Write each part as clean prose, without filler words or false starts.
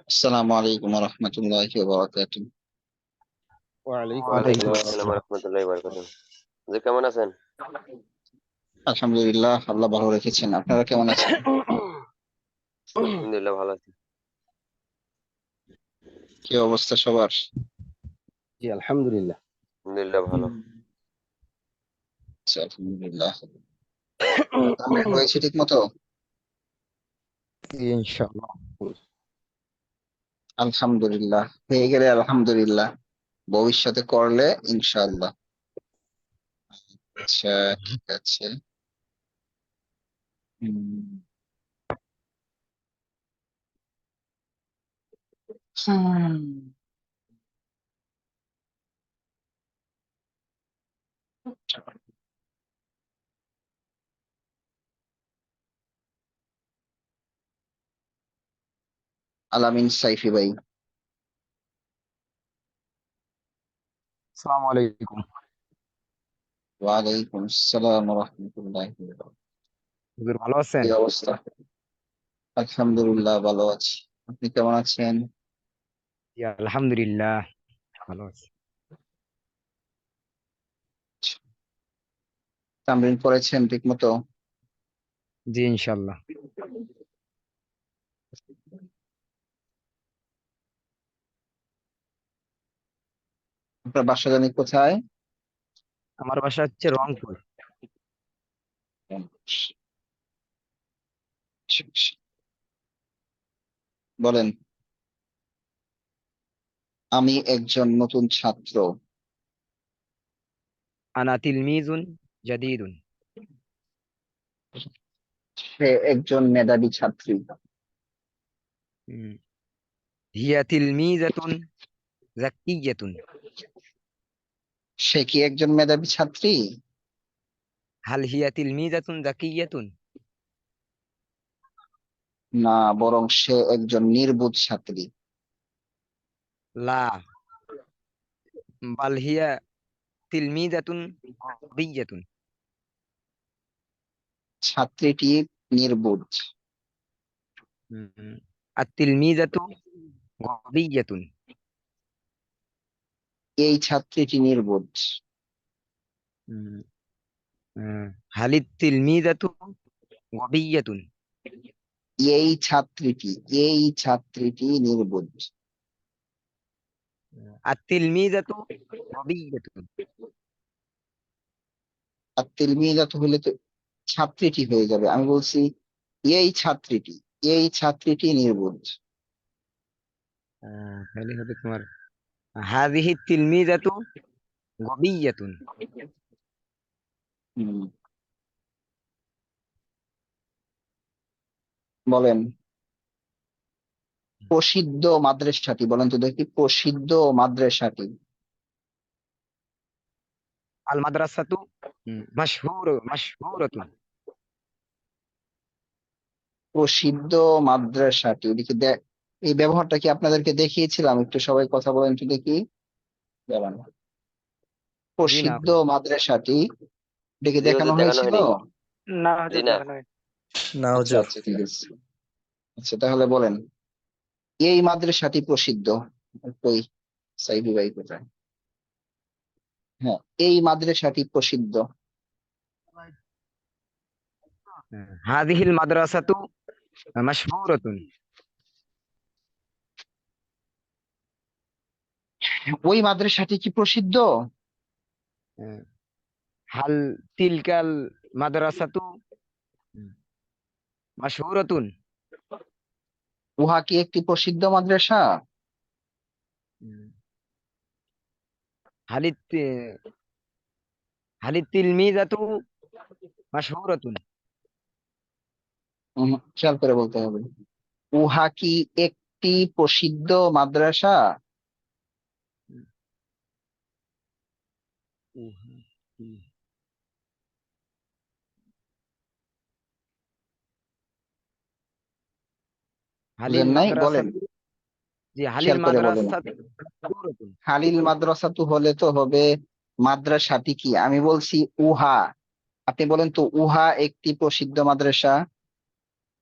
আসসালামু আলাইকুম ওয়া রাহমাতুল্লাহি ওয়া বারাকাতুহু। ওয়ালাইকুম ওয়ালাইকুম আসসালাম আসসালাম। রহমতুল্লাহ বারকাতুহ। যে কেমন আছেন? আলহামদুলিল্লাহ, আল্লাহ ভালো রেখেছেন। আপনারা কেমন আছেন? আলহামদুলিল্লাহ ভালো আছি। কি অবস্থা সবার? জি আলহামদুলিল্লাহ। আলহামদুলিল্লাহ ভালো। আচ্ছা, আলহামদুলিল্লাহ। তাহলে হয়েছে ঠিক মতো? জি ইনশাআল্লাহ। আলহামদুলিল্লাহ, হয়ে গেলে আলহামদুলিল্লাহ, ভবিষ্যতে করলে ইনশাআল্লাহ। আচ্ছা, ঠিক আছে। হুম। হুম। আলামিন সাইফি ভাই। আসসালামু আলাইকুম। ওয়ালাইকুম আসসালাম ওয়া রাহমাতুল্লাহি ওয়া বারাকাতুহু। হুজুর ভালো কি আছেন? অবস্থা? আলহামদুলিল্লাহ, ভালো আছি। আপনি কেমন আছেন? জি আলহামদুলিল্লাহ ভালো আছি। তামরিন করেছেন ঠিক মতো? জি ইনশাআল্লাহ। আপনার বাসা জানি কোথায়? আমার বাসা হচ্ছে রংপুর। বলেন। আমি একজন নতুন ছাত্র। আনা তিলমিজুন জাদিদুন। সে একজন মেধাবী ছাত্রী। হুম। হিয়া তিলমিজাতুন জাক্কিয়াতুন। সে কি একজন মেধাবী ছাত্রী? হাল হিয়া তিলমিজাতুন জাক্কিয়াতুন। না, বরং সে একজন নির্বোধ ছাত্রী। লা বাল হিয়া তিলমিজাতুন গবিয়্যাতুন। ছাত্রীটি নির্বোধ। হুম। আত তিলমিজাতু গবিয়্যাতুন। এই ছাত্রীটি নির্বোধ। হুম। হালিত তিলমিজাতু গবিয়্যাতুন। এই ছাত্রীটি এই ছাত্রীটি নির্বোধ। আত-তিলমিযাতু গবিয়্যাতুন। আর তিলমিজাত হলে তো ছাত্রীটি হয়ে যাবে। আমি বলছি এই ছাত্রীটি এই ছাত্রীটি নির্বোধ। তাহলে হবে তোমার হাযিহি তিলমিযাতু গবিয়্যাতুন। হুম, বলেন। প্রসিদ্ধ মাদ্রাসাটি বলেন তো দেখি, প্রসিদ্ধ মাদ্রাসাটি। আল মাদ্রাসাতু মাশহুরাতুন। প্রসিদ্ধ মাদ্রাসাটি ওদিকে এই ব্যবহারটা কি আপনাদেরকে দেখিয়েছিলাম? একটু সবাই কথা বলেন তো দেখি। দাঁড়ান। জি না প্রসিদ্ধ হুজুর। মাদ্রাসাটি এটাকে জি দেখানো হুজুর দেখানো হয়েছিল? হয়নি। না জি হুজুর না। দেখানো হয়নি। না আচ্ছা হুজুর। আচ্ছা, ঠিক আছে। আচ্ছা, তাহলে বলেন। এই মাদ্রাসাটি প্রসিদ্ধ। কই, সাইদি ভাই কোথায়? হ্যাঁ, এই মাদ্রাসাটি প্রসিদ্ধ। হাযিহিল মাদ্রাসাতু মাশহুরাতুন। ওই মাদ্রাসাটি কি প্রসিদ্ধ? হাল তিলকাল মাদ্রাসাতু মাশহুরাতুন। উহা কি একটি প্রসিদ্ধ মাদ্রাসা? হালিত হালিত তিলমিযাতু মাশহুরাতুন। খেয়াল করে বলতে হবে। উহা কি একটি প্রসিদ্ধ মাদ্রাসা? বুঝেন হালিল নাই, বলেন। মাদ্রাসাতু। জি হালিল খেয়াল করে বলেন। মাদ্রাসাতু মাশহুরাতুন। হালিল মাদ্রাসাতু হলে তো হবে মাদ্রাসাটি কি। আমি বলছি উহা। আপনি বলেন তো, উহা একটি প্রসিদ্ধ মাদ্রাসা।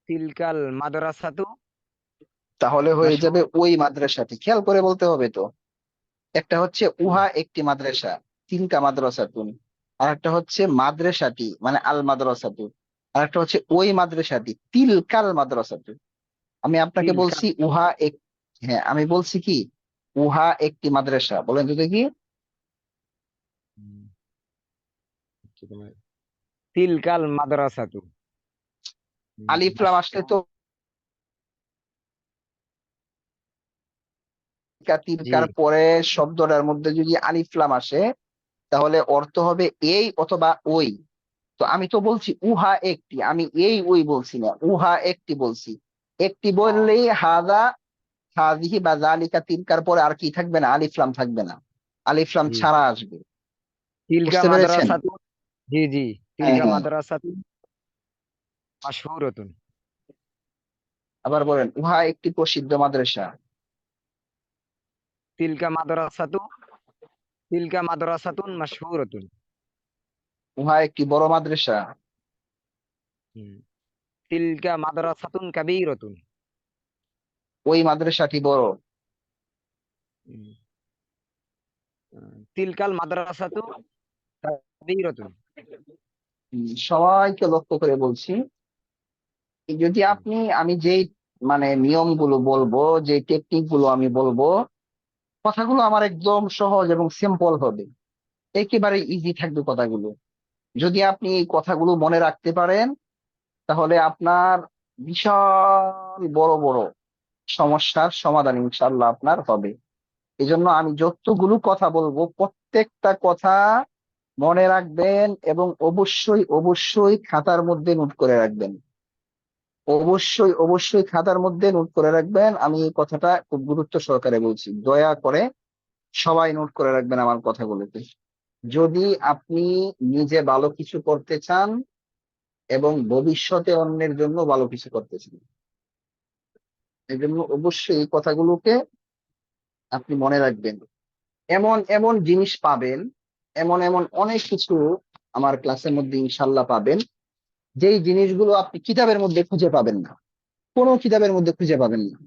তিলকাল মাদ্রাসাতু তাহলে হয়ে মাশহুর। যাবে ওই মাদ্রাসাটি। খেয়াল করে বলতে হবে তো। একটা হচ্ছে উহা একটি মাদ্রাসা, তিনটা মাদ্রাসাতুন। আর একটা হচ্ছে মাদ্রাসাটি মানে আল মাদ্রাসাতু। আর একটা হচ্ছে ওই মাদ্রাসাটি তিলকাল মাদ্রাসাতু। আমি আপনাকে তিলকা। বলছি উহা এক, হ্যাঁ আমি বলছি কি উহা একটি মাদ্রাসা, বলেন তো দেখি। হুম, হচ্ছে তোমার তিলকাল মাদ্রাসাতু। আলিফ লাম আসলে তো জি তিলকার পরে শব্দটার মধ্যে যদি আলিফ লাম আসে তাহলে অর্থ হবে এই অথবা ওই। তো আমি তো বলছি উহা একটি, আমি এই ওই বলছি না, উহা একটি বলছি। একটি বললেই হাদা হাদিহি বা জালিকা তিলকার পরে আর কি থাকবে না, আলিফলাম থাকবে না, আলিফলাম জি। ছাড়া আসবে। তিলকা বুঝতে পেরেছেন? মাদ্রাসাতু। জি জি। হ্যাঁ তিলকা হ্যাঁ। মাদ্রাসাতু মাশহুরাতুন। আবার বলেন উহা একটি প্রসিদ্ধ মাদ্রাসা। তিলকা মাদ্রাসাতু। তিলকা মাদ্রাসাতুন মাশহুরাতুন। উহা একটি বড় মাদ্রাসা। হুম। তিলকা মাদ্রাসাতুন কাবীরাতুন। ওই মাদ্রাসাটি বড়। হুম। তিলকাল মাদ্রাসাতু কাবীরাতুন। সবাইকে লক্ষ্য করে বলছি, যদি হুম, আপনি আমি যেই মানে নিয়মগুলো বলবো, যে টেকনিক গুলো আমি বলবো, কথাগুলো আমার একদম সহজ এবং সিম্পল হবে, একেবারে ইজি থাকবে কথাগুলো। যদি আপনি এই কথাগুলো মনে রাখতে পারেন তাহলে আপনার বিশাল বড় বড় সমস্যার সমাধান ইনশাল্লাহ আপনার হবে। এই জন্য আমি যতগুলো কথা বলবো প্রত্যেকটা কথা মনে রাখবেন এবং অবশ্যই অবশ্যই খাতার মধ্যে নোট করে রাখবেন। অবশ্যই অবশ্যই খাতার মধ্যে নোট করে রাখবেন। আমি এই কথাটা খুব গুরুত্ব সহকারে বলছি, দয়া করে সবাই নোট করে রাখবেন আমার কথাগুলোকে। যদি আপনি নিজে ভালো কিছু করতে চান এবং ভবিষ্যতে অন্যের জন্য ভালো কিছু করতে চান, এই জন্য অবশ্যই এই কথাগুলোকে আপনি মনে রাখবেন। এমন এমন জিনিস পাবেন, এমন এমন অনেক কিছু আমার ক্লাসের মধ্যে ইনশাল্লাহ পাবেন, যেই জিনিসগুলো আপনি কিতাবের মধ্যে খুঁজে পাবেন না, কোনো কিতাবের মধ্যে খুঁজে পাবেন না।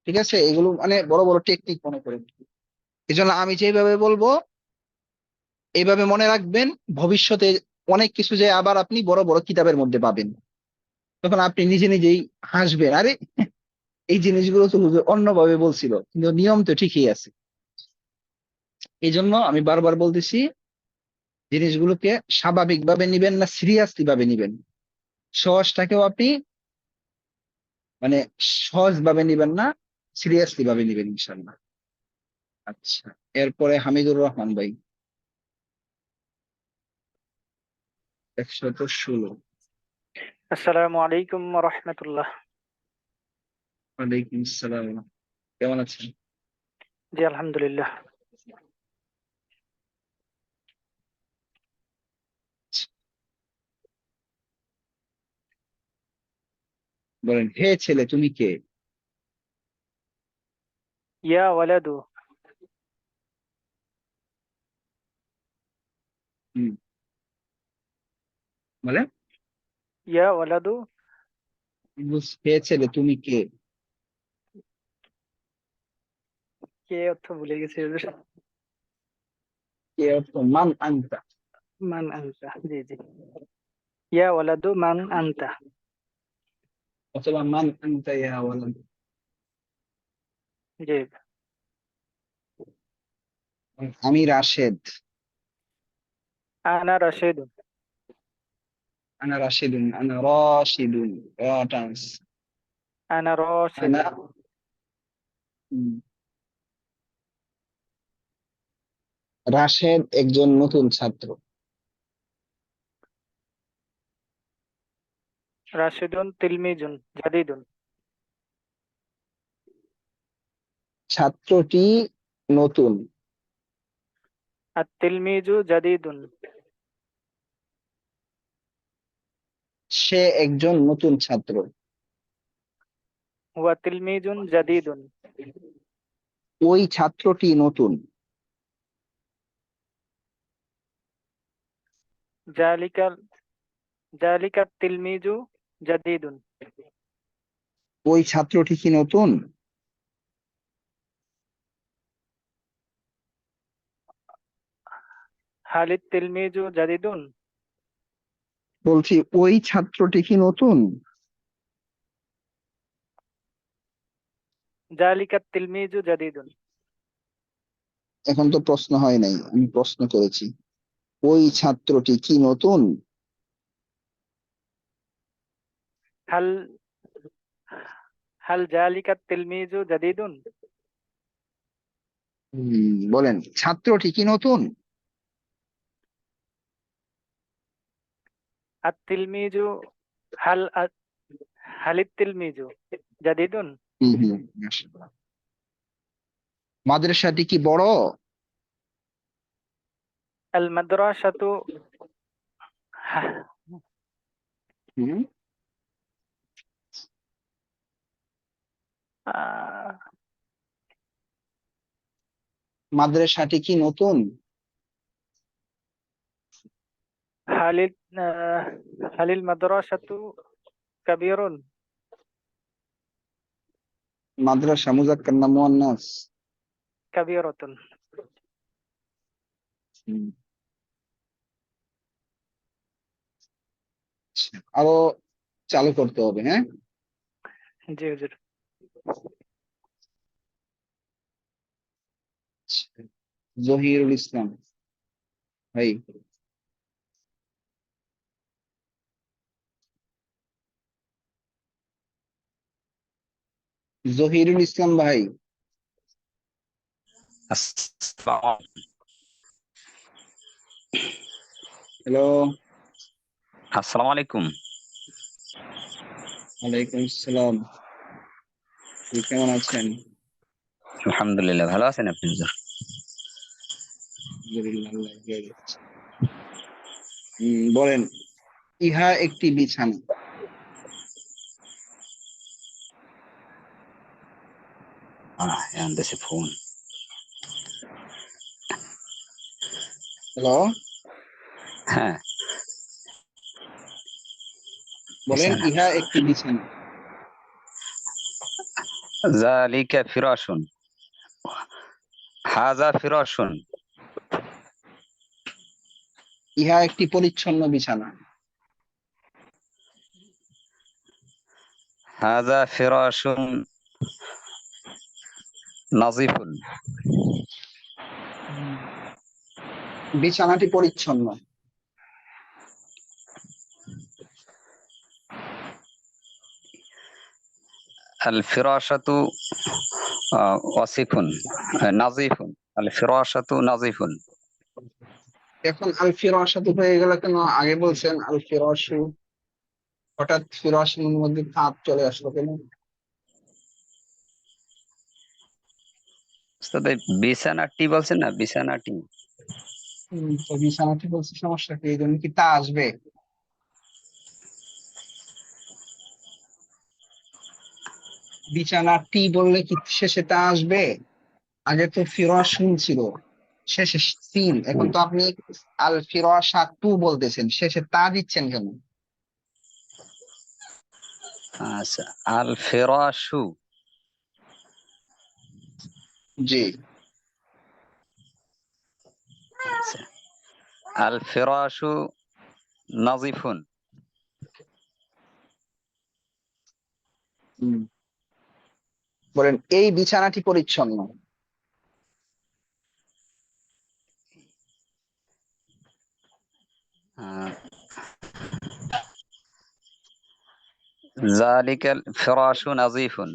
ঠিক আছে, এগুলো মানে বড় বড় টেকনিক মনে করেন। এই জন্য আমি যেভাবে বলবো এইভাবে মনে রাখবেন। ভবিষ্যতে অনেক কিছু যে আবার আপনি বড় বড় কিতাবের মধ্যে পাবেন, তখন আপনি নিজে নিজেই হাসবেন, আরে এই জিনিসগুলো তো হুজুর অন্যভাবে বলছিল কিন্তু নিয়ম তো ঠিকই আছে। এই জন্য আমি বারবার বলতেছি, জিনিসগুলোকে স্বাভাবিকভাবে নিবেন না সিরিয়াসলি ভাবে নিবেন। সহজটাকেও আপনি মানে সহজ ভাবে নিবেন না, সিরিয়াসলি ভাবে নিবেন ইনশাল্লাহ। আচ্ছা, এরপরে হামিদুর রহমান ভাই, 116। আসসালামু আলাইকুম রহমতুল্লাহ। ওয়ালাইকুম আসসালাম। কেমন আছেন? জি আলহামদুলিল্লাহ। বলেন, হে ছেলে তুমি কে? ইয়া ওয়ালাদু। হুম, বলেন। ইয়া ওয়ালাদু। হে ছেলে তুমি কে? কে অর্থ ভুলে গেছি হুজুর। কে অর্থ মান আনতা, মান আনতা। জি জি। ইয়া ওয়ালাদু মান আনতা। অথবা মান আনতা ইয়া ওয়ালাদ। জি। আমি রাশেদ। আনা রাশিদুন। আনা রাশিদুন, আনা রাশিদুন, রা টান্স। আনা আনা, রাশিদুন। হুম, রাশেদ একজন নতুন ছাত্র। রাশিদুন তিলমিজুন জাদিদুন। ছাত্রটি নতুন। আর তিলমিজু জাদিদুন। সে একজন নতুন ছাত্র। হুয়া তিলমিজুন জাদিদুন। ওই ছাত্রটি নতুন। জালিকা জালিকা তিলমিজু জাদিদুন। ওই ছাত্রটি কি নতুন? هل التلميذ جديد؟ বলছি ওই ছাত্রটি কি নতুন? ذلك التلميذ جديد. এখন তো প্রশ্ন হয় নাই, আমি প্রশ্ন করেছি ওই ছাত্রটি কি নতুন? هل هل ذلك التلميذ جديد؟ বলেন ছাত্রটি কি নতুন? التلميذ هل هل التلميذ جديد؟ মাশাআল্লাহ। মাদ্রাসাটি কি বড়? المدرسة হুম آه، মাদ্রাসাটি কি নতুন? هل هل المدرسة كبير؟ মাদ্রাসা মুযাক্কার না মুয়ান্নাস? كبيرة. হুম, আচ্ছা, আরো চালু করতে হবে, হ্যাঁ। জি হুজুর। জহিরুল ইসলাম ভাই, জহিরুল ইসলাম ভাই, হ্যালো। আসসালামু আলাইকুম। ওয়ালাইকুম আসসালাম। আপনি কেমন আছেন? আলহামদুলিল্লাহ, ভালো আছেন আপনি হুজুর? আলহামদুলিল্লাহ, আল্লাহ ভালো রেখেছে। বলেন ইহা একটি বিছানা। আনতেছে ফোন। হ্যালো, হ্যাঁ, বলেন বিছানা। ইহা একটি বিছানা। যালিকা ফিরাশুন, হাযা ফিরাশুন। ইহা একটি পরিচ্ছন্ন বিছানা। হাযা ফিরাশুন নাযিফুন। বিছানাটি পরিচ্ছন্ন। আল ফিরাশাতু ওয়াসিফুন নাযিফুন। আল ফিরাশাতু নাযিফুন। এখন আল ফিরাশাতু হয়ে গেল কেন? আগে বলছেন আল ফিরাশু, হঠাৎ ফিরাশের মধ্যে তাপ চলে আসলো কেন? উস্তাদ, এই বিছানাটি বলছেন না, বিছানাটি। তো বিছানাটি বলছে, সমস্যা কি? এই জন্য কি তা আসবে? বিছানাটি বললে কি শেষে তা আসবে? আগে তো ফিরাশুন ছিল, শেষে সিন। এখন তো আপনি আল ফিরাশাতু বলতেছেন, শেষে তা দিচ্ছেন কেন? আচ্ছা, আল ফিরাশু। জি, আচ্ছা, আল ফিরাশু নাযিফুন। বলেন এই বিছানাটি পরিচ্ছন্ন। যালিকাল ফিরাশু নাযিফুন।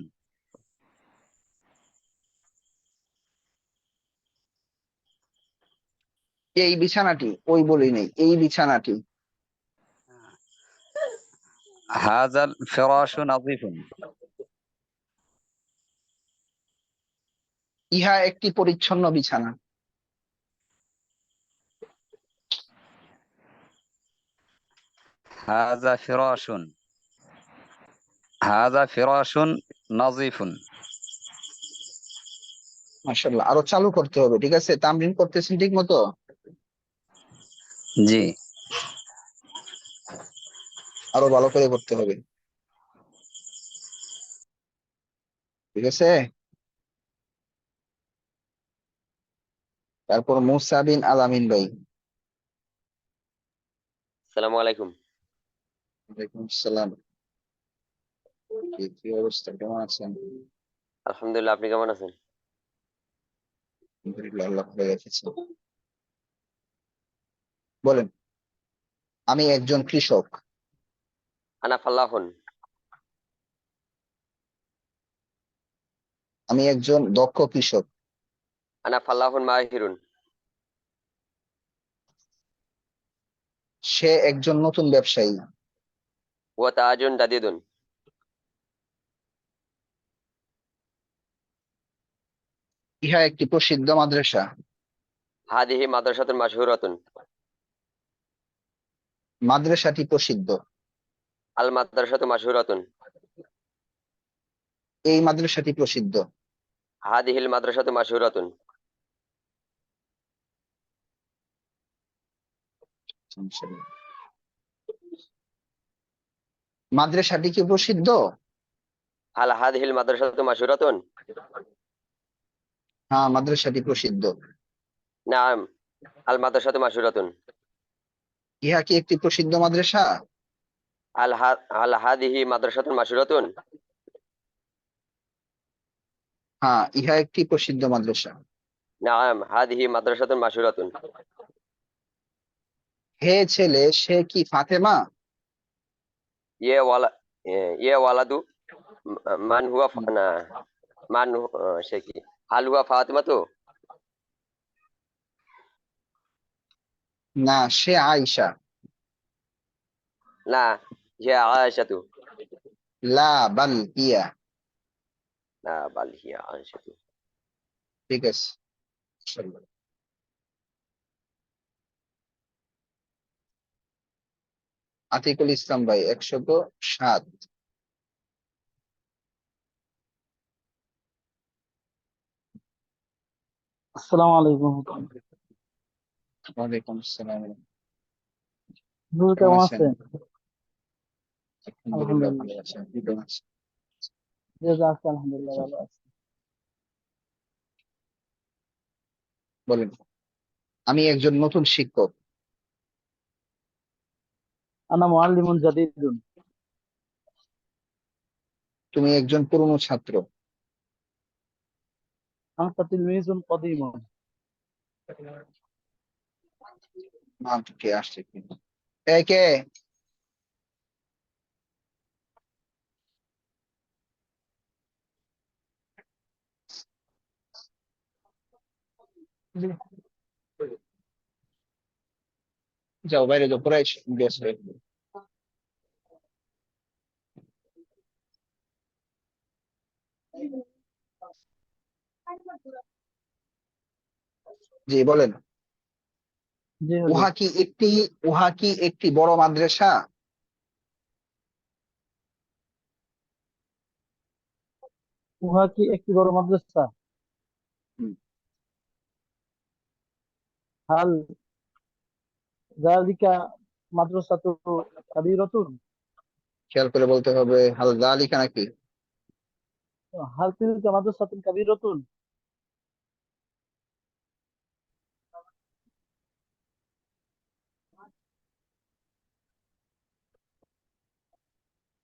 এই বিছানাটি, ওই বলি নেই, এই বিছানাটি। হাযাল ফিরাশু নাযিফুন। ইহা একটি পরিচ্ছন্ন বিছানা। হাযা ফিরাশুন, হাযা ফিরাশুন নাযিফুন। মাশাআল্লাহ, আরো চালু করতে হবে, ঠিক আছে? তামরিন করতেছেন ঠিক মতো? জি। আরো ভালো করে করতে হবে। ঠিক আছে। তারপর মুসা বিন আলামিন ভাই। আসসালামু আলাইকুম। ওয়ালাইকুম আসসালাম। কি অবস্থা, কেমন আছেন? আলহামদুলিল্লাহ, আপনি কেমন আছেন? আলহামদুলিল্লাহ, আল্লাহ ভালো রেখেছেন। বলেন। আমি একজন কৃষক। আনা ফাল্লাহুন। আমি একজন দক্ষ কৃষক। আনা ফাল্লাহুন মাহিরুন। সে একজন নতুন ব্যবসায়ী। ওয়া তাজুন জাদিদুন। ইহা একটি প্রসিদ্ধ মাদ্রাসা। হাদিহি মাদ্রাসাতুন মাশহুরাতুন। মাদ্রাসাটি প্রসিদ্ধ। আল মাদ্রাসাতু মাশহুরাতুন। এই মাদ্রাসাটি প্রসিদ্ধ। হাদিহিল মাদ্রাসাতু মাশহুরাতুন। মাদ্রাসাটি কি প্রসিদ্ধ? হাল হাদিহিল মাদ্রাসাতু মাশহুরাতুন। হ্যাঁ, মাদ্রাসাটি প্রসিদ্ধ। নাম। আল মাদ্রাসাতু মাশহুরাতুন। ইহা কি একটি প্রসিদ্ধ মাদ্রাসা? আল হাদিহি মাদ্রাসাতুন মাশহুরাতুন। হ্যাঁ, ইহা একটি প্রসিদ্ধ মাদ্রাসা। নাম হাদিহি মাদ্রাসাতুন মাশহুরাতুন। হে ছেলে, সে কি ফাতেমা? ইয়ে ওয়ালা ইয়ে ওয়ালাদু মান হুয়া না সে কি হাল হুয়া ফাতিমাতু। না, সে আয়েশা। না, হিয়া আয়েশাতু। লা বাল হিয়া। না, বাল হিয়া আয়েশাতু। ঠিক আছে। মাশাআল্লাহ। আতিকুল ইসলাম ভাই 107। আসসালামু আলাইকুম। ওয়ালাইকুম আসসালাম। হুজুর কেমন কেমন আছেন? আছেন? আলহামদুলিল্লাহ, আলহামদুলিল্লাহ। ভালো আছেন। আপনি কেমন আছেন? জি জি, আছি আলহামদুলিল্লাহ, ভালো আছি। বলেন। আমি একজন নতুন শিক্ষক। আনা মুআল্লিমুন জাদীদুন। তুমি একজন পুরনো ছাত্র। আনতা তিলমিজুন কদীমুন। নাম কে আসছে কি? কে? যাও বাইরে যাও, পড়াই বেশ হয়ে। জি বলেন। জি হুজুর। উহা কি একটি বড় মাদ্রাসা? উহা কি একটি বড় মাদ্রাসা? হুম, হাল যালিকা মাদ্রাসাতু কাবীরাতুন। খেয়াল করে বলতে হবে, হাল যালিকা নাকি? হাল তিলকা মাদ্রাসাতুন কাবীরাতুন।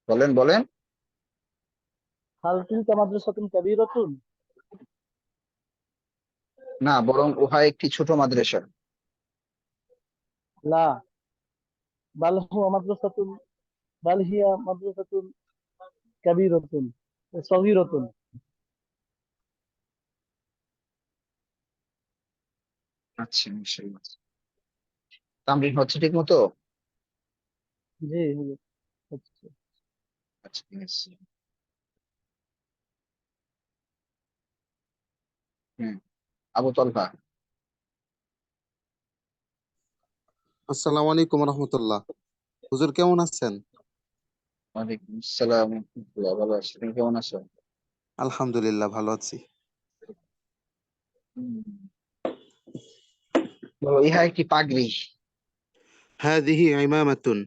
বলেন বলেন। হাল তিলকা মাদ্রাসাতুন কাবীরাতুন। না, বরং উহা একটি ছোট মাদ্রাসা। লা বাল হুয়া মাদ্রাসাতুন বাল হিয়া মাদ্রাসাতুন কাবীরাতুন সগীরাতুন। আচ্ছা, ইনশাআল্লাহ। তামরিন হচ্ছে ঠিক মতো? জি হুজুর, হচ্ছে। আচ্ছা, ঠিক আছে। হুম। আবু তলহা। আসসালামু আলাইকুম রহমতুল্লাহ। হুজুর কেমন আছেন? ওয়ালাইকুম আসসালাম ওয়া রাহমাতুল্লাহ। ভালো আছি, তুমি কেমন আছো? আলহামদুলিল্লাহ, ভালো আছি। হুম। বলো, ইহা একটি পাগড়ি। হাদিহি ইমামাতুন।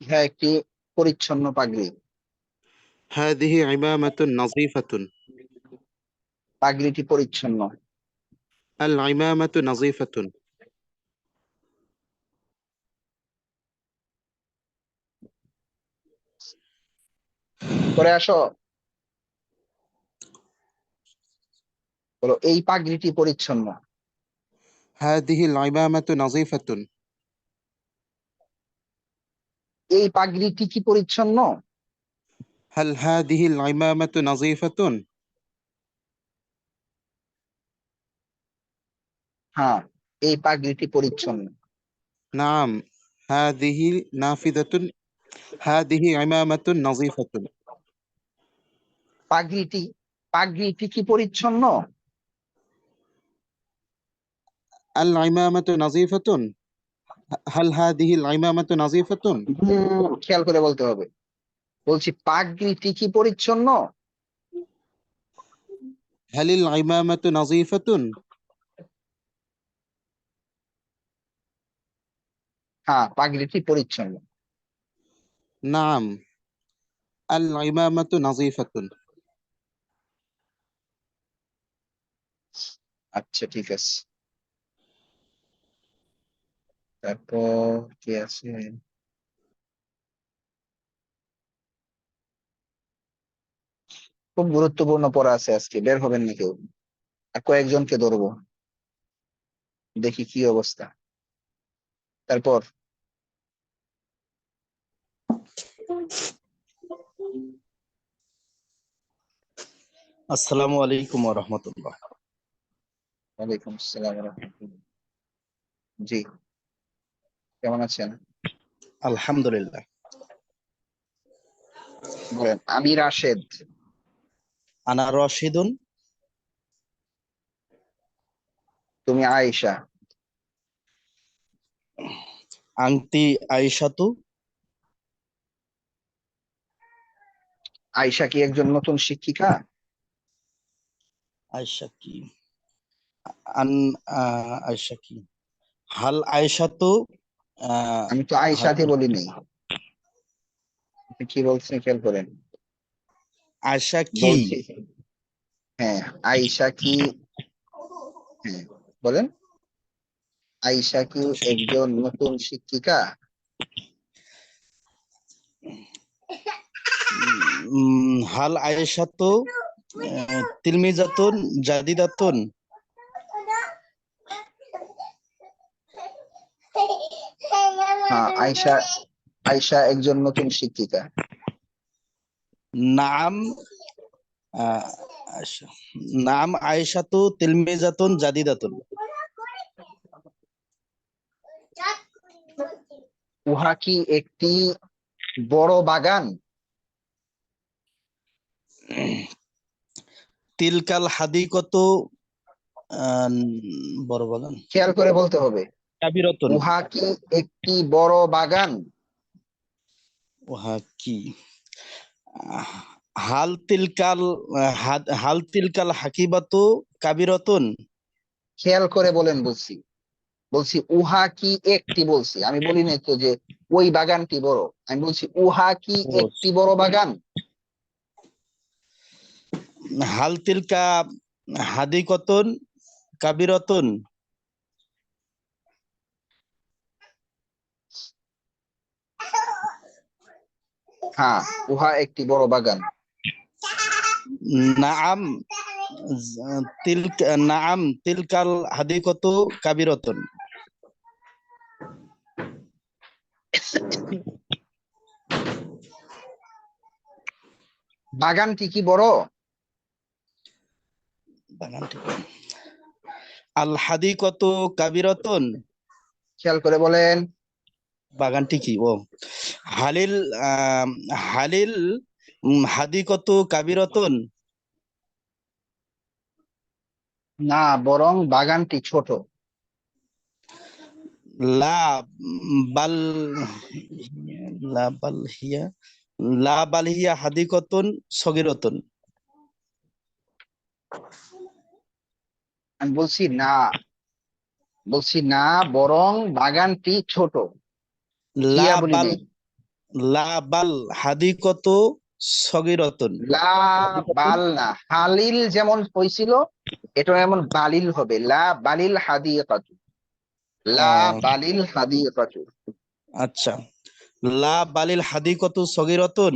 ইহা একটি পরিচ্ছন্ন পাগড়ি। هذه عمامة نظيفة. পাগড়িটি পরিচ্ছন্ন। العمامة نظيفة. করে আসো, বলো এই পাগড়িটি পরিচ্ছন্ন। هذه العمامة نظيفة. এই পাগড়িটি কি পরিচ্ছন্ন? هل هذه العمامة نظيفة؟ হ্যাঁ, এই পাগড়িটি পরিচ্ছন্ন। نعم، هذه نافذة. هذه عمامة نظيفة. পাগড়িটি পাগড়িটি কি পরিচ্ছন্ন? العمامة نظيفة. هل هذه العمامة نظيفة؟ খেয়াল করে বলতে হবে। বলছি পাগড়িটি কি পরিচ্ছন্ন? هل العمامة نظيفة؟ হ্যাঁ, পাগড়িটি পরিচ্ছন্ন। نعم، العمامة نظيفة. আচ্ছা, ঠিক আছে। তারপর কি আছে? খুব গুরুত্বপূর্ণ পড়া আছে আজকে, বের হবেন না কেউ। আর কয়েকজনকে ধরবো, দেখি কি অবস্থা। তারপর আসসালামু আলাইকুম ওয়া রাহমাতুল্লাহ। ওয়ালাইকুম আসসালাম ওয়া রাহমাতুল্লাহ। জি, কেমন আছেন? আলহামদুলিল্লাহ। বলেন। আমি রাশেদ। আনা রশিদুন। তুমি আয়েশা। আংতি আয়েশাতু। আয়েশা কি একজন নতুন শিক্ষিকা? আয়েশা কি? আন আয়েশা কি? হাল আয়েশাতু। আমি তো আয়েশাতে বলি নাই। আপনি কি বলছেন খেয়াল করেন। আয়েশা কি? বলছি, হ্যাঁ, আয়েশা কি, হ্যাঁ বলেন, আয়েশা কি একজন নতুন শিক্ষিকা? হাল আয়েশাতু তিলমিজাতুন জাদিদাতুন। হ্যাঁ, আয়েশা আয়েশা একজন নতুন শিক্ষিকা। নাম আয়েশা। নাম আয়েশাতু তিলমিজাতুন জাদিদাতুন। উহা কি একটি বড় বাগান? তিলকাল হাদিকতু বড় বাগান। খেয়াল করে বলতে হবে। কাবিরাতুন। উহা কি একটি বড় বাগান? উহা কি? হাল তিলকাল হাল তিলকাল হাকিবাতু কাবিরাতুন। খেয়াল করে বলেন বলছি। বলছি উহা কি একটি, বলছি, আমি বলি নাই তো যে ওই বাগানটি বড়। আমি বলছি উহা কি একটি বড় বাগান? হাল তিলকা হাদিকতুন কাবিরাতুন। হ্যাঁ, উহা একটি বড় বাগান। নাআম নাআম তিলকাল হাদিকতু কাবিরাতুন। বাগানটি কি বড়? বাগানটি আল হাদিকতু কাবিরাতুন। খেয়াল করে বলেন। বাগানটি কি? ও হালিল হালিল হাদিকতু কাবিরাতুন। না, বরং বাগানটি ছোট। লা বাল লা বাল হিয়া লা বাল হিয়া হাদিকতুন সগীরাতুন। আমি বলছি না, বরং বাগানটি ছোট। লা হিয়া বলি বাল নাই। লা বাল হাদিকতু সগীরাতুন। লা বাল না, হালিল যেমন হয়েছিল এটা এমন বালিল হবে, লা বালিল হাদিকাতু, লা আহ, বালিল হাদিকাতু। আচ্ছা, লা বালিল হাদিকাতু সগীরাতুন।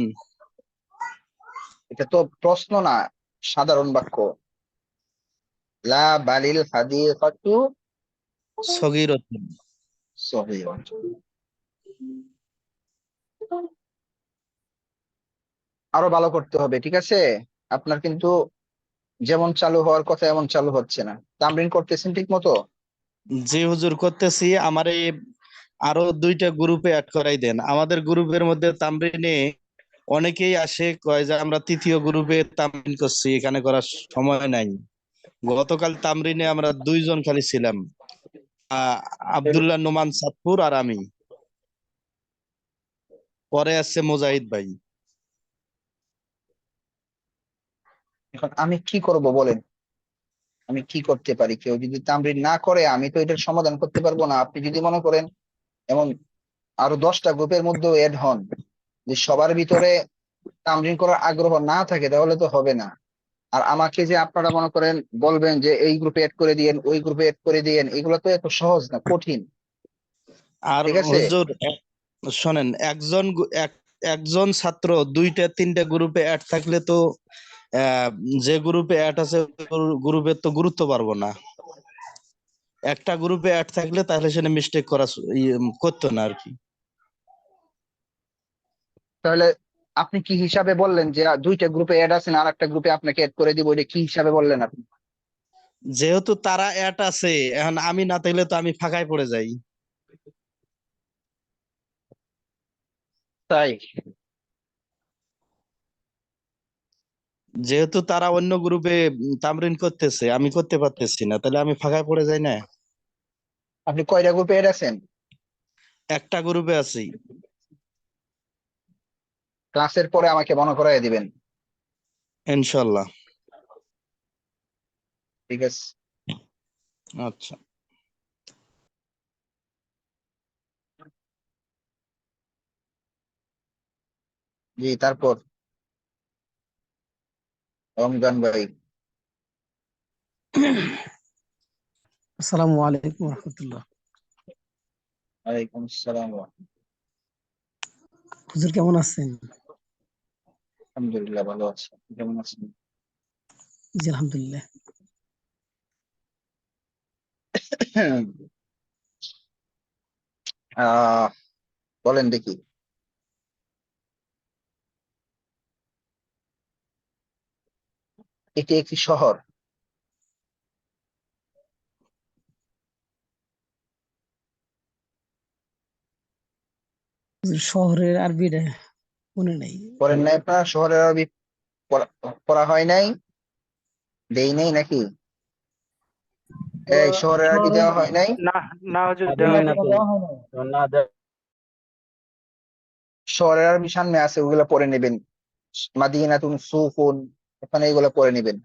এটা তো প্রশ্ন না, সাধারণ বাক্য। লা বালিল হাদিকাতু সগীরাতুন। সগীরাতু। আরো ভালো করতে হবে, ঠিক আছে? আপনার কিন্তু যেমন চালু হওয়ার কথা এমন চালু হচ্ছে না। তামরিন করতেছেন ঠিক মতো? জি হুজুর করতেছি। আমারে আরো 2টা গ্রুপে অ্যাড করাই দেন। আমাদের গ্রুপের মধ্যে তামরিনে অনেকেই আসে, কয় যে আমরা 3য় গ্রুপে তামরিন করছি, এখানে করার সময় নাই। গতকাল তামরিনে আমরা 2জন খালি ছিলাম, আহ আব্দুল্লাহ নোমান সাতপুর আর আমি। পরে আসছে মুজাহিদ ভাই। এখন আমি কি করব বলেন? আমি কি করতে পারি? কেউ যদি তামরিন না করে আমি তো এটার সমাধান করতে পারবো না। আপনি যদি মনে করেন এমন আরো 10টা গ্রুপের মধ্যেও এড হন, যে সবার ভিতরে তামরিন করার আগ্রহ না থাকে, তাহলে তো হবে না। আর আমাকে যে আপনারা মনে করেন বলবেন যে এই গ্রুপে এড করে দিয়েন, ওই গ্রুপে এড করে দিয়েন, এগুলো তো এত সহজ না, কঠিন। আর ঠিক আছে? হুজুর শোনেন, একজন ছাত্র 2টা 3টা গ্রুপে অ্যাড থাকলে তো আহ, যে গ্রুপে অ্যাড আছে গ্রুপের তো গুরুত্ব পারবো না। একটা গ্রুপে অ্যাড থাকলে তাহলে সেটা মিস্টেক করতো না আর কি। তাহলে আপনি কি হিসাবে বললেন যে 2টা গ্রুপে এড আছেন আর একটা গ্রুপে আপনাকে এড করে দিব, এটা কি হিসাবে বললেন আপনি? যেহেতু তারা অ্যাড আছে, এখন আমি না থাকলে তো আমি ফাঁকায় পড়ে যাই। তাই? যেহেতু তারা অন্য গ্রুপে তামরিন করতেছে, আমি করতে পারতেছি না, তাহলে আমি ফাঁকায় পড়ে যাই না। আপনি কয়টা গ্রুপে এড আছেন? একটা গ্রুপে আছি। ক্লাসের পরে আমাকে মনে করাই দিবেন। ইনশাল্লাহ। ঠিক আছে। আচ্ছা। জি, তারপর রমজান ভাই। আসসালামু আলাইকুম রহমতুল্লাহ। ওয়ালাইকুম আসসালাম। হুজুর কেমন আছেন? আলহামদুলিল্লাহ ভালো আছি, আপনি কেমন আছেন? জি আলহামদুলিল্লাহ। আহ বলেন দেখি। এটি একটি শহর। হুজুর শহরের আরবিটা মনে নাই। পড়েন নাই আপনার? শহরের আরবি পড়া পড়া হয় নাই? দেই নাই নাকি? এই শহরের আরবি শহরের দেওয়া হয় নাই? না, না হুজুর দেওয়া হয় নাই। শহরের আরবি সামনে আছে, ওগুলা পড়ে নেবেন। মাদিনাতুন সুকুন, ওখানে এগুলো পড়ে নেবেন।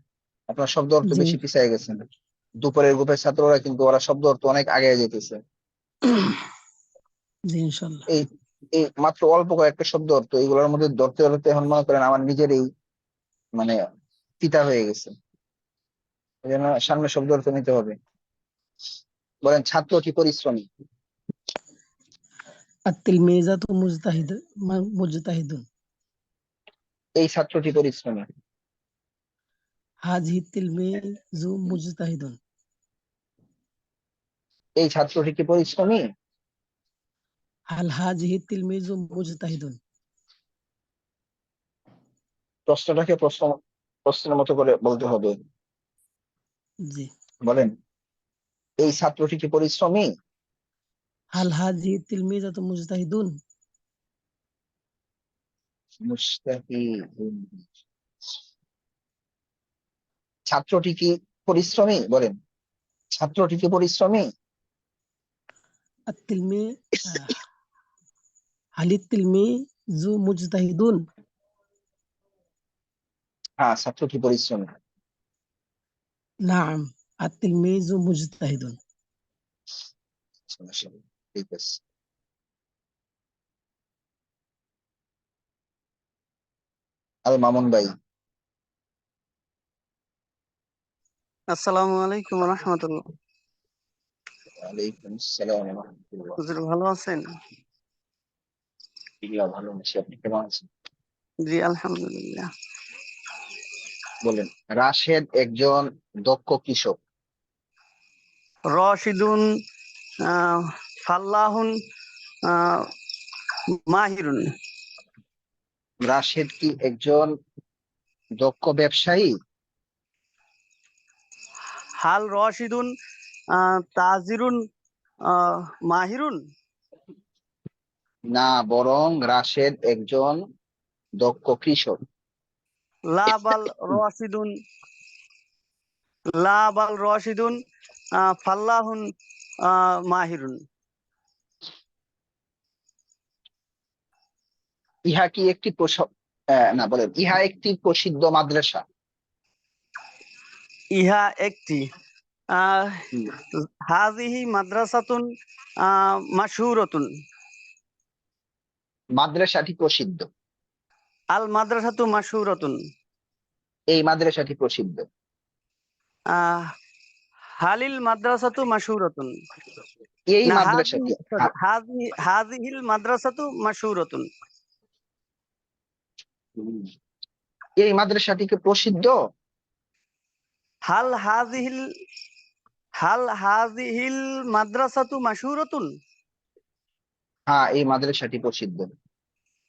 আপনার শব্দ অর্থ জি বেশি পিছিয়ে গেছেন। দুপুরের গ্রুপের ছাত্ররা কিন্তু ওরা শব্দ অর্থ অনেক আগে যেতেছে। জি ইনশাল্লাহ। এই এই মাত্র অল্প কয়েকটা শব্দ অর্থ এগুলোর মধ্যে ধরতে ধরতে এখন মনে করেন আমার নিজেরই মানে পিতা হয়ে গেছে। এই জন্য সামনে শব্দ অর্থ নিতে হবে। বলেন, ছাত্র কি পরিশ্রমী? আত-তিলমিজাতু মুজতাহিদুন। এই ছাত্রটি পরিশ্রমী। হাযিহি তিলমিজু মুজতাহিদুন। এই ছাত্রটি কি পরিশ্রমী? হাল হাযিহি তিলমিজু মুজতাহিদুন। প্রশ্নটাকে প্রশ্নের মতো করে বলতে হবে। জি। বলেন, এই ছাত্রটি কি পরিশ্রমী? হাল হাযিহি তিলমিজাতু মুজতাহিদুন। মুস্তাহিদুন। ছাত্রটি কি পরিশ্রমী? বলেন, ছাত্রটি কি পরিশ্রমী? আত-তিলমি হালি তিলমিজু মুজতাহিদুন। হ্যাঁ, ছাত্র কি পরিশ্রমী। নাম আত-তিলমিজু মুজতাহিদুন। ঠিক আছে। আল মামুন ভাই। আসসালামু আলাইকুম রহমতুল্লাহ। ওয়ালাইকুম আসসালাম ওয়া রাহমাতুল্লাহ। হুজুর ভালো আছেন? আলহামদুলিল্লাহ, ভালো আছি, আপনি কেমন আছেন? জি আলহামদুলিল্লাহ। বলেন, রাশেদ একজন দক্ষ কৃষক। রশিদুন ফাল্লাহুন মাহিরুন। রাশেদ কি একজন দক্ষ ব্যবসায়ী? হাল রশিদুন তাজিরুন মাহিরুন। না, বরং রাশেদ একজন দক্ষ কৃষক। লাবাল রশিদুন লাবাল রশিদুন ফাল্লাহুন মাহিরুন। ইহা কি একটি না, বলেন, ইহা একটি প্রসিদ্ধ মাদ্রাসা। ইহা একটি হুম, হাজিহি মাদ্রাসাতুন মাশহুরাতুন। মাদ্রাসাটি প্রসিদ্ধ। আল মাদ্রাসাতু মাশহুরাতুন। এই মাদ্রাসাটি প্রসিদ্ধ। আহ হালিল মাদ্রাসাতু মাশহুরাতুন। এই না মাদ্রাসাটি হাজিহিল মাদ্রাসাতু মাশহুরাতুন। হুম, এই মাদ্রাসাটিকে প্রসিদ্ধ। হাল হাজিহিল হাল হাজিহিল মাদ্রাসাতু মাশহুরাতুন। হ্যাঁ, এই মাদ্রাসাটি প্রসিদ্ধ।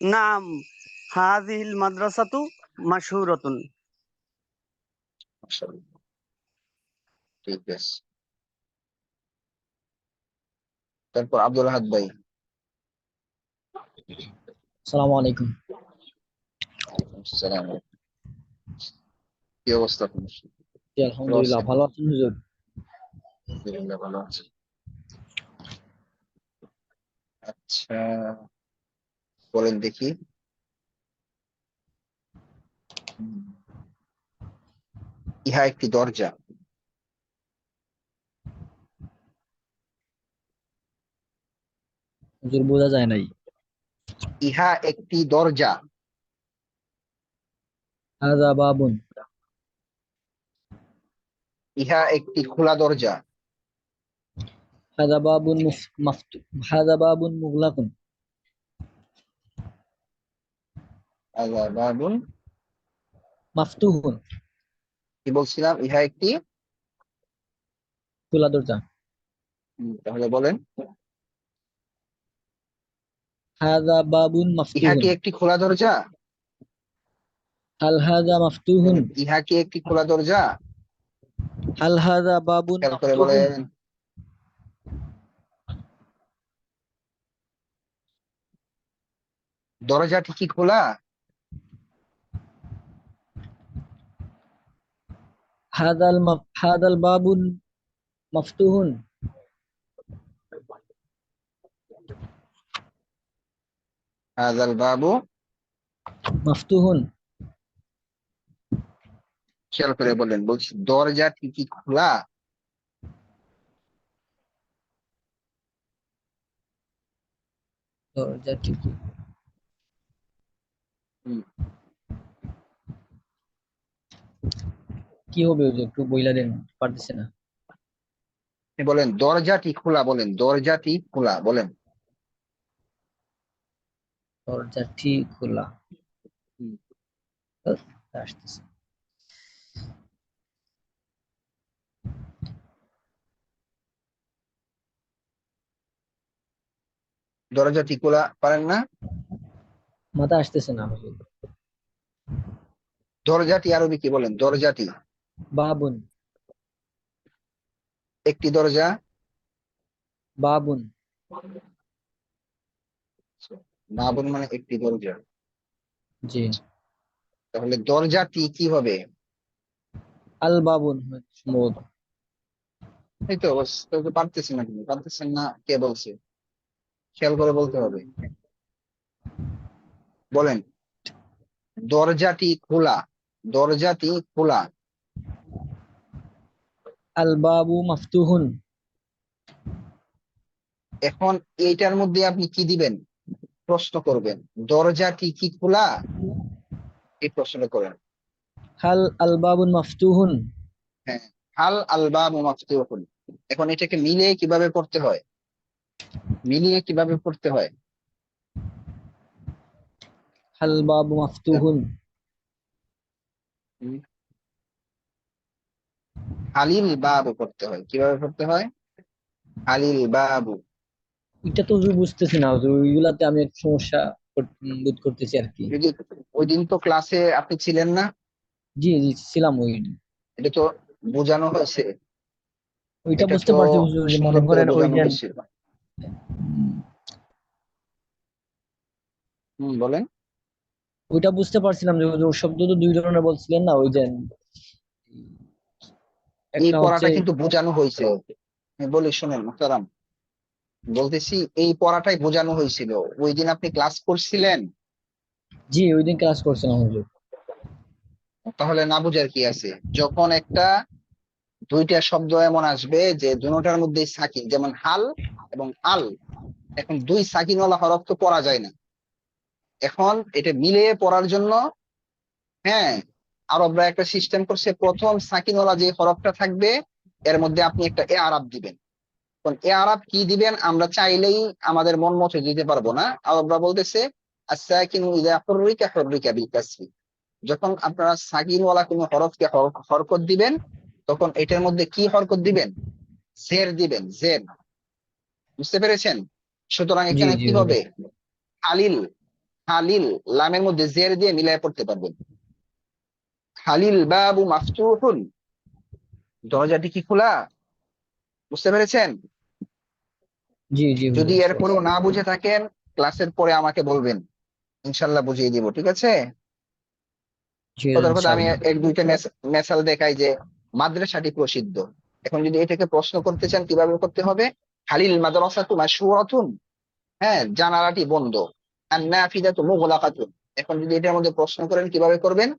নাম হাজিহিল মাদ্রাসাতু মাশহুরাতুন। মাশাআল্লাহ, ঠিক আছে। তারপর আব্দুল আহাদ ভাই। আসসালামু আলাইকুম। ওয়ালাইকুম আসসালাম। কি অবস্থা আপনার? জি ভালো আলহামদুলিল্লাহ, আছেন? ভালো আছেন হুজুর? আলহামদুলিল্লাহ, ভালো আছি। আচ্ছা, বলেন দেখি। হুম, ইহা একটি দরজা। হুজুর বোঝা যায় নাই। ইহা একটি দরজা। হাযা বাবুন। ইহা একটি খোলা দরজা। হাযা বাবুন মাফতু হাযা বাবুন মুগলাকুন। আল্লাহ বাবুন। মাফতুহুন। কি বলছিলাম? ইহা একটি। খোলা দরজা। তাহলে বলেন, হাযা বাবুন ইহা কি মাফতুহুন। একটি খোলা দরজা? হাল হাযা মাফতুহুন। বলেন, ইহা কি একটি খোলা দরজা? হাল হাযা বাবুন খেয়াল করে মাফতুহুন। বলেন, দরজাটি কি খোলা? হাদাল বাবুন মাফতুহুন। হাযাল বাবু। মাফতুহুন। খেয়াল করে বলেন, বলছি দরজাটি কি খোলা? দরজা ঠিকই। হুম, কি হবে হুজুর, একটু বইলা দেন, পারতেছি না। আপনি বলেন দরজাটি খোলা, বলেন দরজাটি খোলা, বলেন। দরজা ঠিক খোলা। হুম, আসতেছে। দরজাটি খোলা পারেন না? মাথা আসতেছে না হুজুর। দরজাটি আরবি কি বলেন? দরজাটি বাবুন। একটি দরজা। বাবুন। বাবুন মানে একটি দরজা। জি। তাহলে দরজাটি কি হবে? আল বাবুন সম্ভবত। এই তো পারতেছেন না, কিন্তু পারতেছেন না, কে বলছে? খেয়াল করে বলতে হবে। বলেন দরজাটি খোলা। দরজাটি খোলা। আল বাবু মাফতুহুন। এখন এইটার মধ্যে আপনি কি দিবেন? প্রশ্ন করবেন, দরজাটি কি খোলা? এই প্রশ্নটা করেন। হাল আল বাবুন মাফতুহুন। হ্যাঁ, হাল আলবাবু মাফতুহুন। এখন এটাকে মিলিয়ে কিভাবে পড়তে হয়? মিলিয়ে কিভাবে পড়তে হয়? হাল বাবু মাফতুহুন। হুম, হালিল বাবু পড়তে হয়। কিভাবে পড়তে হয়? হালিল বাবু। এটা তো হুজুর বুঝতেছি না হুজুর, ওইগুলাতে আমি একটু সমস্যা বোধ করতেছি আর কি। যদি ওই দিন তো ক্লাসে আপনি ছিলেন না, জি জি ছিলাম ওই। এটা তো বোঝানো হয়েছে। ওইটা এটা বুঝতে তো পারছি হুজুর, যে মনে সুন্দর করে করেন ওই বোঝানো যে হয়েছে। বলেন। ওইটা বুঝতে পারছিলাম যে হুজুর শব্দ তো দুই ধরনের বলছিলেন না, ওই যে এই একটা হচ্ছে। পড়াটা কিন্তু বোঝানো হয়েছে। আমি বলি শুনেন মোহতারাম, বলতেছি এই পড়াটাই বোঝানো হয়েছিল। ওই দিন আপনি ক্লাস করছিলেন, জি ওই দিন ক্লাস করছিলাম হুজুর। তাহলে না বুঝার কি আছে? যখন একটা দুইটা শব্দ এমন আসবে যে দুটোটার মধ্যে সাকিন, যেমন হাল এবং আল, এখন দুই সাকিনওয়ালা হরফ তো পড়া যায় না। এখন এটা মিলিয়ে পড়ার জন্য, হ্যাঁ, আরবরা একটা সিস্টেম করছে, প্রথম সাকিনওয়ালা যে হরফটা থাকবে এর মধ্যে আপনি একটা এ আরাব দিবেন। এখন এ আরাব কি দিবেন আমরা চাইলেই আমাদের মন মতো দিতে পারবো না। আরবরা বলতেছে আস-সাকিনু ইযা হুররিকা হুররিকা বিল কাসরি। যখন আপনারা সাকিনওয়ালা কোনো হরফকে হরকত দিবেন, তখন এটার মধ্যে কি হরকত দিবেন? জের দিবেন, জের। বুঝতে পেরেছেন? সুতরাং জি এখানে জি কি হুজুর। হবে? হালিল, হালিল লামের মধ্যে জের দিয়ে মিলাই পড়তে পারবেন। হালিল বাবু মাফতুহুন, দরজাটি কি খোলা? বুঝতে পেরেছেন? জি জি হুজুর যদি বুঝতে পারছি। এরপরেও না বুঝে থাকেন, ক্লাসের পরে আমাকে বলবেন, ইনশাল্লাহ বুঝিয়ে দিব, ঠিক আছে? জি হুজুর, কথার কথা আমি ইনশাআল্লাহ। এক দুইটা মেসাল দেখাই যে মাদ্রাসাটি প্রসিদ্ধ। এখন যদি এটাকে প্রশ্ন করতে চান কিভাবে করতে হবে? হালিল মাদ্রাসাতু মাশহুরাতুন, হ্যাঁ, জানালাটি বন্ধ। আর নাফিদাতু মুগলাকাতুন। এখন যদি এটার মধ্যে প্রশ্ন করেন কিভাবে করবেন?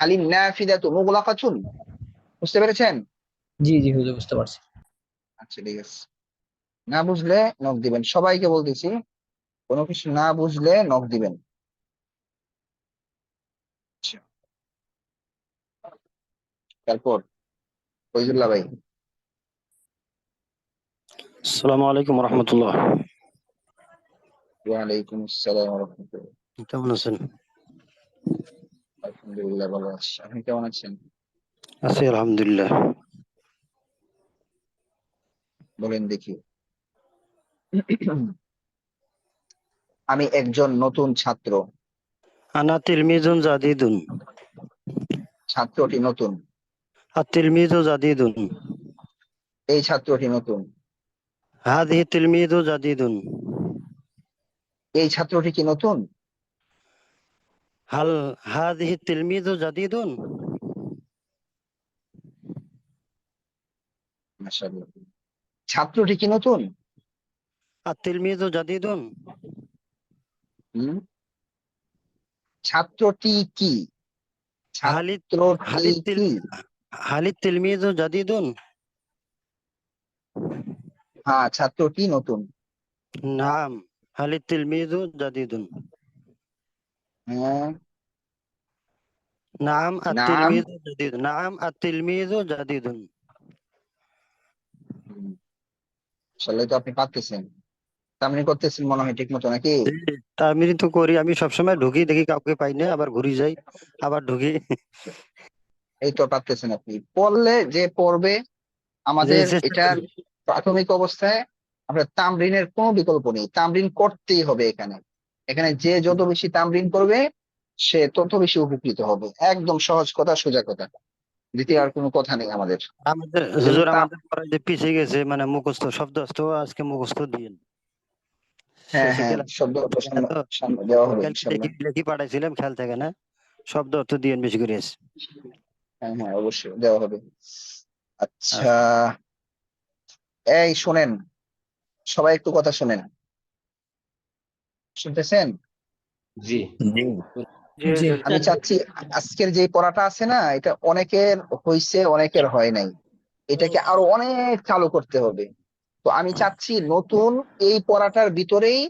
হালিল নাফিদাতু মুগলাকাতুন। বুঝতে পেরেছেন? জি জি হুজুর বুঝতে পারছি। আচ্ছা ঠিক আছে, না বুঝলে নক দিবেন, সবাইকে বলতেছি, কোনো কিছু না বুঝলে নক দিবেন। আচ্ছা, তারপর ফয়জুল্লাহ ভাই। আসসালামু আলাইকুম রহমতুল্লাহ। ওয়ালাইকুম আসসালাম ওয়া রাহমাতুল্লাহ। কেমন আছেন? আলহামদুলিল্লাহ ভালো আছি, আপনি কেমন আছেন? আছি আলহামদুলিল্লাহ। বলেন দেখি। আমি একজন নতুন ছাত্র। আনা তিলমিজুন জাদিদুন। ছাত্রটি নতুন। আর তিলমিজু জাদিদুন। এই ছাত্রটি নতুন। হাদিহি তিলমিজু জাদিদুন। এই ছাত্রটি কি নতুন? হাল হাদিহি তিলমিজু জাদিদুন। মাশাআল্লাহ। ছাত্রটি কি নতুন? আর তিলমিজু জাদিদুন। হুম, ছাত্রটি কি? হালিত ছাত্রটি হালিত তিল কি? হালিত তিলমিজু জাদিদুন। হ্যাঁ, ছাত্রটি নতুন। নাম হালিত তিলমিজু জাদিদুন। হ্যাঁ, নাম আর নাম। তিলমিজু জাদিদুন। নাম আর তিলমিজু জাদিদুন। আসলে তো আপনি পারতেছেন, তামনি করতেছেন মনে হয় ঠিক মতো, নাকি? আমি তো করি, আমি সবসময় ঢুকি দেখি কাউকে পাই না, আবার ঘুরি যাই, আবার ঢুকি। এই তো পারতেছেন আপনি। পড়লে যে পড়বে, যে আমাদের চেষ্টা এটার করি। প্রাথমিক অবস্থায় আপনার তামরিনের কোনো বিকল্প নেই, তামরিন করতেই হবে। এখানে এখানে যে যত বেশি তামরিন করবে সে তত বেশি উপকৃত হবে। একদম সহজ কথা, সোজা কথা, দ্বিতীয় আর কোনো কথা নেই আমাদের। আমাদের এই জন্য হুজুর আমাদের পড়ায় যে পিছিয়ে গেছে, মানে মুখস্থ শব্দ অস্ত আজকে মুখস্থ দিন। হ্যাঁ শেষে হ্যাঁ, ক্লাস শব্দ অর্থ তো সামনে দেওয়া হবে কালকে ইনশাল্লাহ। লেখি পাঠাইছিলাম, খেয়াল থাকে না? শব্দ অর্থ দিয়েন বেশি করে। হ্যাঁ হ্যাঁ, অবশ্যই দেওয়া হবে। আচ্ছা, আচ্ছা। এই শোনেন, সবাই একটু কথা শোনেন, শুনতেছেন? জি জি আমি চাচ্ছি আজকের যে পড়াটা আছে না, এটা অনেকের হইছে অনেকের হয় নাই, এটাকে আরো অনেক চালু করতে হবে। তো আমি চাচ্ছি নতুন এই পড়াটার ভিতরেই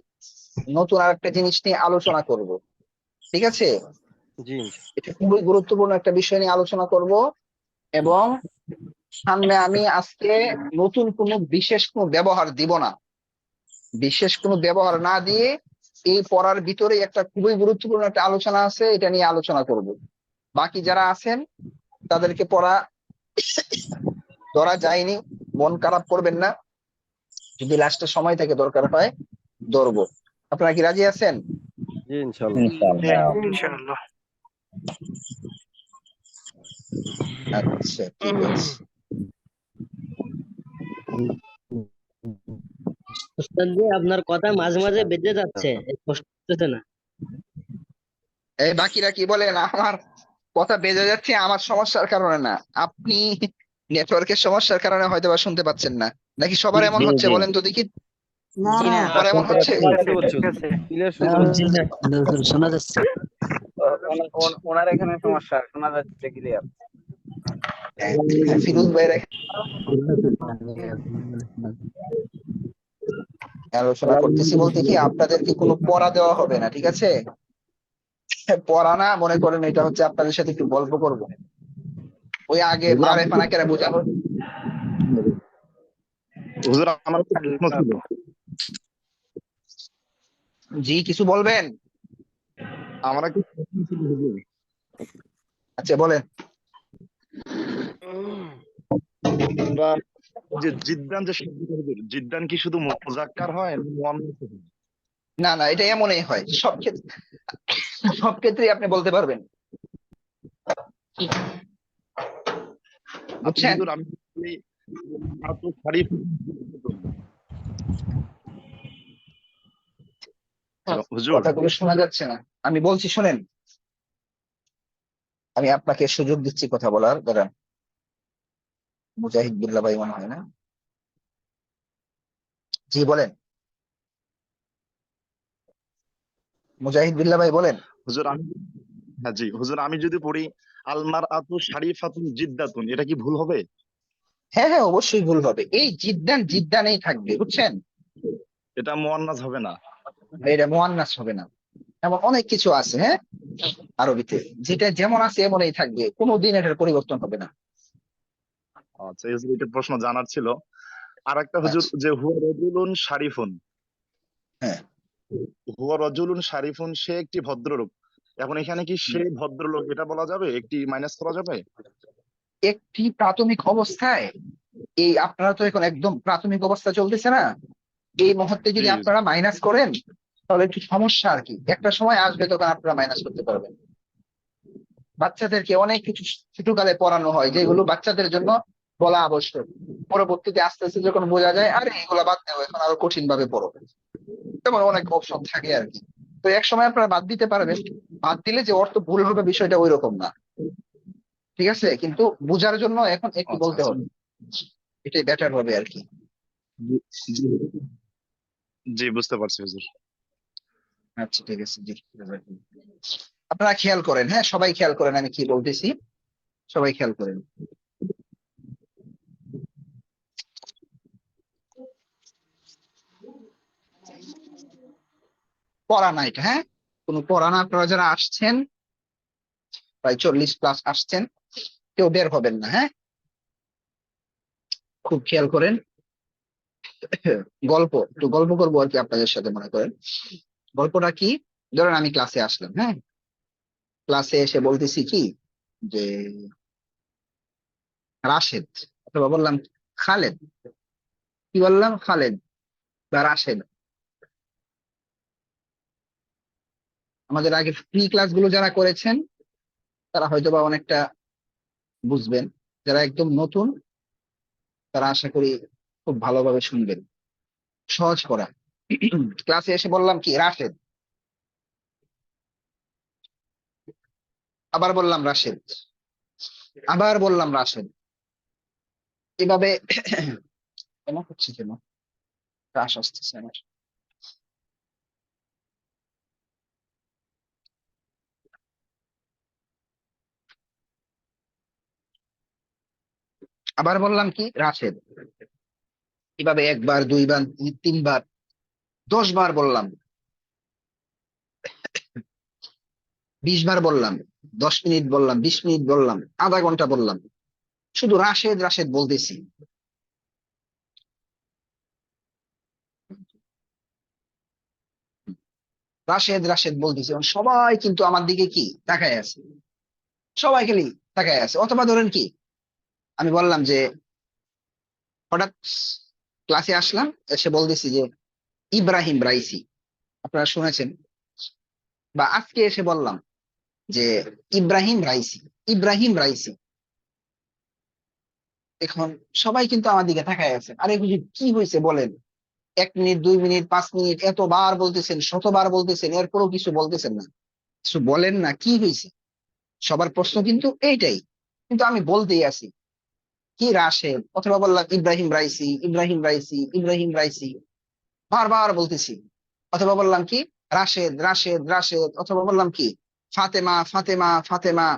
নতুন আরেকটা জিনিস নিয়ে আলোচনা করব, ঠিক আছে? জি এটা খুবই গুরুত্বপূর্ণ একটা বিষয় নিয়ে আলোচনা করব, এবং সামনে আমি আজকে নতুন কোনো বিশেষ কোনো ব্যবহার দিব না। বিশেষ কোনো ব্যবহার না দিয়ে এই পড়ার ভিতরে একটা খুবই গুরুত্বপূর্ণ একটা আলোচনা আছে, এটা নিয়ে আলোচনা করব। বাকি যারা আছেন তাদেরকে পড়া ধরা যায়নি, মন খারাপ করবেন না, যদি লাস্টে সময় থেকে দরকার হয় ধরবো। আপনারা কি রাজি আছেন? জি ইনশাল্লাহ। ইনশাআল্লাহ। ইনশাআল্লাহ। আচ্ছা ঠিক আছে। উস্তাদ জি, আপনার কথা মাঝে মাঝে বেঁচে যাচ্ছে, স্পষ্ট হচ্ছে না। এই বাকিরা কি বলেন? আমার কথা বেজে যাচ্ছে আমার সমস্যার কারণে না, আপনি নেটওয়ার্কের সমস্যার কারণে হয়তো বা শুনতে পাচ্ছেন না, নাকি সবার এমন জি হচ্ছে? জি বলেন তো দেখি, না জি না, সবার এমন হচ্ছে? ঠিক আছে। শোনা যাচ্ছে। ওনার এখানে সমস্যা, শোনা যাচ্ছে ক্লিয়ার। ফিরোজ ভাইয়ের আলোচনা করতেছি বলতে কি আপনাদেরকে কোনো পড়া দেওয়া হবে না, ঠিক আছে? পড়া না মনে করেন, এটা হচ্ছে আপনাদের সাথে একটু গল্প করব। ওই আগে হুজুর মারে আমার ফানাকেরা বোঝানো। হুজুর আমার একটা প্রশ্ন ছিল। জি কিছু বলবেন? আমার একটা প্রশ্ন ছিল হুজুর। আচ্ছা বলেন। আমরা যে জিদ্দান যে শব্দটা হুজুর, জিদ্দান কি শুধু মুজাক্কার হয় নাকি মুয়ান্নাস হয়? না না, এটা এমনই হয় সব ক্ষেত্রে, সব ক্ষেত্রেই আপনি বলতে পারবেন, আচ্ছা বুঝছেন? হুজুর, আমি বলি, এত শারিফ হুজুর। কথাগুলো শোনা যাচ্ছে না, আমি বলছি শোনেন। আমি আপনাকে সুযোগ দিচ্ছি কথা বলার, দাঁড়ান। মুজাহিদ বিল্লাহ ভাই মনে হয় না? জি বলেন, মুজাহিদ বিল্লাহ ভাই বলেন। হুজুর আমি, হ্যাঁ জি হুজুর, আমি যদি পড়ি আলমার আতু শারিফাতুন জিদ্দাতুন, এটা কি ভুল হবে? হ্যাঁ হ্যাঁ, অবশ্যই ভুল হবে, এই জিদ্দান জিদ্দানেই থাকবে, বুঝছেন? এটা মুয়ান্নাস হবে না? এটা মুয়ান্নাস হবে না। এমন অনেক কিছু আছে, হ্যাঁ, আরবিতে, যেটা যেমন আছে এমনই থাকবে, কোনোদিন এটার পরিবর্তন হবে না। আচ্ছা এই হুজুর, এটা প্রশ্ন জানার ছিল। আর একটা হুজুর, আচ্ছা, যে হুয়া রজুলুন শারিফুন, হ্যাঁ। হুয়া রজুলুন শারিফুন, সে একটি ভদ্রলোক। এখন এখানে কি সে ভদ্রলোক এটা বলা যাবে, একটি মাইনাস করা যাবে? একটি প্রাথমিক অবস্থায়, এই আপনারা তো এখন একদম প্রাথমিক অবস্থা চলতেছে না, এই মুহূর্তে জি যদি আপনারা মাইনাস করেন তাহলে একটু সমস্যা আর কি, একটা সময় আসবে তখন আপনারা মাইনাস করতে পারবেন। বাচ্চাদেরকে অনেক কিছু ছোটকালে পড়ানো হয় যেগুলো বাচ্চাদের জন্য বলা আবশ্যক, পরবর্তীতে আস্তে আস্তে যখন বোঝা যায় আরে এগুলা বাদ দেও, এখন আরো কঠিন ভাবে পড়ো, তেমন অনেক অপশন থাকে আর কি। তো এক সময় আপনারা বাদ দিতে পারবেন, বাদ দিলে যে অর্থ ভুল হবে বিষয়টা ওই রকম না, ঠিক আছে? কিন্তু বোঝার জন্য এখন একটু আচ্ছা বলতে আচ্ছা। হবে, এটাই বেটার হবে আর কি। জি জি জি, বুঝতে পারছি হুজুর। আচ্ছা ঠিক আছে, জি। আপনারা খেয়াল করেন, হ্যাঁ সবাই খেয়াল করেন আমি কি বলতেছি, সবাই খেয়াল করেন। পড়া না এটা, হ্যাঁ, কোনো পড়া না। আপনারা যারা আসছেন প্রায় 40+ আসছেন, কেউ বের হবেন না, হ্যাঁ, খুব খেয়াল করেন। গল্প, একটু গল্প করবো আর কি আপনাদের সাথে, মনে করেন গল্পটা কি, ধরেন আমি ক্লাসে আসলাম, হ্যাঁ, ক্লাসে এসে বলতেছি কি যে রাশেদ, অথবা বললাম খালেদ, কি বললাম, খালেদ বা রাশেদ। আমাদের আগে প্রি ক্লাস গুলো যারা করেছেন তারা হয়তো বা অনেকটা বুঝবেন, যারা একদম নতুন তারা আশা করি খুব ভালোভাবে শুনবেন। সহজ করা। ক্লাসে এসে বললাম কি রাশেদ, আবার বললাম রাশেদ, আবার বললাম রাশেদ, এভাবে কেন হচ্ছে, কেন শ্বাস আসতেছে আমার। আবার বললাম কি রাশেদ, এভাবে একবার দুইবার তিনবার 10 বার বললাম। 20 বার বললাম, 10 মিনিট বললাম, 20 মিনিট বললাম, আধা ঘন্টা বললাম, শুধু রাশেদ রাশেদ বলতেছি। রাশেদ রাশেদ বলতেছি, এবং সবাই কিন্তু আমার দিকে কি তাকায় আছে, সবাই খালি তাকায় আছে। অথবা ধরেন কি, আমি বললাম যে হঠাৎ ক্লাসে আসলাম, এসে বলতেছি যে ইব্রাহিম রাইসি, আপনারা শুনেছেন, বা আজকে এসে বললাম যে ইব্রাহিম রাইসি, ইব্রাহিম রাইসি। এখন সবাই কিন্তু আমার দিকে তাকায় আছে, আরে হুজুর কি হয়েছে বলেন। 1 মিনিট, 2 মিনিট, 5 মিনিট এতবার বলতেছেন, শতবার বলতেছেন, এরপরও কিছু বলতেছেন না, কিছু বলেন না, কি হয়েছে? সবার প্রশ্ন কিন্তু এইটাই, কিন্তু আমি বলতেই আছি কি রাশেদ, অথবা বললাম Ebrahim Raisi, Ebrahim Raisi, Ebrahim Raisi, বারবার বলতেছি। অথবা বললাম কি রাশেদ রাশেদ রাশেদ, অথবা বললাম কি ফাতেমা ফাতেমা ফাতেমা।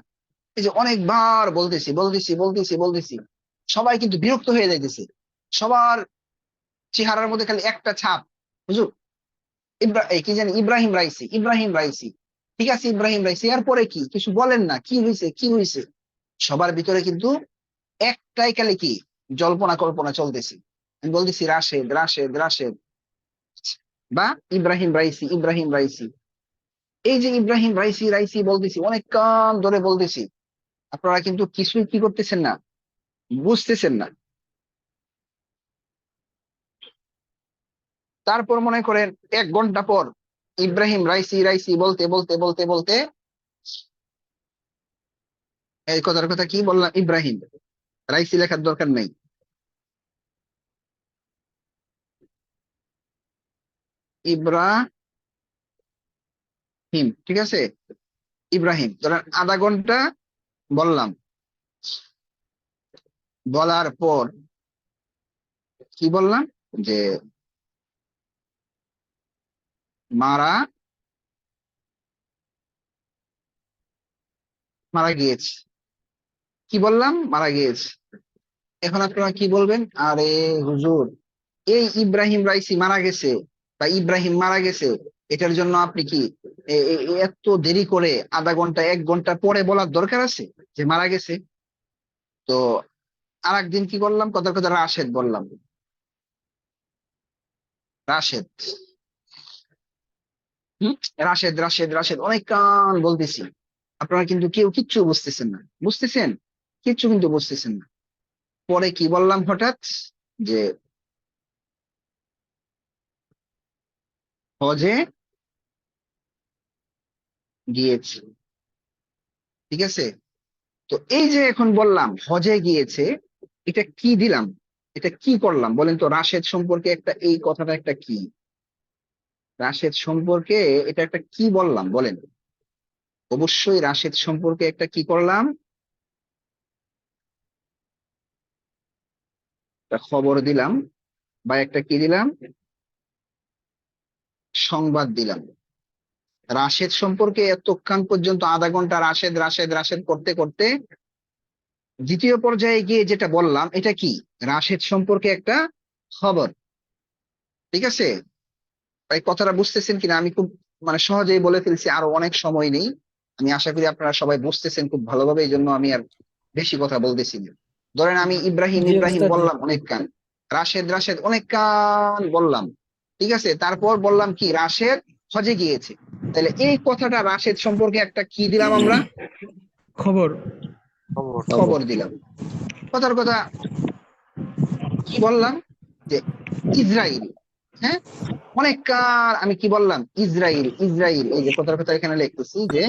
এই যে অনেকবার বলতেছি বলতেছি বলতেছি বলতেছি, সবাই কিন্তু বিরক্ত হয়ে যাইতেছে। সবার চেহারার মধ্যে খালি একটা ছাপ, হুজুর এই কি জানি ইব্রাহিম রাইসি, ইব্রাহিম রাইসি, ঠিক আছে ইব্রাহিম রাইসি, এরপরে কি কিছু বলেন না, কি হয়েছে কি হয়েছে। সবার ভিতরে কিন্তু একটাই খালি কি জল্পনা কল্পনা চলতেছে। আমি বলতেছি রাশেদ রাশেদ রাশেদ, বা ইব্রাহিম রাইসি, ইব্রাহিম রাইসি। এই যে ইব্রাহিম রাইসি রাইসি বলতেছি, অনেক কান ধরে বলতেছি, আপনারা কিন্তু কিছুই কি করতেছেন না, বুঝতেছেন না। তারপর মনে করেন 1 ঘন্টা পর ইব্রাহিম রাইসি রাইসি বলতে বলতে বলতে বলতে এই কথার কথা কি বললাম, ইব্রাহিম রাইসি লেখার দরকার নেই, ইব্রাহিম, ঠিক আছে ইব্রাহিম। ধরেন আধা ঘন্টা বললাম, বলার পর কি বললাম যে মারা মারা গিয়েছে, কি বললাম মারা গিয়েছে। এখন আপনারা কি বলবেন, আরে হুজুর এই ইব্রাহিম রাইসি মারা গেছে বা ইব্রাহিম মারা গেছে, এটার জন্য আপনি কি এত দেরি করে আধা ঘন্টা 1 ঘন্টা পরে বলার দরকার আছে যে মারা গেছে? তো আর একদিন কি করলাম, কথার কথা রাশেদ বললাম, রাশেদ, হম, রাশেদ রাশেদ রাশেদ, অনেক কান বলতেছি, আপনারা কিন্তু কেউ কিচ্ছু বুঝতেছেন না, বুঝতেছেন কিচ্ছু কিন্তু বুঝতেছেন না। পরে কি বললাম হঠাৎ, যে হজে গিয়েছে, ঠিক আছে। তো এই যে এখন বললাম হজে গিয়েছে, এটা কি দিলাম, এটা কি করলাম বলেন তো? রাশেদ সম্পর্কে একটা, এই কথাটা একটা কি, রাশেদ সম্পর্কে এটা একটা কি বললাম বলেন? অবশ্যই রাশেদ সম্পর্কে একটা কি করলাম, একটা খবর দিলাম, বা একটা কি দিলাম, সংবাদ দিলাম। রাশেদ সম্পর্কে এতক্ষণ পর্যন্ত আধা ঘন্টা রাশেদ রাশেদ রাশেদ করতে করতে দ্বিতীয় পর্যায়ে গিয়ে যেটা বললাম, এটা কি রাশেদ সম্পর্কে একটা খবর, ঠিক আছে। এই কথাটা বুঝতেছেন কিনা আমি খুব মানে সহজেই বলে ফেলছি, আরো অনেক সময় নেই। আমি আশা করি আপনারা সবাই বুঝতেছেন খুব ভালোভাবে, এই জন্য আমি আর বেশি কথা বলতেছি না। ধরেন আমি ইব্রাহিম জি ইব্রাহিম ওস্তাদ জি। বললাম অনেক কান, রাশেদ রাশেদ অনেক কান বললাম, ঠিক আছে। তারপর বললাম কি রাশেদ হজে গিয়েছে, তাহলে এই কথাটা রাশেদ সম্পর্কে একটা কি দিলাম আমরা, খবর। খবর দিলাম। কথার কথা কি বললাম, যে ইসরাইল, হ্যাঁ, অনেক কার আমি কি বললাম, ইসরাইল ইসরাইল, এই যে কথার কথা এখানে লিখতেছি যে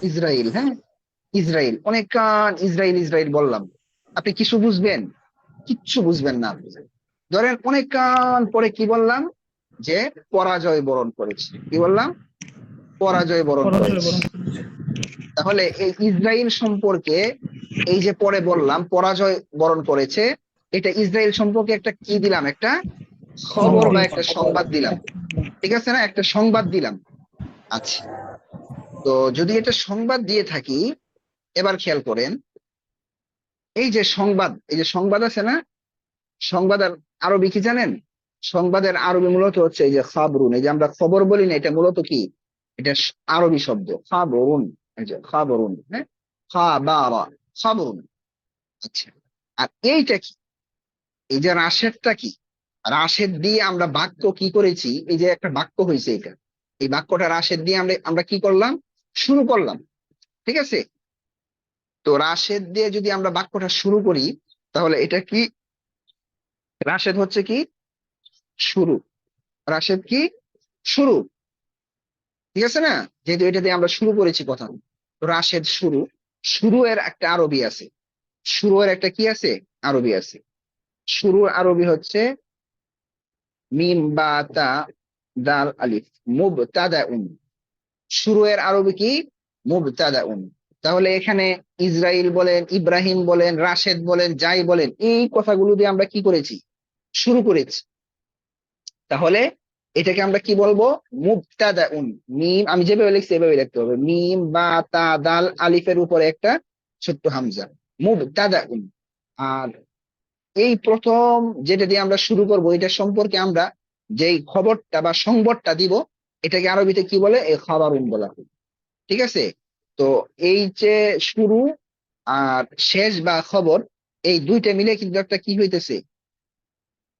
ইসরাইল, হ্যাঁ ইসরাইল, অনেক কান ইসরাইল ইসরাইল বললাম। আপনি কিছু বুঝবেন? কিচ্ছু বুঝবেন না আপনি। ধরেন অনেক কান পরে কি বললাম, যে পরাজয় বরণ করেছে, কি বললাম, পরাজয় বরণ করেছে। তাহলে এই ইসরাইল সম্পর্কে এই যে পরে বললাম পরাজয় বরণ করেছে, এটা ইসরাইল সম্পর্কে একটা কি দিলাম, একটা খবর বা একটা সংবাদ দিলাম, ঠিক আছে না, একটা সংবাদ দিলাম। আচ্ছা, তো যদি এটা সংবাদ দিয়ে থাকি, এবার খেয়াল করেন, এই যে সংবাদ, এই যে সংবাদ আছে না, সংবাদ আর আরবি কি জানেন? সংবাদের আরবি মূলত হচ্ছে এই যে খাবরুন, এই যে আমরা খবর বলি না, এটা মূলত কি, এটা আরবি শব্দ খাবরুন, এই যে খাবরুন, হ্যাঁ, খাবারা, খাবরুন। আচ্ছা, আর এইটা কি, এই যে রাশেদটা কি, রাশেদ দিয়ে আমরা বাক্য কি করেছি, এই যে একটা বাক্য হয়েছে এটা, এই বাক্যটা রাশেদ দিয়ে আমরা আমরা কি করলাম, শুরু করলাম, ঠিক আছে। তো রাশেদ দিয়ে যদি আমরা বাক্যটা শুরু করি, তাহলে এটা কি, রাশেদ হচ্ছে কি শুরু, রাশেদ কি শুরু, ঠিক আছে না, যেহেতু এটা দিয়ে আমরা শুরু করেছি কথা। তো রাশেদ শুরু, শুরু এর একটা আরবি আছে, শুরু এর একটা কি আছে, আরবি আছে। শুরু আরবি হচ্ছে মিম বা তা দাল আলিফ, মুবতাদাউন। শুরু এর আরবি কি, মুবতাদাউন। তাহলে এখানে ইসরাইল বলেন, ইব্রাহিম বলেন, রাশেদ বলেন, যাই বলেন, এই কথাগুলো দিয়ে আমরা কি করেছি, শুরু করেছি। তাহলে এটাকে আমরা কি বলবো, মুবতাদাউন। মিম আমি যেভাবে লিখছি এভাবে লিখতে হবে, মিম বা তা দাল আলিফের উপরে একটা ছোট্ট হামজা, মুবতাদাউন। আর এই প্রথম যেটা দিয়ে আমরা শুরু করব, এটা সম্পর্কে আমরা যেই খবরটা বা সংবাদটা দিব, এটাকে আরবিতে কি বলে, এই খাবারুন বলা হয়, ঠিক আছে। তো এই যে শুরু আর শেষ বা খবর, এই দুইটা মিলে কিন্তু একটা কি হইতেছে,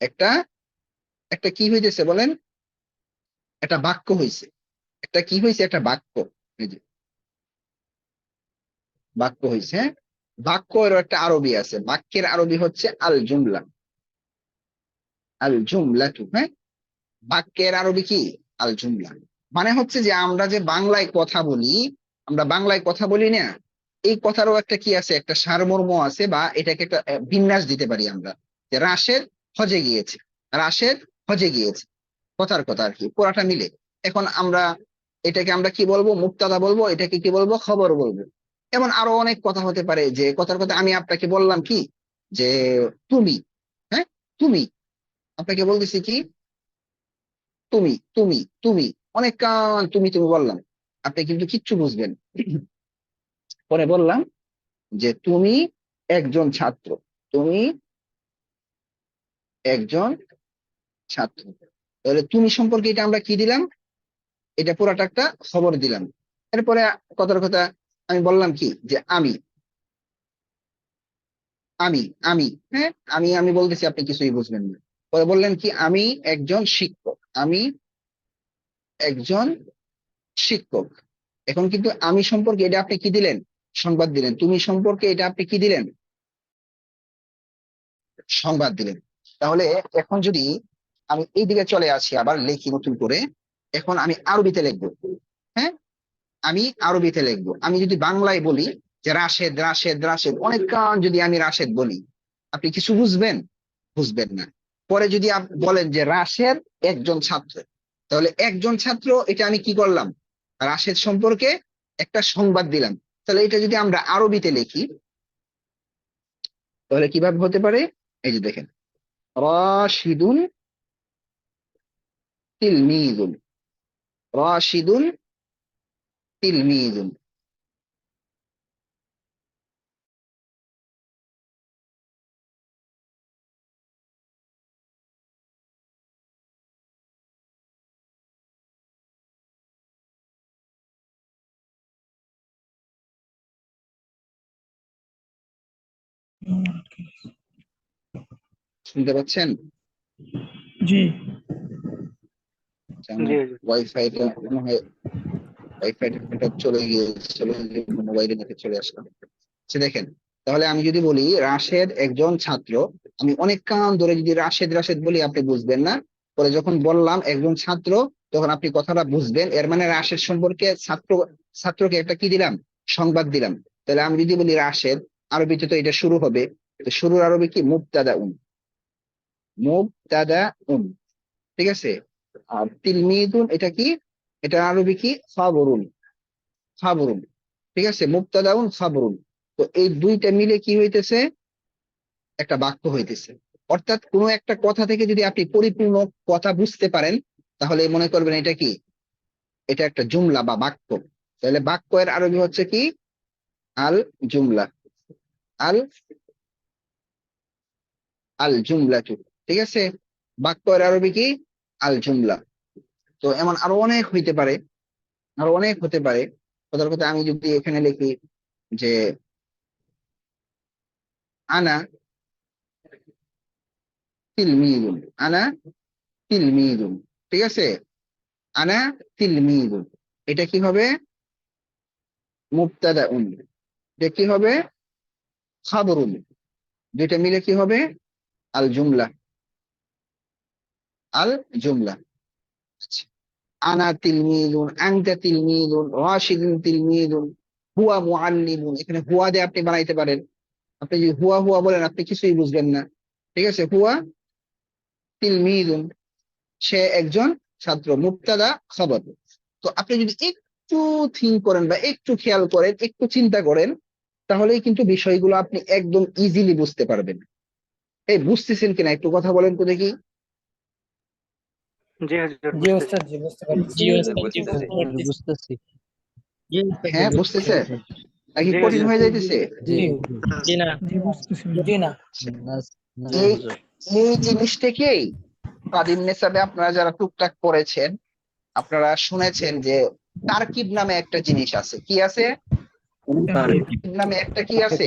একটা একটা কি হইতেছে বলেন, একটা বাক্য হইছে, একটা কি হয়েছে, একটা বাক্য, এই যে বাক্য হয়েছে, হ্যাঁ। বাক্যের একটা আরবি আছে, বাক্যের আরবি হচ্ছে আল জুমলা, আল জুমলাতু, হ্যাঁ। বাক্যের আরবি কি, আল জুমলা। মানে হচ্ছে যে আমরা যে বাংলায় কথা বলি, আমরা বাংলায় কথা বলি না, এই কথারও একটা কি আছে, একটা সারমর্ম আছে, বা এটাকে একটা বিন্যাস দিতে পারি আমরা, যে রাশেদ হজে গিয়েছে, রাশেদ হজে গিয়েছে, কথার কথা আর কি, পুরাটা মিলে। এখন আমরা এটাকে আমরা কি বলবো, মুক্তাদা বলবো, এটাকে কি বলবো, খবর বলবো। এমন আরো অনেক কথা হতে পারে, যে কথার কথা আমি আপনাকে বললাম কি, যে তুমি, হ্যাঁ, তুমি, আপনাকে বলতেছি কি, তুমি তুমি তুমি, অনেক কান তুমি তুমি বললাম, আপনি কিন্তু কিচ্ছু বুঝবেন। পরে বললাম যে তুমি একজন ছাত্র, তুমি একজন ছাত্র, তাহলে তুমি সম্পর্কে এটা আমরা কি দিলাম, এটা পুরাটা একটা খবর দিলাম। এরপরে কথার কথা আমি বললাম কি, যে আমি, আমি আমি হ্যাঁ, আমি বলতেছি, আপনি কিছুই বুঝবেন না। পরে বললেন কি, আমি একজন শিক্ষক, আমি একজন শিক্ষক। এখন কিন্তু আমি সম্পর্কে এটা আপনি কি দিলেন, সংবাদ দিলেন। তুমি সম্পর্কে এটা আপনি কি দিলেন, সংবাদ দিলেন। তাহলে এখন যদি আমি এই দিকে চলে আসি, আবার লিখি নতুন করে, এখন আমি আরবিতে লিখবো, হ্যাঁ, আমি আরবিতে লিখবো। আমি যদি বাংলায় বলি যে রাশেদ রাশেদ রাশেদ, অনেক কান যদি আমি রাশেদ বলি, আপনি কিছু বুঝবেন, বুঝবেন না। পরে যদি আপনি বলেন যে রাশেদ একজন ছাত্র, তাহলে একজন ছাত্র, এটা আমি কি করলাম, রাশেদ সম্পর্কে একটা সংবাদ দিলাম। তাহলে এটা যদি আমরা আরবিতে লিখি, তাহলে কিভাবে হতে পারে, এই যে দেখেন, রাশিদুন তিলমিজুন, রাশিদুন তিলমিজুন। শুনতে পাচ্ছেন? জি জি জি ওয়াইফাইটা মনে হয়, ওয়াইফাইটা চলে গিয়েছে, মোবাইলে দেখে চলে আসলাম। আচ্ছা দেখেন, তাহলে আমি যদি বলি রাশেদ একজন ছাত্র, আমি অনেক কান ধরে যদি রাশেদ রাশেদ বলি, আপনি বুঝবেন না। পরে যখন বললাম একজন ছাত্র, তখন আপনি কথাটা বুঝবেন। এর মানে রাশেদ সম্পর্কে ছাত্র, ছাত্রকে একটা কি দিলাম, সংবাদ দিলাম। তাহলে আমি যদি বলি রাশেদ, আরবিতে তো এটা শুরু হবে, তো শুরুর আরবি কি, মুবতাদা উন, মুবতাদা উন, ঠিক আছে। আর তিলমিদুন এটা কি, এটা আরবি কি, খাবরুন, খাবরুন, ঠিক আছে, মুবতাদাউন খাবরুন। তো এই দুইটা মিলে কি হইতেছে, একটা বাক্য হইতেছে। অর্থাৎ কোনো একটা কথা থেকে যদি আপনি পরিপূর্ণ কথা বুঝতে পারেন, তাহলে মনে করবেন এটা কি, এটা একটা জুমলা বা বাক্য। তাহলে বাক্য এর আরবি হচ্ছে কি, আল জুমলা, আল আল জুমলাতু, ঠিক আছে। বাক্যের আরবি কি? আল জুমলা। তো এমন আরো অনেক হইতে পারে, আরো অনেক হতে পারে। কথার কথা আমি যদি এখানে লিখি যে আনা তিলমিদুন, আনা তিলমিদুন, ঠিক আছে? আনা তিলমিদুন, এটা কি হবে? মুবতাদাউন। এটা কি হবে? খাবরুন। দুইটা মিলে কি হবে? আল জুমলা, আল জুমলা। আচ্ছা, আনা তিলমিদুন, আনতা তিলমিদুন, রাশিদুন তিলমিদুন, হুয়া মুআল্লিমুন। এখানে হুয়া দিয়ে আপনি বানাইতে পারেন। আপনি যদি হুয়া হুয়া বলেন আপনি কিছুই বুঝবেন না, ঠিক আছে? হুয়া তিলমিদুন, সে একজন ছাত্র, মুবতাদা খবর। তো আপনি যদি একটু থিঙ্ক করেন বা একটু খেয়াল করেন, একটু চিন্তা করেন, তাহলেই কিন্তু বিষয়গুলো আপনি একদম ইজিলি বুঝতে পারবেন। এই বুঝতেছেন কিনা একটু কথা বলেন তো দেখি। জি হুজুর, জি বুঝতেছি। ওস্তাদ, জি বুঝতে পারছি। বুঝতেছি। জি উস্তাদ, জি হ্যাঁ, বুঝতেছি। বুঝতেছে নাকি জি কঠিন হুজুর। হয়ে যাইতেছে? জি জি না। জি বুঝতেছি হুজুর। জি না। এই এই জিনিসটাকেই কাদিম নেসাবে আপনারা যারা টুকটাক পড়েছেন, আপনারা শুনেছেন যে তারকিব নামে একটা জিনিস আছে। কি আছে? তারকিব নামে একটা কি আছে?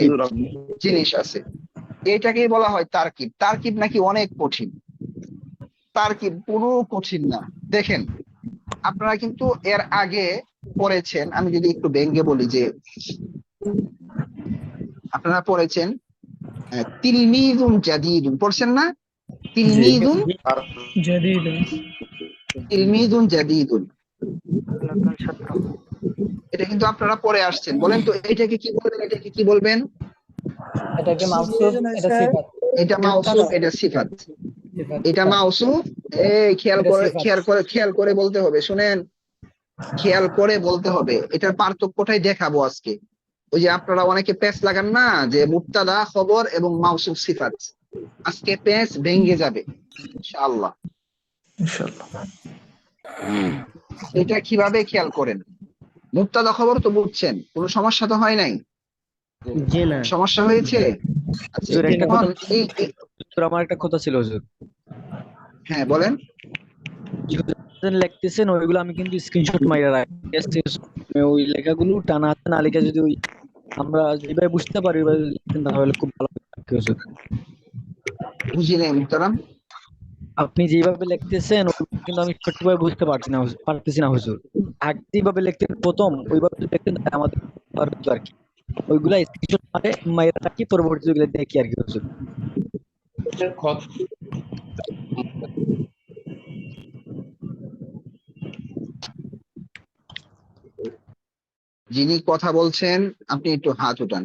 জিনিস আছে। এটাকেই বলা হয় তারকিব। তারকিব নাকি অনেক কঠিন। তারকিব কোনো কঠিন না। দেখেন, আপনারা কিন্তু এর আগে পড়েছেন, আমি যদি একটু ব্যঙ্গে বলি যে আপনারা পড়েছেন তিলমিজুন জাদিদুন, পড়ছেন না? তিলমিজুন, জাদিদ। তিলমিজুন জাদিদুন, নতুন ছাত্র। এটা কিন্তু আপনারা পড়ে আসছেন। বলেন তো এটাকে কি বলবেন? এটাকে কি বলবেন? এটাকে মাউসুফ, এটা সিফাত। এটা মাউসুফ, এটা সিফাত। সিফাত, এটা হ্যাঁ, মাউসুফ। এই খেয়াল এটা করে সিফাত। খেয়াল করে বলতে হবে, শুনেন, খেয়াল করে বলতে হবে। এটার পার্থক্যটাই দেখাবো আজকে। ওই যে আপনারা অনেকে পেঁচ লাগান না যে মুবতাদা খবর এবং মাউসুফ সিফাত, আজকে পেঁচ ভেঙে যাবে ইনশাআল্লাহ। ইনশাআল্লাহ। এটা কিভাবে খেয়াল করেন? মুবতাদা খবর তো বুঝছেন, কোনো সমস্যা তো হয় নাই? জি না। সমস্যা হয়েছে? আচ্ছা, হুজুর, একটা এখন কথা, এই আমার একটা কথা ছিল হুজুর। হ্যাঁ বলেন। লিখতেছেন ওইগুলো আমি কিন্তু স্ক্রিনশট মাইরা রাখি। ওই লেখাগুলো টানা হাতে না লিখে যদি ওই আমরা যেভাবে বুঝতে পারি ওইভাবে লিখতেন তাহলে খুব ভালো হতো হুজুর। বুঝি নাই মুহতারাম। আপনি যেভাবে লিখতেছেন ওইভাবে কিন্তু আমি সঠিকভাবে বুঝতে পারতেছি না হুজুর। আগে যেভাবে লিখতেন প্রথম ওইভাবে যদি লিখতেন তাহলে আমাদের ভালো হতো আর কি। ওইগুলা স্ক্রিনশট মাইরা রাখি, পরবর্তী ওইগুলা দেখি আর কি হুজুর। যিনি কথা বলছেন আপনি একটু হাত উঠান।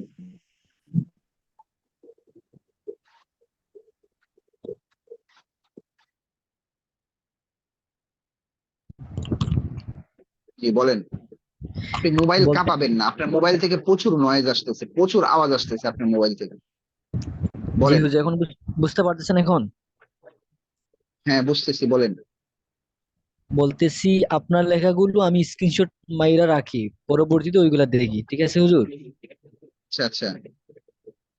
জি বলেন। আপনি মোবাইল বলতে কাঁপাবেন না, আপনার মোবাইল থেকে প্রচুর নয়েজ আসতেছে, প্রচুর আওয়াজ আসতেছে আপনার মোবাইল থেকে। জি বলেন। হুজুর, এখন বুঝতে পারতেছেন এখন? হ্যাঁ বুঝতেছি, বলেন। বলতেছি আপনার লেখাগুলো আমি স্ক্রিনশট মাইরা রাখি, পরবর্তীতে ওইগুলা দেখি, ঠিক আছে হুজুর? আচ্ছা আচ্ছা।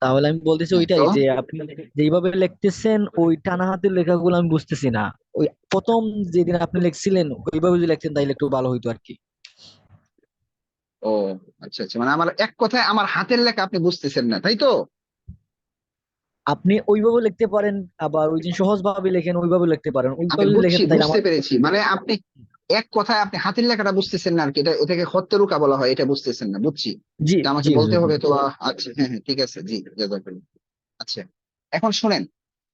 তাহলে আমি বলতেছি হ্যাঁ, তো ওইটাই যে আপনি যেভাবে লিখতেছেন ওই টানা হাতের লেখাগুলো আমি বুঝতেছি না। ওই প্রথম যেদিন আপনি লিখছিলেন ওইভাবে যদি লিখতেন তাহলে একটু ভালো হইতো আর কি। ও আচ্ছা আচ্ছা, মানে আমার এক কথায় আমার হাতের লেখা আপনি বুঝতেছেন না, তাই তো? আপনি ওইভাবে লিখতে পারেন, আবার ওই যে সহজ ভাবে লেখেন ওইভাবে লিখতে পারেন, আমি ওইভাবে বুঝছি, লেখেন তাইলে বুঝতে আমার। পেরেছি। মানে আপনি এক কথায় আপনি হাতের লেখাটা বুঝতেছেন না আর কি, এটা এটাকে খত্তে রুকা বলা হয়, এটা বুঝতেছেন না, বুঝছি। জি এটা আমাকে জি বলতে হুজুর, জি। হবে তো। আচ্ছা হ্যাঁ হ্যাঁ, ঠিক আছে, জি জাযাকাল্লাহ। আচ্ছা, এখন শুনেন,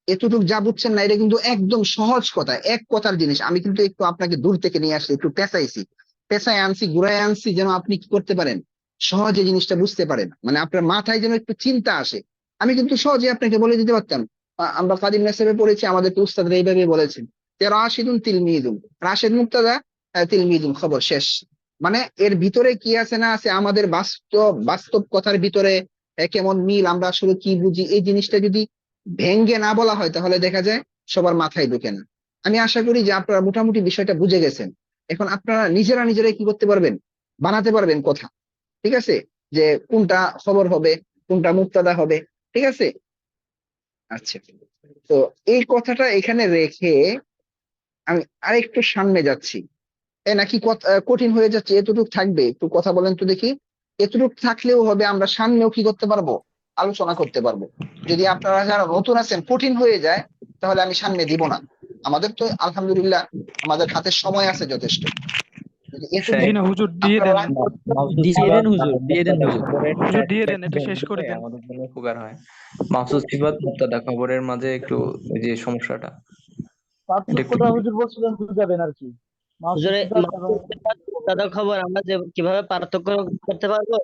এতটুকু যা বুঝছেন না এটা কিন্তু একদম সহজ কথা, এক কথার জিনিস। আমি কিন্তু একটু আপনাকে দূর থেকে নিয়ে আসছি, একটু পেঁচাইছি, পেঁচাই আনছি, ঘুরাই আনছি, যেন আপনি কি করতে পারেন, সহজে জিনিসটা বুঝতে পারেন, মানে আপনার মাথায় যেন একটু চিন্তা আসে। আমি কিন্তু সহজে আপনাকে বলে দিতে পারতাম। আমরা কাদিম নেসাবে পড়েছি, আমাদের উস্তাদরা এইভাবে বলেছেন যে রাশিদুন তিলমিদুন, রাশেদ মুক্তাদা, তিলমিদুন খবর শেষ। মানে এর ভিতরে কি আছে না আছে, আমাদের বাস্তব বাস্তব কথার ভিতরে কেমন মিল, আমরা আসলে কি বুঝি, এই জিনিসটা যদি ভেঙ্গে না বলা হয় তাহলে দেখা যায় সবার মাথায় ঢুকে না। আমি আশা করি যে আপনারা মোটামুটি বিষয়টা বুঝে গেছেন। এখন আপনারা নিজেরা নিজেরাই কি করতে পারবেন, বানাতে পারবেন কথা, ঠিক আছে? যে কোনটা খবর হবে, কোনটা মুক্তাদা হবে, ঠিক আছে? আচ্ছা, তো এই কথাটা এখানে রেখে আমি আরেকটু সামনে যাচ্ছি। নাকি কঠিন হয়ে যাচ্ছে? এতটুকু থাকবে? একটু কথা বলেন তো দেখি। এতটুকু থাকলেও হবে, আমরা সামনেও কি করতে পারবো, আলোচনা করতে পারবো। যদি আপনারা যারা নতুন আছেন কঠিন হয়ে যায়, তাহলে আমি সামনে দিব না। আমাদের তো আলহামদুলিল্লাহ আমাদের হাতে সময় আছে যথেষ্ট। যদি জি এতটুকু না হুজুর দিয়ে আপনারা দেন, রাগ করতে- দিয়ে দেন হুজুর, দিয়ে দেন হুজুর। হুজুর দিয়ে দেন, এটা শেষ করে দেন। আমাদের জন্য উপকার হয়। মাহসুস সিফাত মুবতাদা খবরের মাঝে একটু ওই যে সমস্যাটা এটা একটু পার্থক্যটা হুজুর বলছিলেন বুঝাবেন আর কি, মাউসুফ হুজুরে সিফাত এবং মাহফুজ সিফাত মুবতাদা খবর আমরা যে কিভাবে পার্থক্য করতে পারবো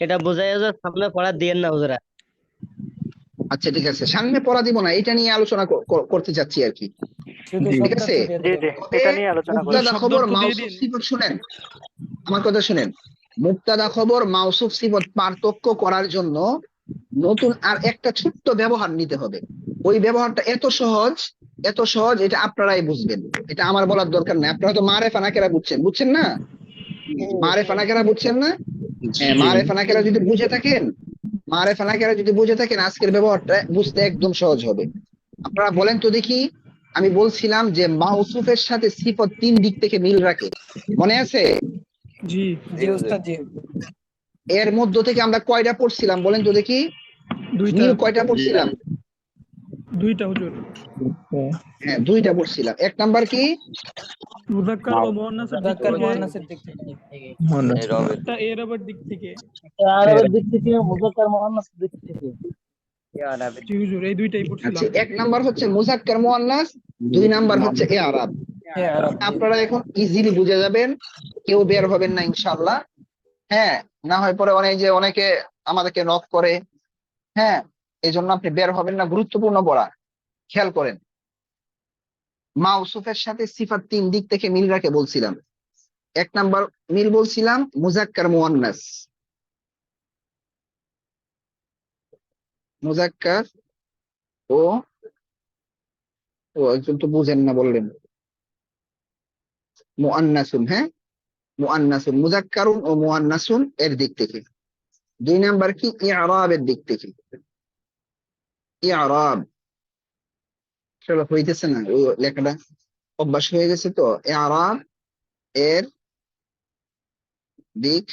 এটা বোঝাই যে সামনে পড়া দিয়েন না হুজুরা। আচ্ছা ঠিক আছে, সামনে পড়া দিব না, এটা নিয়ে আলোচনা করতে চাচ্ছি আর কি। শুধু ঠিক শব্দ আছে, জি জি, এটা নিয়ে আলোচনা করি। মুবতাদা শব্দ খবর অর্থ দিয়ে মাউসুফ দিন। সিফাত শুনেন, আমার কথা শুনেন। মুবতাদা খবর মাউসুফ সিফাত পার্থক্য করার জন্য নতুন আর একটা ছোট্ট ব্যবহার নিতে হবে। ওই ব্যবহারটা এত সহজ, এত সহজ, এটা আপনারাই বুঝবেন, এটা আমার বলার দরকার নেই। আপনারা তো মারেফা নাকেরা বুঝছেন, বুঝছেন না? মারেফা নাকেরা বুঝছেন না? হ্যাঁ, জি। মারেফা নাকেরা যদি বুঝে থাকেন, মারেফা নাকেরা যদি বুঝে থাকেন, আজকের ব্যবহারটা বুঝতে একদম সহজ হবে। আপনারা বলেন তো দেখি, আমি বলছিলাম যে মাউসুফের সাথে সিফত 3 দিক থেকে মিল রাখে, মনে আছে? জি জি হুজুর। এর মধ্য থেকে আমরা কয়টা পড়ছিলাম বলেন তো দেখি, দুইটা, মিল কয়টা পড়ছিলাম? দুইটা হুজুর। হ্যাঁ, 2টা পড়ছিলাম। এক নাম্বার কি? মুযাক্কার ও মুআন্নাসের দিক থেকে, এই রবের একটা এরাবের দিক থেকে। আরবের দিক থেকে, মুযাক্কার মুআন্নাসের দিক থেকে। জি হুজুর, এই দুইটাই আচ্ছা, পড়ছিলাম। এক নাম্বার হচ্ছে মুযাক্কার মুআন্নাস, 2 নাম্বার হচ্ছে ইআরাব। আপনারা এখন ইজিলি বুঝে যাবেন, কেউ বের হবেন না ইনশাআল্লাহ। হ্যাঁ, না হয় পরে অনেকে আমাদেরকে নক করে। হ্যাঁ, এই জন্য আপনি বের হবেন না, গুরুত্বপূর্ণ পড়া। খেয়াল করেন, মাউসুফের সাথে সিফাত 3 দিক থেকে মিল রাখে বলছিলাম। এক নাম্বার মিল বলছিলাম মুযাক্কার মুআন্নাস, মুযাক্কার ও ও একজন তো বুঝেন না বললেন মুআন্নাসুন। হ্যাঁ, মুআন্নাসুন, মুযাক্কারুন ও মুআন্নাসুন এর দিক থেকে। 2 নাম্বার কি? ইআরাবের দিক থেকে। ইআরাব আসলে হইতেছে না, ওই লেখাটা অভ্যাস হয়ে গেছে তো। ইআরাব এর দিক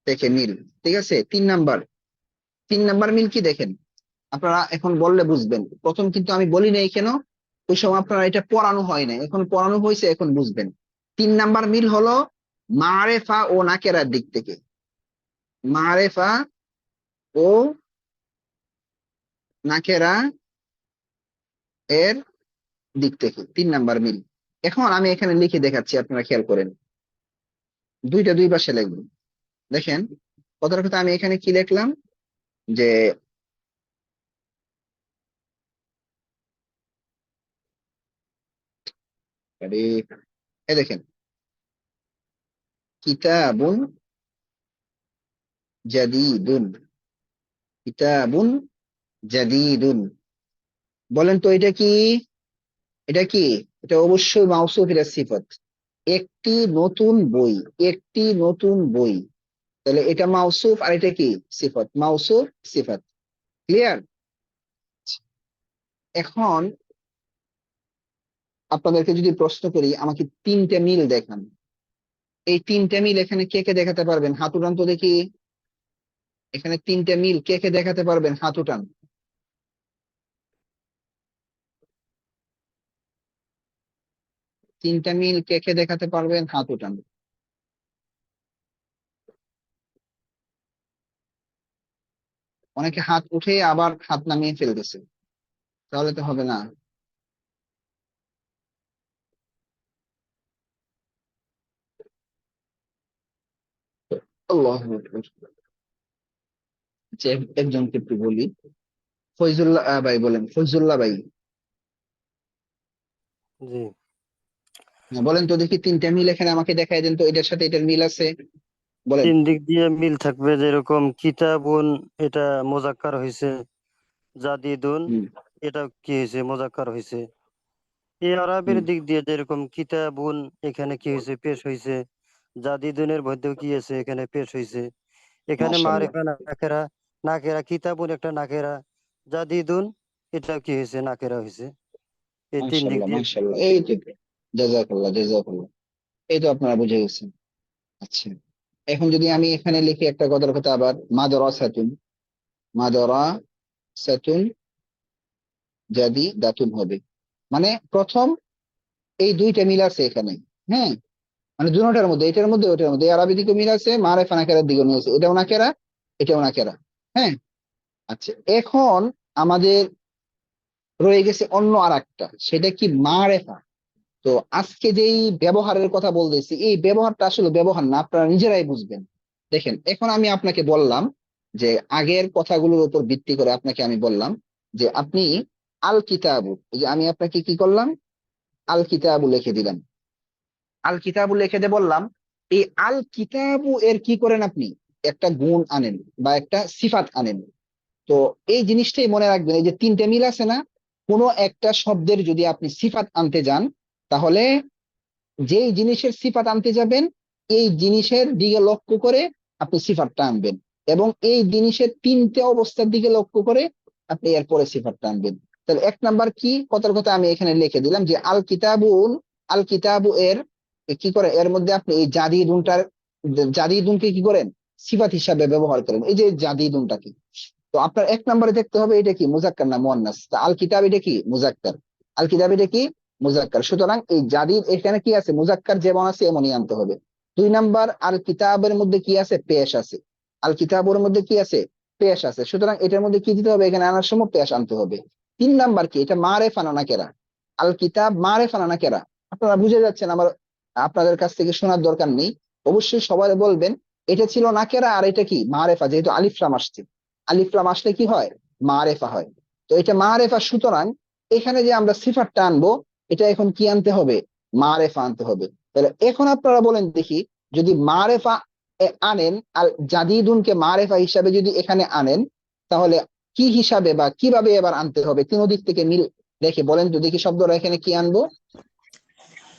থেকে মিল, ঠিক আছে। 3 নাম্বার মিল কি দেখেন, আপনারা এখন বললে বুঝবেন। প্রথম কিন্তু আমি বলি নাই কেন, ওই সময় আপনারা এটা পড়ানো হয় না, এখন পড়ানো হয়েছে, এখন বুঝবেন। 3 নাম্বার মিল হলো মারেফা ও নাকেরার দিক থেকে। মারেফা ও নাকেরা এর দিক থেকে 3 নাম্বার মিল। এখন আমি এখানে লিখে দেখাচ্ছি, আপনারা খেয়াল করেন। 2টা 2 পাশে লিখবেন। দেখেন, কথার কথা আমি এখানে কি লিখলাম যে আরে, এই দেখেন, কিতাবুন জাদীদুন, কিতাবুন জাদীদুন। বলেন তো এটা কি? এটা কি? এটা অবশ্যই মাউসুফ, এটা সিফাত। একটি নতুন বই, একটি নতুন বই। তাহলে এটা মাউসুফ আর এটা কি? সিফাত। মাউসুফ সিফাত, ক্লিয়ার? এখন আপনাদেরকে যদি প্রশ্ন করি, আমাকে 3টে মিল দেখান। এই 3টে মিল এখানে কে কে দেখাতে পারবেন? হাত উঠান তো দেখি। এখানে 3টে মিল কে কে দেখাতে পারবেন? হাত উঠান। 3টে মিল কে কে দেখাতে পারবেন? হাত উঠান। অনেকে হাত উঠে আবার হাত নামিয়ে ফেলতেছে, তাহলে তো হবে না। আল্লাহু আকবার। আচ্ছা, একজনকে একটু বলি। ফয়জুল্লাহ ভাই বলেন, ফয়জুল্লাহ ভাই। জি। হ্যাঁ, বলেন তো দেখি 3টে মিল এখানে আমাকে দেখাই দেন তো, এটার সাথে এটার মিল আছে, বলেন। 3 দিক দিয়ে মিল থাকবে, যেরকম কিতাবুন এটা মুযাক্কার হয়েছে, জাদিদুন হুম, এটা কি হয়েছে? মুযাক্কার হয়েছে। এই আরবের হুম, দিক দিয়ে যেরকম কিতাবুন এখানে কি হয়েছে? পেশ হয়েছে। জাদিদুনের মধ্যেও কি আছে? এখানে পেশ হয়েছে। এখানে মাশাআল্লাহ। মারিফা নাকেরা, নাকেরা কিতাবুন একটা নাকেরা, জাদিদুন এটা কি হয়েছে, নাকেরা হয়েছে। এই তিন দিক মাশাআল্লাহ দিয়ে মাশাআল্লাহ, এই তো, জাযাকাল্লাহ জাযাকাল্লাহ, এই তো আপনারা বুঝে গেছেন। আচ্ছা, এখন যদি আমি এখানে লিখি একটা কথার কথা, আবার মাদ্রাসাতুন, মাদ্রাসাতুন জাদি দাতুন হবে। মানে প্রথম এই দুইটা মিল আছে এখানে, হ্যাঁ, মানে দুটোটার মধ্যে, এটার মধ্যে ওটার মধ্যে, এই আরবি দিকে মিল আছে, মারেফা নাকেরার দিকে মিল আছে, এটাও নাকেরা এটাও নাকেরা, হ্যাঁ। আচ্ছা, এখন আমাদের রয়ে গেছে অন্য আর একটা, সেটা কি মারেফা। তো আজকে যেই ব্যবহারের কথা বলতেছি, এই ব্যবহারটা আসলে ব্যবহার না, আপনারা নিজেরাই বুঝবেন। দেখেন, এখন আমি আপনাকে বললাম যে আগের কথাগুলোর উপর ভিত্তি করে আপনাকে আমি বললাম যে আপনি আল কিতাবু, এই যে আমি আপনাকে কি করলাম, আল কিতাবু লিখে দিলাম। আল কিতাবু লিখে দিয়ে বললাম, এই আল কিতাবু এর কি করেন আপনি, একটা গুণ আনেন বা একটা সিফাত আনেন। তো এই জিনিসটাই মনে রাখবেন, এই যে তিনটে মিল আছে না, কোনো একটা শব্দের যদি আপনি সিফাত আনতে যান, তাহলে যেই জিনিসের সিফাত আনতে যাবেন, এই জিনিসের দিকে লক্ষ্য করে আপনি সিফাতটা আনবেন, এবং এই জিনিসের তিনটে অবস্থার দিকে লক্ষ্য করে আপনি এরপরে সিফাতটা আনবেন। তাহলে এক নাম্বার কি কথার কথা আমি এখানে লিখে দিলাম যে আল কিতাবুন, আল কিতাবু এর কি করে, এর মধ্যে আপনি এই জাদিদুনটার, জাদিদুনকে কি করেন, সিফাত হিসাবে ব্যবহার করেন, এই যে জাদিদুনটাকে। তো আপনার এক নম্বরে দেখতে হবে এটা কি মুজাক্কার না মুয়ান্নাস। তা আল কিতাব এটা কি মুজাক্কার, আল কিতাব এটা কি মুজাক্কার, সুতরাং এই জাদিদ এখানে কি আছে, মুজাক্কার যেমন আছে এমনই আনতে হবে। দুই নাম্বার, আল কিতাবের মধ্যে কি আছে, পেশ আছে, আল কিতাবের মধ্যে কি আছে, পেশ আছে, সুতরাং এটার মধ্যে কি দিতে হবে, এখানে আনার সময় পেশ আনতে হবে। তিন নাম্বার কি, এটা মারেফা না নাকেরা, আল কিতাব মারেফা না নাকেরা, আপনারা বুঝে যাচ্ছেন, আমার আপনাদের কাছ থেকে শোনার দরকার নেই, অবশ্যই সবাই বলবেন এটা ছিল নাকেরা আর এটা কি মারেফা, যেহেতু আলিফ লাম আসছে, আলিফ লাম আসলে কি হয়, মারেফা হয়। তো এটা মারেফা, সুতরাং এখানে যে আমরা সিফাতটা আনবো, এটা এখন কি আনতে হবে, মারেফা আনতে হবে। তাহলে এখন আপনারা বলেন দেখি, যদি মারেফা আনেন, আল জাদিদুনকে মারেফা হিসাবে যদি এখানে আনেন, তাহলে কি হিসাবে বা কিভাবে এবার আনতে হবে, তিন দিক থেকে মিল রেখে বলেন তো দেখি, শব্দটা এখানে কি আনবো,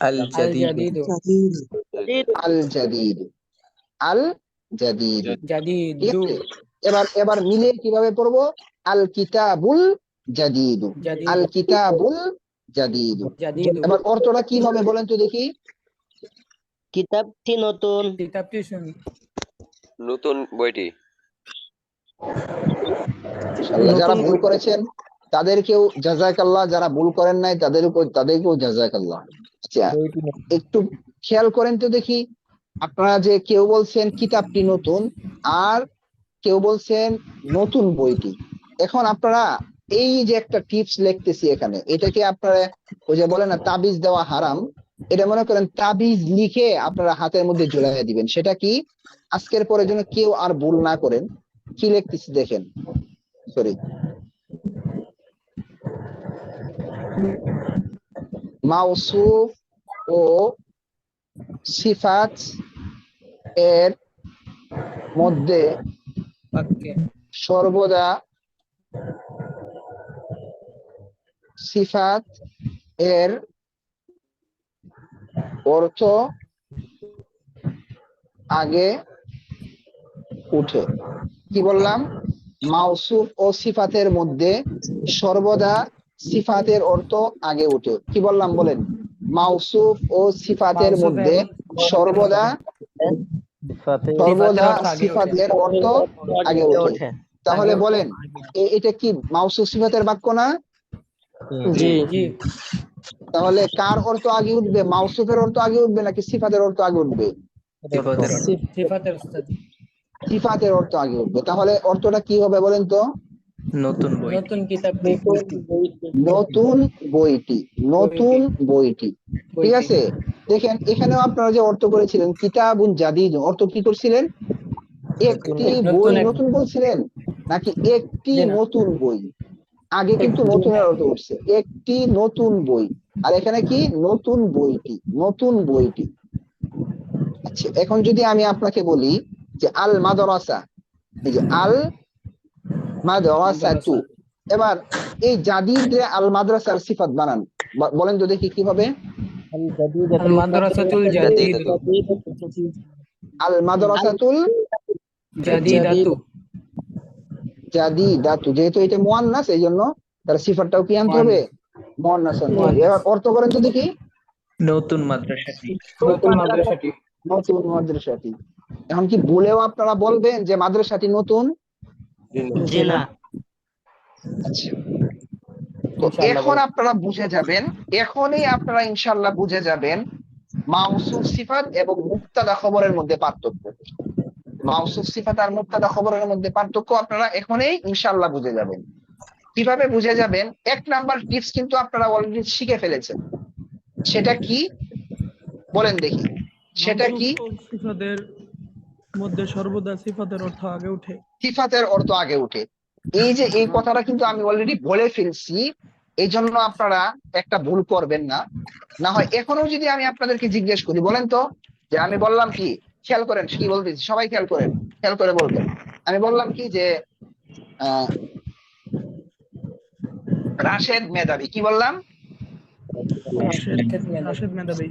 আল জাদিদ। আল জাদিদ, আল জাদিদ, ঠিক জাদিদু আছে। এবার এবার মিলে কিভাবে পড়বো, আল কিতাবুল জাদিদু, আল কিতাবুল জাদিদু। জাদিদু এবার অর্থটা কি হবে বলেন তো দেখি, কিতাবটি নতুন। কিতাবটি শুনি নতুন বইটি। ইনশাআল্লাহ যারা ভুল করেছেন তাদেরকেও জাযাকাল্লাহ, যারা ভুল করেন নাই তাদেরকেও জাযাকাল্লাহ। আচ্ছা, একটু খেয়াল করেন তো দেখি, আপনারা যে কেউ বলছেন কিতাবটি নতুন, আর কেউ বলছেন নতুন বইটি। এখন আপনারা এই যে একটা টিপস লিখতেছি এখানে, এটাকে আপনারা ওই যে বলে না তাবিজ দেওয়া হারাম, এটা মনে করেন তাবিজ লিখে আপনারা হাতের মধ্যে ঝুলাইয়া দিবেন। সেটা কি, আজকের পরে যেন কেউ আর ভুল না করেন। কি লিখতেছি দেখেন, সরি, মাউসুফ ও সিফাত এর মধ্যে সর্বদা সিফাত এর অর্থ আগে উঠে। কি বললাম, মাউসুফ ও সিফাতের মধ্যে সর্বদা সিফাতের অর্থ আগে উঠে। কি বললাম বলেন, মাউসুফ ও সিফাতের মধ্যে সর্বদা সিফাতের অর্থ আগে উঠে। তাহলে বলেন এটা কি মাউসুফ সিফাতের বাক্য না? জি জি তাহলে কার অর্থ আগে উঠবে, মাউসুফের অর্থ আগে উঠবে নাকি সিফাতের অর্থ আগে উঠবে? সিফাতের উস্তাদ সিফাতের অর্থ আগে উঠবে। তাহলে অর্থটা কি হবে বলেন তো, নতুন বই। নতুন কিতাবটি নতুন বইটি, নতুন বইটি, ঠিক আছে। দেখেন এখানেও আপনারা যে অর্থ করেছিলেন কিতাবুন জাদিদ, অর্থ কি করছিলেন, একটি বই নতুন বলছিলেন নাকি একটি নতুন বই? আগে কিন্তু নতুনের অর্থ উঠছে, একটি নতুন বই, আর এখানে কি নতুন বইটি, নতুন বইটি। আচ্ছা, এখন যদি আমি আপনাকে বলি যে আল মাদ্রাসা, এই যে আল মাদ্রাসাতু, এবার এই জাদিদ আল মাদ্রাসার সিফাত বানান, বলেন তো দেখি কি হবে, আল মাদ্রাসাতুল জাদিদ আল মাদ্রাসাতুল জাদিদাতু জাদিদাতু, যেহেতু এটা মুয়ান্নাস এই জন্য তাহলে সিফাতটাও কি আনতে হবে? মুয়ান্নাস আনতে হবে। এবার অর্থ করেন তো দেখি। নতুন মাদ্রাসাটি। নতুন মাদ্রাসাটি। নতুন মাদ্রাসাটি। এখন কি বলেও আপনারা বলবেন যে মাদ্রাসাটি নতুন? জি না। আচ্ছা, তো এখন আপনারা বুঝে যাবেন, এখনই আপনারা ইনশাআল্লাহ বুঝে যাবেন মাউসুফ সিফাত এবং মুবতাদা খবরের মধ্যে পার্থক্য। মাউসুফ সিফাত আর মুবতাদা খবরের মধ্যে পার্থক্য আপনারা এখনই ইনশাআল্লাহ বুঝে যাবেন। কিভাবে বুঝে যাবেন? এক নাম্বার টিপস কিন্তু আপনারা অলরেডি শিখে ফেলেছেন। সেটা কি বলেন দেখি, সেটা কি? সিফাতের মধ্যে সর্বদা সিফাতের অর্থ আগে ওঠে। সিফাতের অর্থ আগে উঠে। এই যে এই কথাটা কিন্তু আমি অলরেডি বলে ফেলছি, এই জন্য আপনারা একটা ভুল করবেন না। না হয় এখনো যদি আমি আপনাদেরকে জিজ্ঞেস করি, বলেন তো যে আমি বললাম কি, খেয়াল করেন কি বলতেছি, সবাই খেয়াল করেন, খেয়াল করে বলবেন। আমি বললাম কি যে রাশেদ মেধাবী, কি বললাম? রাশেদ মেধাবী।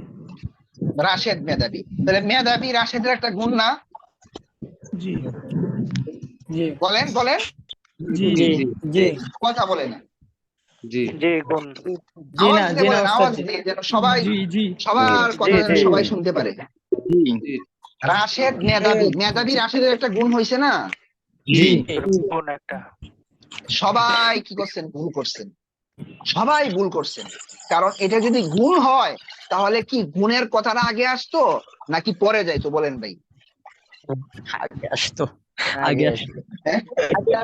রাশেদ মেধাবী। তাহলে মেধাবী রাশেদের একটা গুণ না? জি বলেন বলেন, জি জি জি কথা বলেন না, জি জি গুণ। জি না, আওয়াজ দিয়ে জি না বলেন, ওস্তাদ আওয়াজ জি। দিয়ে, যেন সবাই সবার কথা যেন জি। সবাই শুনতে পারে। রাশেদ মেধাবী, মেধাবী রাশেদের একটা গুণ হয়েছে না? জি গুণ একটা। সবাই কি করছেন? ভুল করছেন, সবাই ভুল করছেন। কারণ এটা যদি গুণ হয় তাহলে কি গুণের কথাটা আগে আসতো নাকি পরে যাইতো? বলেন ভাই। আগে আসতো, আগে আসতো। হ্যাঁ?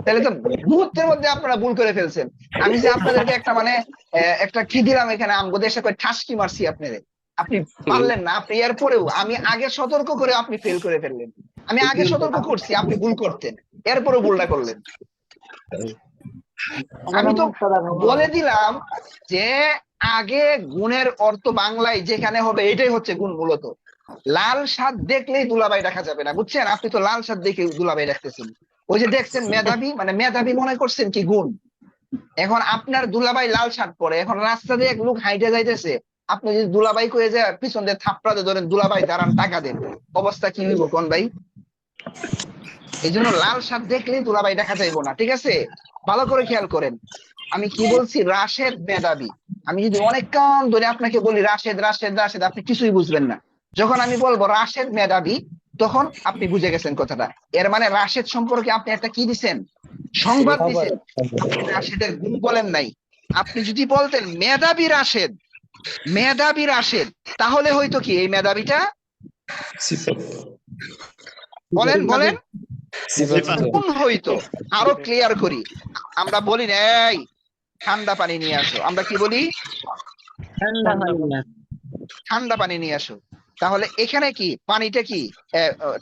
তাহলে তো মুহূর্তের মধ্যে আপনারা ভুল করে ফেলছেন। আমি যে আপনাদেরকে একটা মানে একটা কি দিলাম এখানে, আমগো দেশে কয় ঠাসকি মারছি আপনাদের, আপনি পারলেন না। আপনি এরপরেও আমি আগে সতর্ক করে আপনি ফেল করে ফেললেন। আমি আগে সতর্ক করছি আপনি ভুল করতেন, এরপরেও ভুলটা করলেন। আমি তো বলে দিলাম যে আগে গুণের অর্থ বাংলায় যেখানে হবে এটাই হচ্ছে গুণ। মূলত লাল শাক দেখলেই দুলাভাই দেখা যাবে না, বুঝছেন? আপনি তো লাল শাক দেখে দুলাভাই রাখতেছেন। ওই যে দেখছেন মেধাবী, মানে মেধাবী মনে করছেন কি গুণ। এখন আপনার দুলাভাই লাল শার্ট পরে, এখন রাস্তা দিয়ে এক লোক হাইটে যাইতেছে, আপনি যদি দুলাভাই কয়ে যায় পিছন দিয়ে থাপড়াতে ধরেন, দুলাভাই দাঁড়ান টাকা দেন, অবস্থা কি হইব কোন ভাই? এই জন্য লাল শার্ট দেখলেই দুলাভাই দেখা যাইবো না, ঠিক আছে? ভালো করে খেয়াল করেন আমি কি বলছি। রাশেদ মেধাবী, আমি যদি অনেকক্ষণ ধরে আপনাকে বলি রাশেদ রাশেদ রাশেদ, আপনি কিছুই বুঝবেন না। যখন আমি বলবো রাশেদ মেধাবী, তখন আপনি বুঝে গেছেন কথাটা। এর মানে রাশেদ সম্পর্কে আপনি একটা কি দিছেন? সংবাদ দিছেন। আপনি রাশেদের গুণ বলেন নাই। আপনি যদি বলতেন মেধাবী রাশেদ, মেধাবী রাশেদ, তাহলে হয়তো কি এই মেধাবীটা বলেন বলেন গুণ হইতো। আরো ক্লিয়ার করি, আমরা বলি না এই ঠান্ডা পানি নিয়ে আসো, আমরা কি বলি? ঠান্ডা পানি নিয়ে আসো। তাহলে এখানে কি পানিটা কি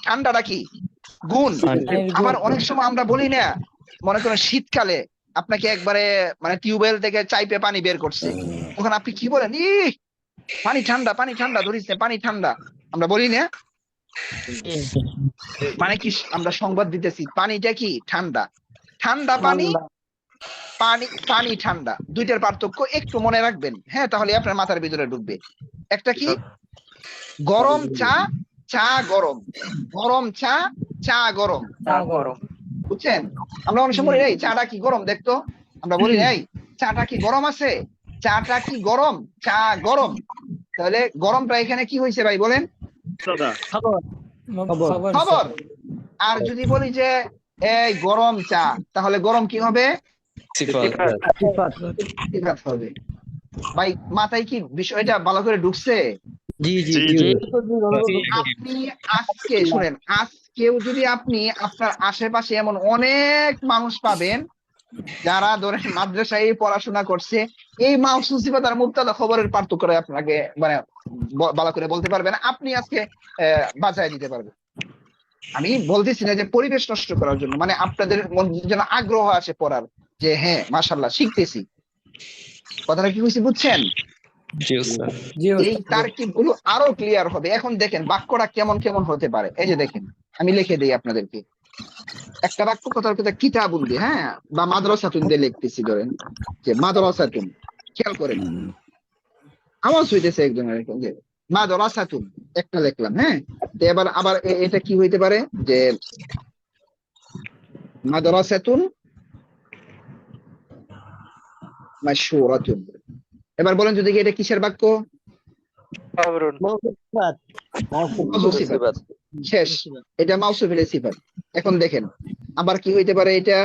ঠান্ডাটা কি গুণ? আবার অনেক সময় আমরা বলি না, মনে করেন শীতকালে আপনাকে একবারে মানে টিউবওয়েল থেকে চাইপে পানি বের করছে, তখন আপনি কি বলেন? ই পানি ঠান্ডা, পানি ঠান্ডা, ধরিস না পানি ঠান্ডা, আমরা বলি না? মানে কি আমরা সংবাদ দিতেছি পানিটা কি ঠান্ডা। ঠান্ডা পানি, পানি পানি ঠান্ডা, দুইটার পার্থক্য একটু মনে রাখবেন, হ্যাঁ? তাহলে আপনার মাথার ভিতরে ঢুকবে। একটা কি গরম চা, চা গরম, গরম চা, চা গরম, বুঝছেন? আমরা অনেক সময় এই চাটা কি গরম দেখতো, আমরা বলি এই চাটা কি গরম আছে, চাটা কি গরম, চা গরম। তাহলে গরমটা এখানে কি হয়েছে ভাই বলেন? খবর। আর যদি বলি যে এই গরম চা, তাহলে গরম কি হবে? সিফাত হবে। ভাই মাথায় কি বিষয়টা ভালো করে ঢুকছে? জি জি জি। আপনি আজকে শুনেন, আজকেও যদি আপনি আপনার আশেপাশে এমন অনেক মানুষ পাবেন যারা ধরেন মাদ্রাসায় পড়াশোনা করছে, এই মাউসুফ সিফাত আর মুবতাদা খবরের পার্থক্য আপনাকে মানে ভালো করে বলতে পারবেন, আপনি আজকে বাঁচায় দিতে পারবেন। আমি বলতেছি না যে পরিবেশ নষ্ট করার জন্য, মানে আপনাদের মধ্যে যেন আগ্রহ আছে পড়ার, যে হ্যাঁ মাশাআল্লাহ শিখতেছি। কথাটা কি হয়েছে বুঝছেন? এই তারকিব গুলো আরো ক্লিয়ার হবে। এখন দেখেন বাক্যটা কেমন কেমন হতে পারে। এই যে দেখেন আমি লিখে দিই আপনাদেরকে একটা বাক্য, কথার কথা কিতাবুন দিয়ে, হ্যাঁ, বা মাদ্রাসাতুন দিয়ে লিখতেছি। ধরেন যে মাদ্রাসাতুন, খেয়াল করেন আওয়াজ হইতেছে একজনের, যে মাদ্রাসাতুন একটা লিখলাম, হ্যাঁ। তো এবার আবার এটা কি হইতে পারে যে মাদ্রাসাতুন মাশহুরাতুন। এবার বলেন যদি এটা কিসের বাক্য? খবরুন। মাওসুফ সিফাত। সিফাত। শেষ, এটা মাওসুফের সিফাত। এখন দেখেন আবার কি হইতে পারে এটা?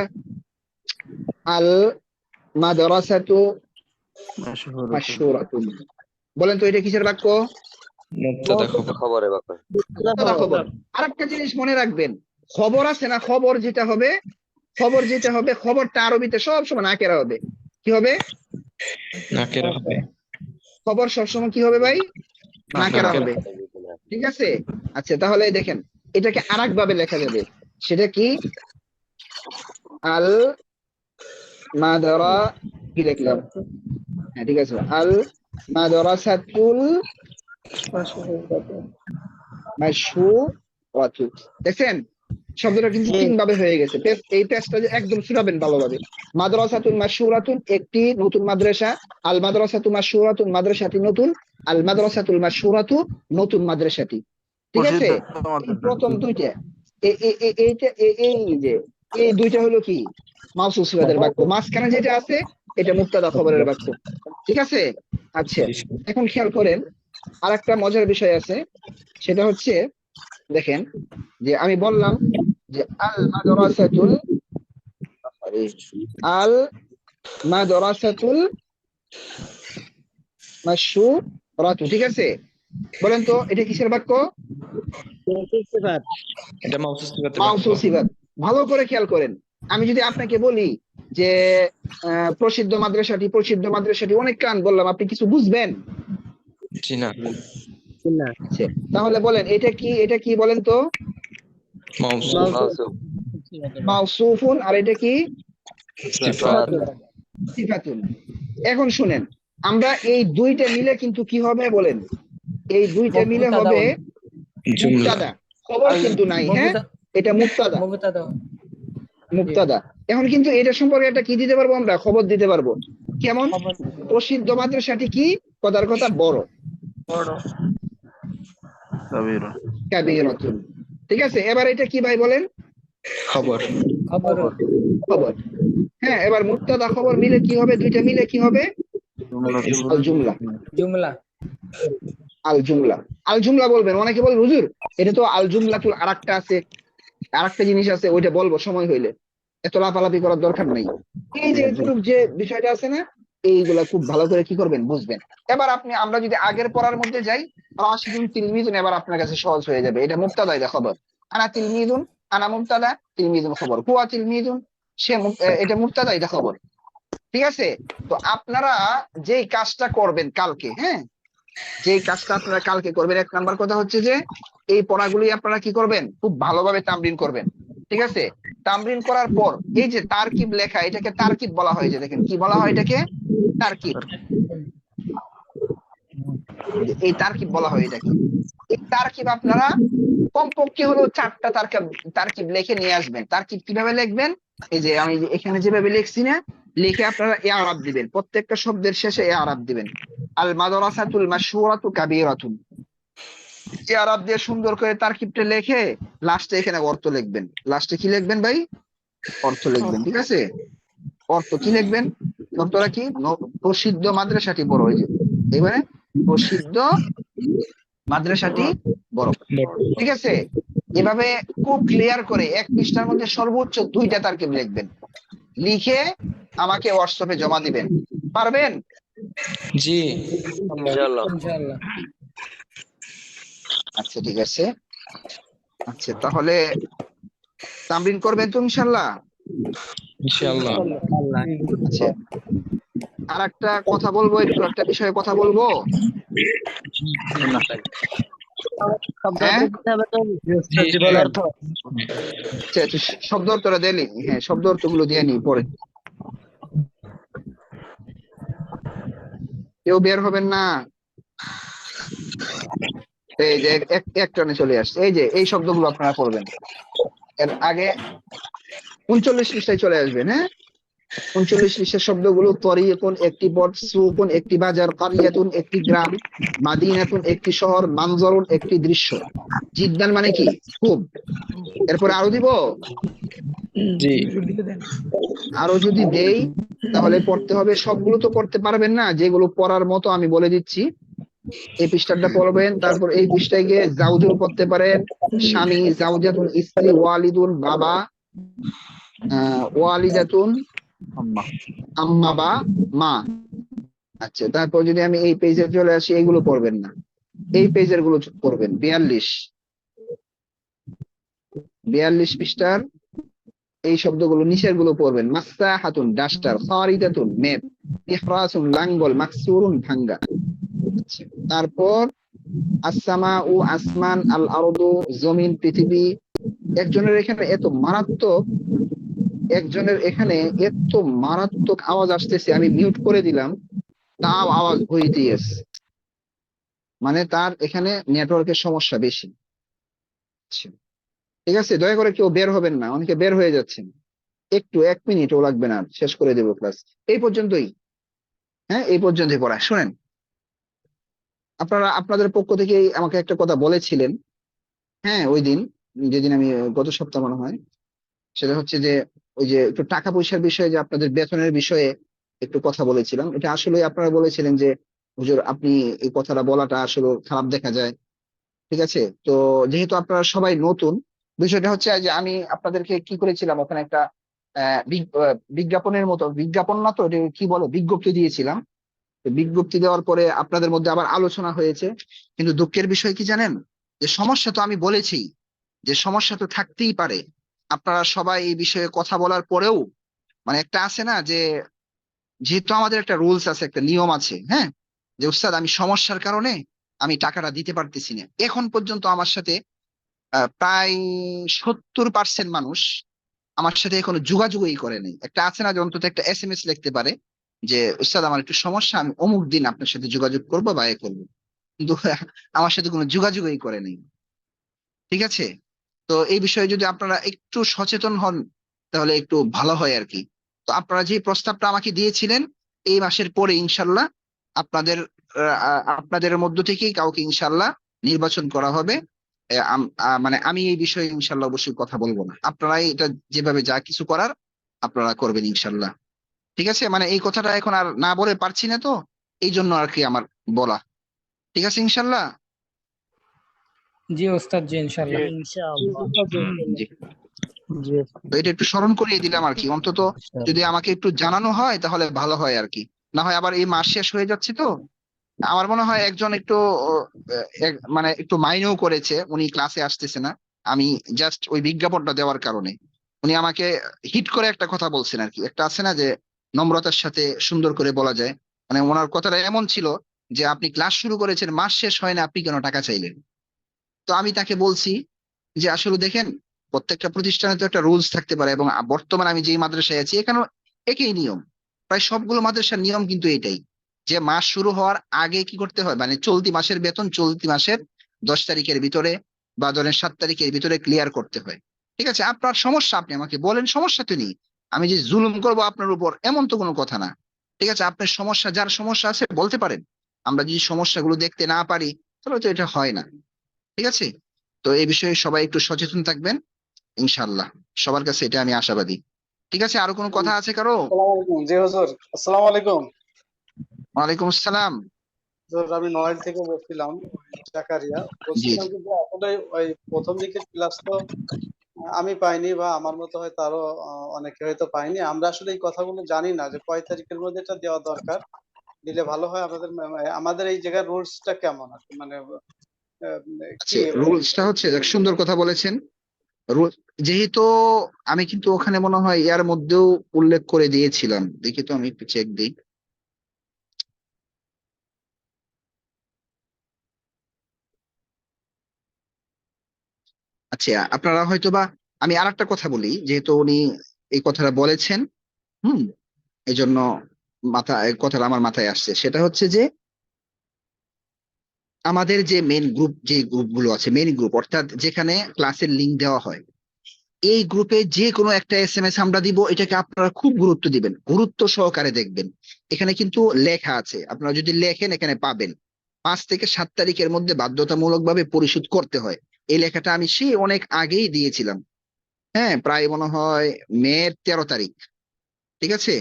আল মাদ্রাসাতু মাশহুরাতুন। বলেন তো এটা কিসের বাক্য? মুবতাদা খবর। খবরে বাক্য। মুবতাদা খবর। আরেকটা জিনিস মনে রাখবেন, খবর আছে না, খবর যেটা হবে, খবরটা আরবিতে সব সময় নাকেরা হবে। কি হবে? নাকেরা হবে। খবর সবসময় কি হবে ভাই? নাকেরা হবে। ঠিক আছে, আচ্ছা তাহলে দেখেন এটাকে আরেক ভাবে লেখা যাবে, সেটা কি? আল মাদরা, কি লিখলাম? হ্যাঁ ঠিক আছে, আল মাদ্রাসাতুল মাশহুরাতু। দেখছেন শব্দটা কিন্তু তিন ভাবে হয়ে গেছে। এই পেজটা যে একদম শুনাবেন ভালোভাবে। মাদ্রাসাতুল মাশহুরাতুন একটি নতুন মাদ্রাসা, আল মাদ্রাসাতু মাশহুরাতুন মাদ্রাসাটি নতুন, আল মাদ্রাসাতুল মাশহুরাতু নতুন মাদ্রাসাটি। ঠিক আছে, এই প্রথম দুইটা এই দুইটা হলো কি? মাওসুফ সিফাতের বাক্য। মাঝখানে যেটা আছে এটা মুবতাদা খবরের বাক্য। ঠিক আছে, আচ্ছা এখন খেয়াল করেন আরেকটা মজার বিষয় আছে, সেটা হচ্ছে দেখেন যে আমি বললাম যে আল মাদ্রাসাতুল মাশহুরাতু। ঠিক আছে, বলেন তো এটা কিসের বাক্য? এটা মাওসুফ সিফাতের মাওসুফ বাক্য। সিফাত। ভালো করে খেয়াল করেন, আমি যদি আপনাকে বলি যে প্রসিদ্ধ মাদ্রাসাটি অনেক কান বললাম, আপনি কিছু বুঝবেন? জি না। আচ্ছা, তাহলে বলেন এটা কি বলেন তো? মাওসুফ মাওসুফ। মাওসুফুন। আর এটা কি? সিফাত। সিফাতুন। এখন শুনেন, আমরা এই দুইটা মিলে কিন্তু কি হবে বলেন? এই দুইটা মিলে হবে জুমলা। মুবতাদা। খবর কিন্তু নাই, হ্যাঁ এটা মুবতাদা। এখন কিন্তু এটা সম্পর্কে একটা কি দিতে পারবো আমরা? খবর দিতে পারবো। কেমন? প্রসিদ্ধ মাদ্রাসাটি কি? কথার কথা বড়। কাবীরাতুন। ঠিক আছে, এবার এটা কি ভাই বলেন? খবর। খবর। হ্যাঁ, এবার মুবতাদা খবর মিলে কি হবে? দুইটা মিলে কি হবে? আল জুমলা। আল জুমলা বলবেন। অনেকে বলবে হুজুর এটা তো আল জুমলাতুল আরেকটা আছে, আরেকটা জিনিস আছে, ওইটা বলবো সময় হইলে, এত লাফালাফি করার দরকার নাই। এই যে বিষয়টা আছে না, এইগুলা খুব ভালো করে কি করবেন বুঝবেন। এবার আমরা যদি আগের পড়ার মধ্যে যাই, রাশিদুন তিলমিজুন এবার আপনার কাছে সহজ হয়ে যাবে। এটা মুবতাদা, এটা খবর। আনা তিলমিজুন, আনা মুবতাদা, তিলমিজুন খবর। হুয়া তিলমিজুন, এটা মুবতাদা, এটা খবর। ঠিক আছে, তো আপনারা যেই কাজটা করবেন কালকে, হ্যাঁ যেই কাজটা আপনারা কালকে করবেন, এক নাম্বার কথা হচ্ছে যে এই পড়াগুলি আপনারা কি করবেন? খুব ভালোভাবে তামরিন করবেন। ঠিক আছে, তামরিন করার পর এই যে তারকিব লেখা, এটাকে তারকিব বলা হয়। যে দেখেন কি বলা হয় এটাকে? তারকিব। এই তারকিব বলা হয় এটাকে। এই তারকিব আপনারা কমপক্ষে হলো 4টা তারকিব লিখে নিয়ে আসবেন। তারকিব কিভাবে লিখবেন? এই যে আমি এখানে যেভাবে লিখছি না, লিখে আপনারা ইআরাব দিবেন, প্রত্যেকটা শব্দের শেষে ইআরাব দিবেন। আল মাদ্রাসাতুল মাশহুরাতু কাবীরাতুন, ইআরাব দিয়ে সুন্দর করে তারকিবটা লিখে লাস্টে এখানে অর্থ লিখবেন। লাস্টে কি লিখবেন ভাই? অর্থ লিখবেন। ঠিক আছে, অর্থ কি লিখবেন? অর্থটা কি? প্রসিদ্ধ মাদ্রাসাটি বড়। এই যে এবারে প্রসিদ্ধ মাদ্রাসাটি বড়। ঠিক আছে, এভাবে খুব ক্লিয়ার করে এক পৃষ্ঠার মধ্যে সর্বোচ্চ 2টা তারকিব লিখবেন, লিখে আমাকে হোয়াটসঅ্যাপে জমা দিবেন। পারবেন? জি ইনশাআল্লাহ। আচ্ছা ঠিক আছে, আচ্ছা তাহলে তামরিন করবেন তো ইনশাআল্লাহ? ইনশাআল্লাহ। আচ্ছা, আর একটা কথা বলবো, একটু একটা বিষয়ে কথা বলবো। হ্যাঁ আচ্ছা, শব্দ অর্থটা দিলি, হ্যাঁ শব্দ অর্থগুলো দিয়ে নি পরে। কেউ বের হবেন না। এই যে এক টানে চলে আসছে। এই যে এই শব্দগুলো আপনারা পড়বেন। এর আগে 39 পৃষ্ঠায় চলে আসবেন। হ্যাঁ, 39 পৃষ্ঠার শব্দগুলো: তরিকুন একটি পথ, সুকুন একটি বাজার, কারিয়াতুন একটি গ্রাম, মাদিনাতুন একটি শহর, মানজরুন একটি দৃশ্য, জিদ্দান মানে কি? খুব। এরপরে আরো দিব? জি। আরো যদি দেই তাহলে পড়তে হবে, সবগুলো তো পড়তে পারবেন না, যেগুলো পড়ার মতো আমি বলে দিচ্ছি। এই পৃষ্ঠাটা পড়বেন, তারপর এই পৃষ্ঠায় গিয়ে জাউজুল পড়তে পারেন, স্বামী, জাউজাতুন স্ত্রী, ওয়ালিদুন বাবা, ওয়ালিদাতুন আম্মা বা মা। আচ্ছা, তারপর যদি আমি এই পেজে চলে আসি, এইগুলো পড়বেন না, এই পেজের গুলো পড়বেন। 42 পৃষ্ঠার এই শব্দগুলো নিচের গুলো পড়বেন। মাসসাহাতুন ডাস্টার, খারিদাতুন ম্যাপ, ইহরাসুন লাঙ্গল, মাকসুরুন ভাঙ্গা। আচ্ছা, তারপর আসসামা ও আসমান, আল আরদু জমিন পৃথিবী। একজনের এখানে এত মারাত্মক আওয়াজ আসতেছে, আমি মিউট করে দিলাম, তাও আওয়াজ হইতেই আছে, মানে তার এখানে নেটওয়ার্কের সমস্যা বেশি। আচ্ছা, ঠিক আছে, দয়া করে কেউ বের হবেন না, অনেকে বের হয়ে যাচ্ছেন। একটু 1 মিনিটও লাগবে না, শেষ করে দেবো ক্লাস। এই পর্যন্তই, হ্যাঁ, এই পর্যন্তই পড়া। শুনেন, আপনারা আপনাদের পক্ষ থেকে আমাকে একটা কথা বলেছিলেন, হ্যাঁ, ওই দিন, যেদিন আমি গত সপ্তাহ মনে হয়, সেটা হচ্ছে যে ওই যে একটু টাকা পয়সার বিষয়ে, যে আপনাদের বেতনের বিষয়ে একটু কথা বলেছিলাম। এটা আসলে আপনারা বলেছিলেন যে হুজুর, আপনি এই কথাটা বলাটা আসলে খারাপ দেখা যায়। ঠিক আছে, তো যেহেতু আপনারা সবাই নতুন, বিষয়টা হচ্ছে যে আমি আপনাদেরকে কি করেছিলাম, ওখানে একটা বিজ্ঞাপনের মতো, বিজ্ঞাপন না তো, এটা কি বলে, বিজ্ঞপ্তি দিয়েছিলাম। তো বিজ্ঞপ্তি দেওয়ার পরে আপনাদের মধ্যে আবার আলোচনা হয়েছে, কিন্তু দুঃখের বিষয় কি জানেন, যে সমস্যা তো আমি বলেছি, যে সমস্যা তো থাকতেই পারে। আপনারা সবাই এই বিষয়ে কথা বলার পরেও, মানে একটা আছে না যে, যেহেতু আমাদের একটা রুলস আছে, একটা নিয়ম আছে, হ্যাঁ, যে উস্তাদ আমি সমস্যার কারণে আমি টাকাটা দিতে পারতেছি না। এখন পর্যন্ত আমার সাথে প্রায় 70% মানুষ আমার সাথে এখনো যোগাযোগই করে নাই। একটা আছে না যে অন্তত একটা SMS লিখতে পারে যে উস্তাদ আমার একটু সমস্যা, আমি অমুক দিন আপনার সাথে যোগাযোগ করবো বা এ করবো, কিন্তু আমার সাথে কোনো যোগাযোগই করে নেই। ঠিক আছে, তো এই বিষয়ে যদি আপনারা একটু সচেতন হন, তাহলে একটু ভালো হয় আর কি। তো আপনারা যে প্রস্তাবটা আমাকে দিয়েছিলেন, এই মাসের পরে ইনশাল্লাহ আপনাদের আপনাদের মধ্য থেকেই কাউকে ইনশাল্লাহ নির্বাচন করা হবে। মানে আমি এই বিষয়ে ইনশাল্লাহ অবশ্যই কথা বলবো না, আপনারাই এটা যেভাবে যা কিছু করার আপনারা করবেন ইনশাল্লাহ। ঠিক আছে, মানে এই কথাটা এখন আর না বলে পারছি না, তো এই জন্য আর কি আমার বলা। ঠিক আছে ইনশাল্লাহ। জি ওস্তাদ, জি ইনশাআল্লাহ। জি, তো এটা একটু স্মরণ করিয়ে দিলাম আর কি, অন্তত যদি আমাকে একটু জানানো হয় তাহলে ভালো হয় আর কি। না হয় আবার এই মাস শেষ হয়ে যাচ্ছে তো। আমার মনে হয় একজন একটু মানে একটু মাইনেও করেছে, উনি ক্লাসে আসতেছে না, আমি জাস্ট ওই বিজ্ঞাপনটা দেওয়ার কারণে। উনি আমাকে হিট করে একটা কথা বলছেন আর কি, একটা আছে না যে নম্রতার সাথে সুন্দর করে বলা যায়, মানে ওনার কথাটা এমন ছিল যে আপনি ক্লাস শুরু করেছেন, মাস শেষ হয় না, আপনি কেন টাকা চাইলেন? তো আমি তাকে বলছি যে আসলে দেখেন, প্রত্যেকটা প্রতিষ্ঠানে তো একটা রুলস থাকতে পারে, এবং বর্তমানে আমি যেই মাদ্রাসায় আছি এখানেও একই নিয়ম। প্রায় সবগুলো মাদ্রাসার নিয়ম কিন্তু এটাই, যে মাস শুরু হওয়ার আগে কি করতে হয়, মানে চলতি মাসের বেতন চলতি মাসের 10 তারিখের ভিতরে বা ধরেন 7 তারিখের ভিতরে ক্লিয়ার করতে হয়। ঠিক আছে, আপনার সমস্যা আপনি আমাকে বলেন, সমস্যা তো নেই, আমি যে জুলুম করবো আপনার উপর এমন তো কোনো কথা না। ঠিক আছে, আপনার সমস্যা, যার সমস্যা আছে বলতে পারেন, আমরা যদি সমস্যাগুলো দেখতে না পারি তাহলে তো এটা হয় না। ঠিক আছে, তো এই বিষয়ে সবাই একটু সচেতন থাকবেন ইনশাআল্লাহ, সবার কাছে এটা আমি আশাবাদী। ঠিক আছে, আরো কোনো কথা আছে কারো? আসসালামু আলাইকুম। জি হুজুর, আসসালামু আলাইকুম। ওয়ালাইকুম আসসালাম। হুজুর, আমি নড়াইল থেকে বলছিলাম, জাকারিয়া জি বলছিলাম, কিন্তু আসলে ওই প্রথম দিকের ক্লাস তো আমি পাইনি, বা আমার মতো হয়তো আরো অনেকে হয়তো পাইনি। আমরা আসলে এই কথাগুলো জানি না যে কয় তারিখের মধ্যে এটা দেওয়া দরকার, দিলে ভালো হয়। আমাদের এই জায়গার রুলসটা কেমন আর কি, মানে কি আচ্ছা, রুলসটা হচ্ছে, দেখ, সুন্দর কথা বলেছেন। রুল, যেহেতু আমি কিন্তু ওখানে মনে হয় ইয়ার মধ্যেও উল্লেখ করে দিয়েছিলাম, দেখি তো আমি একটু চেক দিই। আচ্ছা, আপনারা হয়তো বা, আমি আর একটা কথা বলি, যেহেতু উনি এই কথাটা বলেছেন, হুম, এই জন্য এই কথাটা আমার মাথায় আসছে, সেটা হচ্ছে যে আমাদের যে মেন গ্রুপ, যে গ্রুপগুলো আছে, মেন গ্রুপ অর্থাৎ যেখানে ক্লাসের লিংক দেওয়া হয়, এই গ্রুপে যে কোনো একটা SMS আমরা দিব, এটাকে আপনারা খুব গুরুত্ব দিবেন, গুরুত্ব সহকারে দেখবেন। এখানে কিন্তু লেখা আছে, আপনারা যদি লেখেন এখানে পাবেন 5 থেকে 7 তারিখের মধ্যে বাধ্যতামূলকভাবে পরিশোধ করতে হয়। এই লেখাটা আমি সেই অনেক আগেই দিয়েছিলাম, হ্যাঁ, প্রায় মনে হয় মে 13 তারিখ। ঠিক আছে,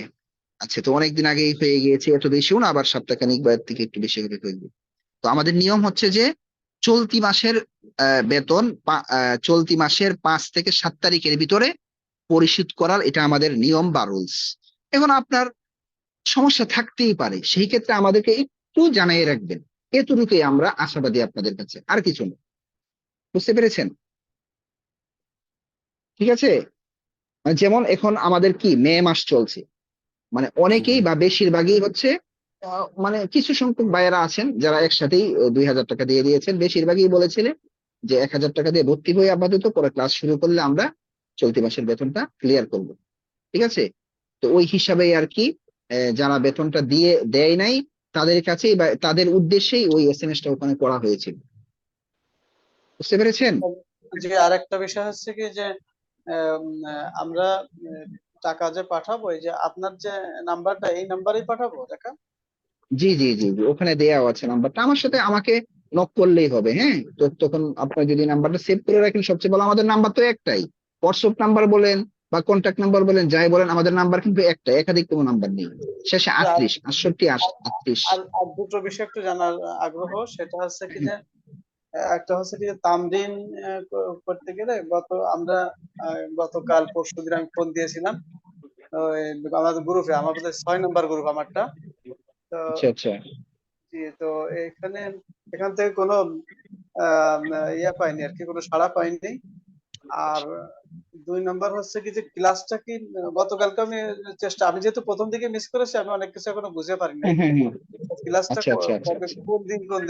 আচ্ছা, তো অনেকদিন আগেই হয়ে গিয়েছে, এত বেশিও না, আবার সপ্তাহখানিক বা এর থেকে একটু বেশি হবে হইবে। তো আমাদের নিয়ম হচ্ছে যে চলতি মাসের বেতন চলতি মাসের 5 থেকে 7 তারিখের ভিতরে পরিশোধ করার, এটা আমাদের নিয়ম বা রুলস। এখন আপনার সমস্যা থাকতেই পারে, সেই ক্ষেত্রে আমাদেরকে একটু জানিয়ে রাখবেন, এতটুকুই আমরা আশাবাদী আপনাদের কাছে, আর কিছু না। বুঝতে পেরেছেন? ঠিক আছে। মানে যেমন এখন আমাদের কি মে মাস চলছে, মানে অনেকেই বা বেশিরভাগই হচ্ছে মানে কিছু সংখ্যক ভাইয়েরা আছেন যারা একসাথেই 2,000 টাকা দিয়ে দিয়েছেন, বেশিরভাগই বলেছিলেন যে 1,000 টাকা দিয়ে ভর্তি হয়ে আপাতত, পরে ক্লাস শুরু করলে আমরা চলতি মাসের বেতনটা ক্লিয়ার করব। ঠিক আছে। তো ওই হিসাবে আর কি যারা বেতনটা দিয়ে দেয় নাই তাদের কাছেই বা তাদের উদ্দেশ্যেই ওই এসএমএস টা ওখানে করা হয়েছিল। বুঝতে পেরেছেন? যে আরেকটা বিষয় হচ্ছে কি যে আমরা টাকা যে পাঠাবো, এই যে আপনার যে নাম্বারটা, এই নাম্বারেই পাঠাবো টাকা? জি জি জি জি, ওখানে দেওয়া আছে নাম্বারটা, আমার সাথে আমাকে নক করলেই হবে। হ্যাঁ, তো তখন আপনার যদি নাম্বারটা সেভ করে রাখেন সবচেয়ে ভালো। আমাদের নাম্বার তো একটাই, হোয়াটসঅ্যাপ নাম্বার বলেন বা কন্ট্যাক্ট নাম্বার বলেন, যাই বলেন, আমাদের নাম্বার কিন্তু একটাই, একাধিক কোনো নাম্বার নেই। শেষে আর 38 68 38। আর দুটো বিষয় একটু জানার আগ্রহ, সেটা হচ্ছে কি যে একটা হচ্ছে কি যে তামরিন করতে গেলে আমরা গতকাল পরশুদিন আমি ফোন দিয়েছিলাম ওই আমাদের গ্রুপে, আমার বোধহয় 6 নম্বর গ্রুপ আমারটা। তো আচ্ছা আচ্ছা। জি, তো এখান থেকে কোনো আহ, ইয়া পাইনি আর কি, কোনো সাড়া পাইনি। আর 2 নম্বর হচ্ছে কি যে ক্লাসটা কি গতকালকে আমি যেহেতু প্রথম দিকে মিস করেছি, আমি অনেক কিছু এখনো বুঝতে পারি নাই। হ্যাঁ হ্যাঁ হ্যাঁ। ক্লাসটা আচ্ছা আচ্ছা আচ্ছা কবে, আচ্ছা। কোন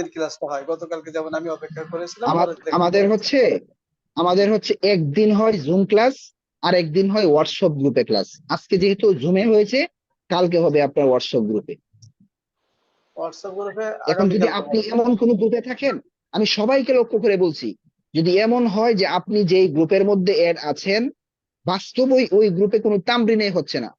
দিন ক্লাসটা হয়? গতকালকে যেমন আমি অপেক্ষা করেছিলাম, পরে দেখলাম আমাদের হচ্ছে একদিন হয় জুম ক্লাস, আর একদিন হয় হোয়াটসঅ্যাপ গ্রুপে ক্লাস। আজকে যেহেতু জুমে হয়েছে, কালকে হবে আপনার হোয়াটসঅ্যাপ গ্রুপে। হোয়াটসঅ্যাপ গ্রুপে এখন যদি আগামীকালকে আপনি হবে। এমন কোন গ্রুপে থাকেন, আমি সবাইকে লক্ষ্য করে বলছি, যদি এমন হয় যে আপনি যেই গ্রুপের মধ্যে এড আছেন বাস্তবই ওই গ্রুপে কোনো তামরিনে হচ্ছে না,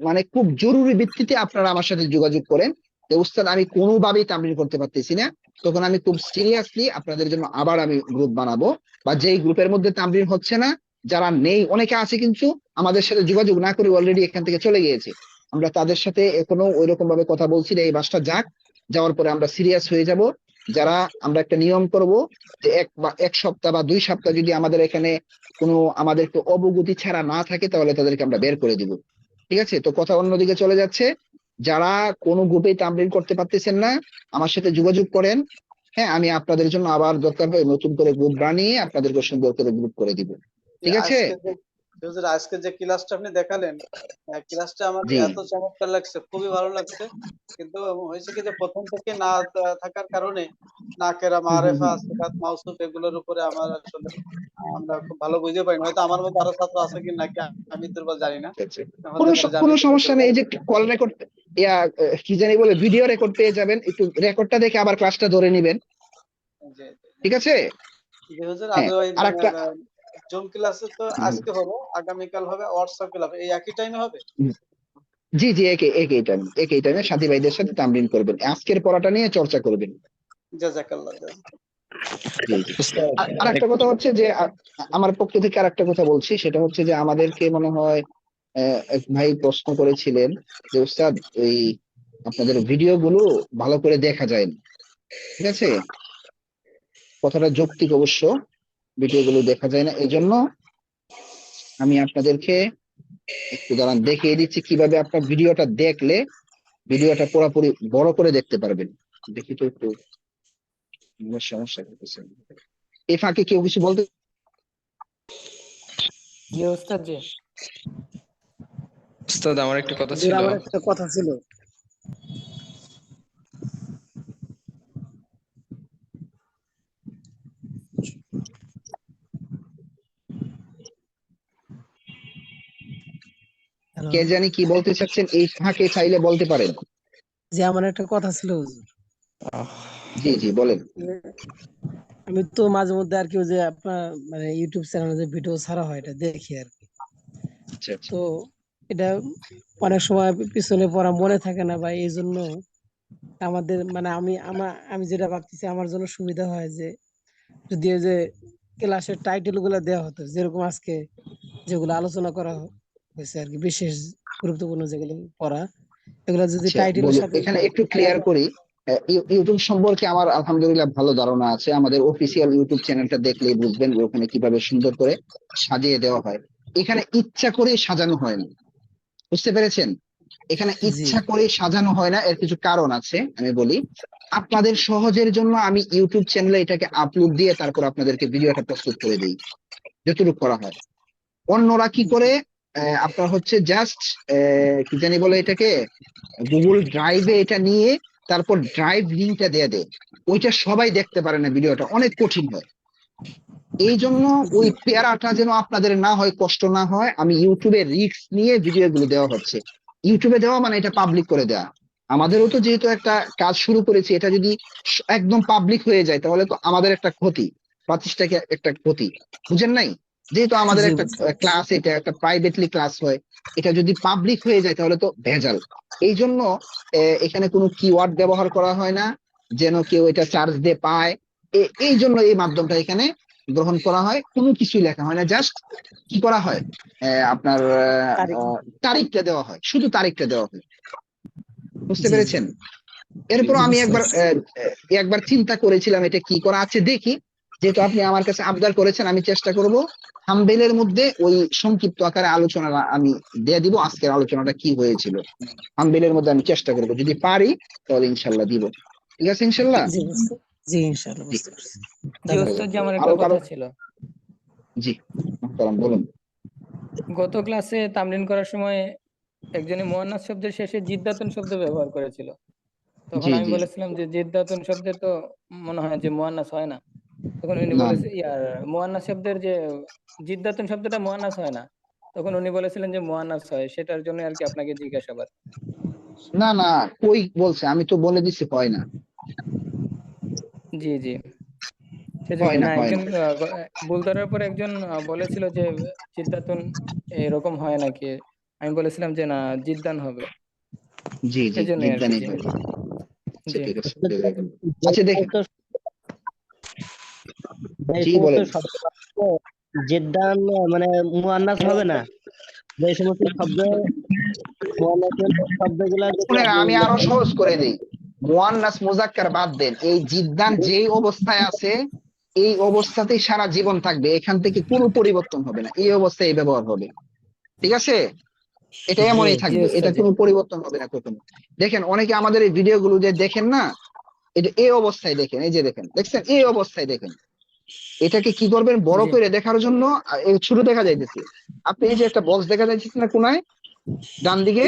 মানে খুব জরুরি ভিত্তিতে আপনারা আমার সাথে যোগাযোগ করেন যে উস্তাদ আমি কোনোভাবেই তামরিন করতে পারতেছি না, তখন আমি খুব সিরিয়াসলি আপনাদের জন্য আবার আমি গ্রুপ বানাবো। বা যেই গ্রুপের মধ্যে তামরিন হচ্ছে না, যারা নেই, অনেকে আছে কিন্তু আমাদের সাথে যোগাযোগ না করে অলরেডি এখান থেকে চলে গিয়েছে, আমরা তাদের সাথে এখনো ওইরকম ভাবে কথা বলছি না। এই মাসটা যাক, যাওয়ার পরে আমরা সিরিয়াস হয়ে যাব। যারা আমরা একটা নিয়ম করব যে 1 সপ্তাহ বা 2 সপ্তাহ যদি আমাদের এখানে কোনো আমাদের একটু অবগতি ছাড়া না থাকে, তাহলে তাদেরকে আমরা বের করে দিব। ঠিক আছে। তো কথা অন্যদিকে চলে যাচ্ছে, যারা কোনো গ্রুপে তামরিন করতে পারতেছেন না, আমার সাথে যোগাযোগ করেন। হ্যাঁ, আমি আপনাদের জন্য আবার দরকার হয় নতুন করে গ্রুপ বানিয়ে আপনাদেরকে সুন্দর করে গ্রুপ করে দিব। যে ঠিক আছে। আজকে যে ক্লাসটা আপনি দেখালেন, ক্লাসটা আমার জি এত চমৎকার লাগছে, খুবই ভালো লাগছে। কিন্তু হয়েছে কি যে প্রথম থেকে না থাকার কারণে নাকেরা, হুম হুম মারেফা, হুম। সিফাত, মাউসুফ এগুলোর উপরে আমার আসলে আমরা খুব ভালো বুঝতে পারি না। হয়তো আমার মতো আরো ছাত্র আছে কি নাকি আমি দুর্বল জানি না, আচ্ছা, আচ্ছা। হতে পারে যে আমি কোনো একটু সমস্যা দুর্বল। নেই, এই যে কল রেকর্ড কি জানি বলে ভিডিও রেকর্ড পেয়ে যাবেন, একটু রেকর্ডটা দেখে আবার ক্লাসটা ধরে নেবেন। জি, ঠিক আছে। জি হুজুর, আমি হ্যাঁ, ওই আর একটা জুম ক্লাসে তো আজকে হবে, আগামীকাল হবে হোয়াটসঅ্যাপ ক্লাস, এই একই টাইমে হবে? জি জি, একই টাইমে সাথী ভাইদের সাথে তামরিন করবেন, আজকের পড়াটা নিয়ে চর্চা করবেন। জাযাকাল্লাহ। জি জি। উস্তাদ, আর একটা কথা হচ্ছে যে আমার পক্ষ থেকে আর একটা কথা বলছি, সেটা হচ্ছে যে আমাদেরকে মনে হয় এক ভাই প্রশ্ন করেছিলেন যে উস্তাদ ওই আপনাদের ভিডিও গুলো ভালো করে দেখা যায় না। ঠিক আছে, কথাটা যৌক্তিক অবশ্য, ভিডিও গুলো দেখা যায় না, এই জন্য আমি আপনাদেরকে একটু দাঁড়ান দেখিয়ে দিচ্ছি কিভাবে আপনার ভিডিওটা দেখলে ভিডিওটা পুরোপুরি বড় করে দেখতে পারবেন। দেখি তো একটু, আমার সমস্যা হতেছে। এই ফাঁকে কেউ কিছু বলতে? জি ওস্তাদ জি। উস্তাদ আমার একটা কথা হুজুর, ছিল। আমার একটা কথা ছিল। হ্যালো, কে জানি কি বলতে চাচ্ছেন, এই ফাঁকে চাইলে বলতে পারেন। যে আমার একটা কথা ছিল হুজুর। জি জি, বলেন। আমি তো মাঝে মধ্যে আর কি ওই যে আপনার মানে ইউটিউব চ্যানেলে যে ভিডিও ছাড়া হয় এটা দেখি আর কি। আচ্ছা আচ্ছা। তো এটা অনেক সময় পিছনে পড়া মনে থাকে না, বা এই জন্য আমাদের মানে আমি যেটা ভাবতেছি আমার জন্য সুবিধা হয় যে যদি ওই যে ক্লাসের টাইটেল গুলো দেওয়া হতো, যেরকম আজকে যেগুলো আলোচনা করা হয়েছে আর কি, বিশেষ গুরুত্বপূর্ণ যেগুলো পড়া, এগুলা যদি আচ্ছা টাইটেলের বলি, সাথে এখানে একটু ক্লিয়ার করি। ইউটিউব সম্পর্কে আমার আলহামদুলিল্লাহ ভালো ধারণা আছে। আমাদের অফিসিয়াল ইউটিউব চ্যানেলটা দেখলেই বুঝবেন যে ওখানে কিভাবে সুন্দর করে সাজিয়ে দেওয়া হয়। এখানে ইচ্ছা করে সাজানো হয় না, বুঝতে পেরেছেন? এখানে জি ইচ্ছা করে সাজানো হয় না, এর কিছু কারণ আছে, আমি বলি। আপনাদের সহজের জন্য আমি ইউটিউব চ্যানেলে এটাকে আপলোড দিয়ে তারপর আপনাদেরকে ভিডিওটা প্রস্তুত করে দিই, যতটুকু করা হয়। অন্যরা কি করে, আপনার হচ্ছে জাস্ট কি জানি বলে এটাকে, গুগল ড্রাইভে এটা নিয়ে তারপর ড্রাইভ লিঙ্কটা দিয়ে দেয়। ওইটা সবাই দেখতে পারে না, ভিডিওটা অনেক কঠিন হয়। এই জন্য ওই প্যারাটা যেন আপনাদের না হয়, কষ্ট না হয়, আমি ইউটিউবে রিস্ক নিয়ে ভিডিওগুলো দেওয়া হচ্ছে। ইউটিউবে দেওয়া মানে এটা পাবলিক করে দেওয়া। আমাদেরও তো যেহেতু একটা কাজ শুরু করেছি, এটা যদি একদম পাবলিক হয়ে যায় তাহলে তো আমাদের একটা ক্ষতি, প্রতিষ্ঠাকে একটা ক্ষতি, বুঝেন নাই? যেহেতু আমাদের জি একটা ক্লাস, এটা একটা প্রাইভেটলি ক্লাস হয়, এটা যদি পাবলিক হয়ে যায় তাহলে তো ভেজাল। এই জন্য এখানে কোনো কিওয়ার্ড ব্যবহার করা হয় না, যেন কেউ এটা চার্জ দিয়ে পায়। এই জন্য এই মাধ্যমটা এখানে গ্রহণ করা হয়। কোনো কিছুই লেখা হয় না, জাস্ট কি করা হয়, আপনার তারিখ তারিখটা দেওয়া হয়, শুধু তারিখটা দেওয়া হয়, বুঝতে জি জি পেরেছেন? এরপর জি আমি বুঝতে একবার পারছি একবার চিন্তা করেছিলাম এটা কি করা আছে দেখি। যেহেতু আপনি আমার কাছে আবদার করেছেন, আমি চেষ্টা করব থাম্বনেইলের মধ্যে ওই সংক্ষিপ্ত আকারে আলোচনা আমি দিয়ে দিব, আজকের আলোচনাটা কি হয়েছিল থাম্বনেইলের মধ্যে আমি চেষ্টা করব, যদি পারি তাহলে ইনশাল্লাহ দিব। ঠিক আছে ইনশাল্লাহ। জি বুঝতে জি ইনশাআল্লাহ জি বুঝতে পারছি জি ধন্যবাদ ওস্তাদ জি, আমার একটা আরো কারো? কথা ছিল। জি মোহতারাম বলুন। গত ক্লাসে তামরিন করার সময় একজনে মুয়ান্নাস শব্দের শেষে জিদ্দাতুন শব্দ ব্যবহার করেছিল। তখন জি আমি জি বলেছিলাম যে জিদ্দাতুন শব্দে তো মনে হয় যে মুয়ান্নাস হয় না। তখন উনি না বলেছে ইয়ার মুয়ান্নাস শব্দের যে জিদ্দাতুন শব্দটা মুয়ান্নাস হয় না। তখন উনি বলেছিলেন যে মুয়ান্নাস হয়, সেটার জন্য আর কি আপনাকে জিজ্ঞাসাবাদ। না না, কই বলছে, আমি তো বলে দিছি হয় না, জি জি, হয় সেজন্য না, না হয় একজন না। ভুল ধরার পর একজন বলেছিল যে জিদ্দাতুন এরকম হয় নাকি। আমি বলেছিলাম যে না, জিদ্দান হবে, জি জি, এজন্যই আর কি। জিদ্দানি জি হয়। আচ্ছা জি ঠিক আছে, যে আচ্ছা দেখেন। সমস্ত যে জি সমস্ত বলেন। শব্দ জেদ্দান মানে মুয়ান্নাস হবে না, যে সমস্ত শব্দ মুয়ান্নাসের শব্দগুলা যদি শুনেন, আপনি আমি আরো লেখেন। সহজ করে দিই। মুয়ান্নাস মুজাক্কার বাদ দেন, এই জিদ্দান যেই অবস্থায় আছে এই অবস্থাতেই সারা জীবন থাকবে, এখান থেকে কোনো পরিবর্তন হবে না, এই অবস্থায় ব্যবহার হবে, ঠিক আছে? এটা জি এমনই জি থাকবে, এটা ওস্তাদ জি। কোনো পরিবর্তন হবে না কখনো। দেখেন অনেকে আমাদের এই ভিডিও গুলো যে দেখেন না, এটা এই অবস্থায় দেখেন, এই যে দেখেন, দেখছেন, এই অবস্থায় দেখেন। এটাকে কি করবেন, বড় জি করে দেখার জন্য এই ছোট দেখা যাইতেছে। আপনি এই যে একটা বক্স দেখা যাইতেছে না কোনায় ডান দিকে,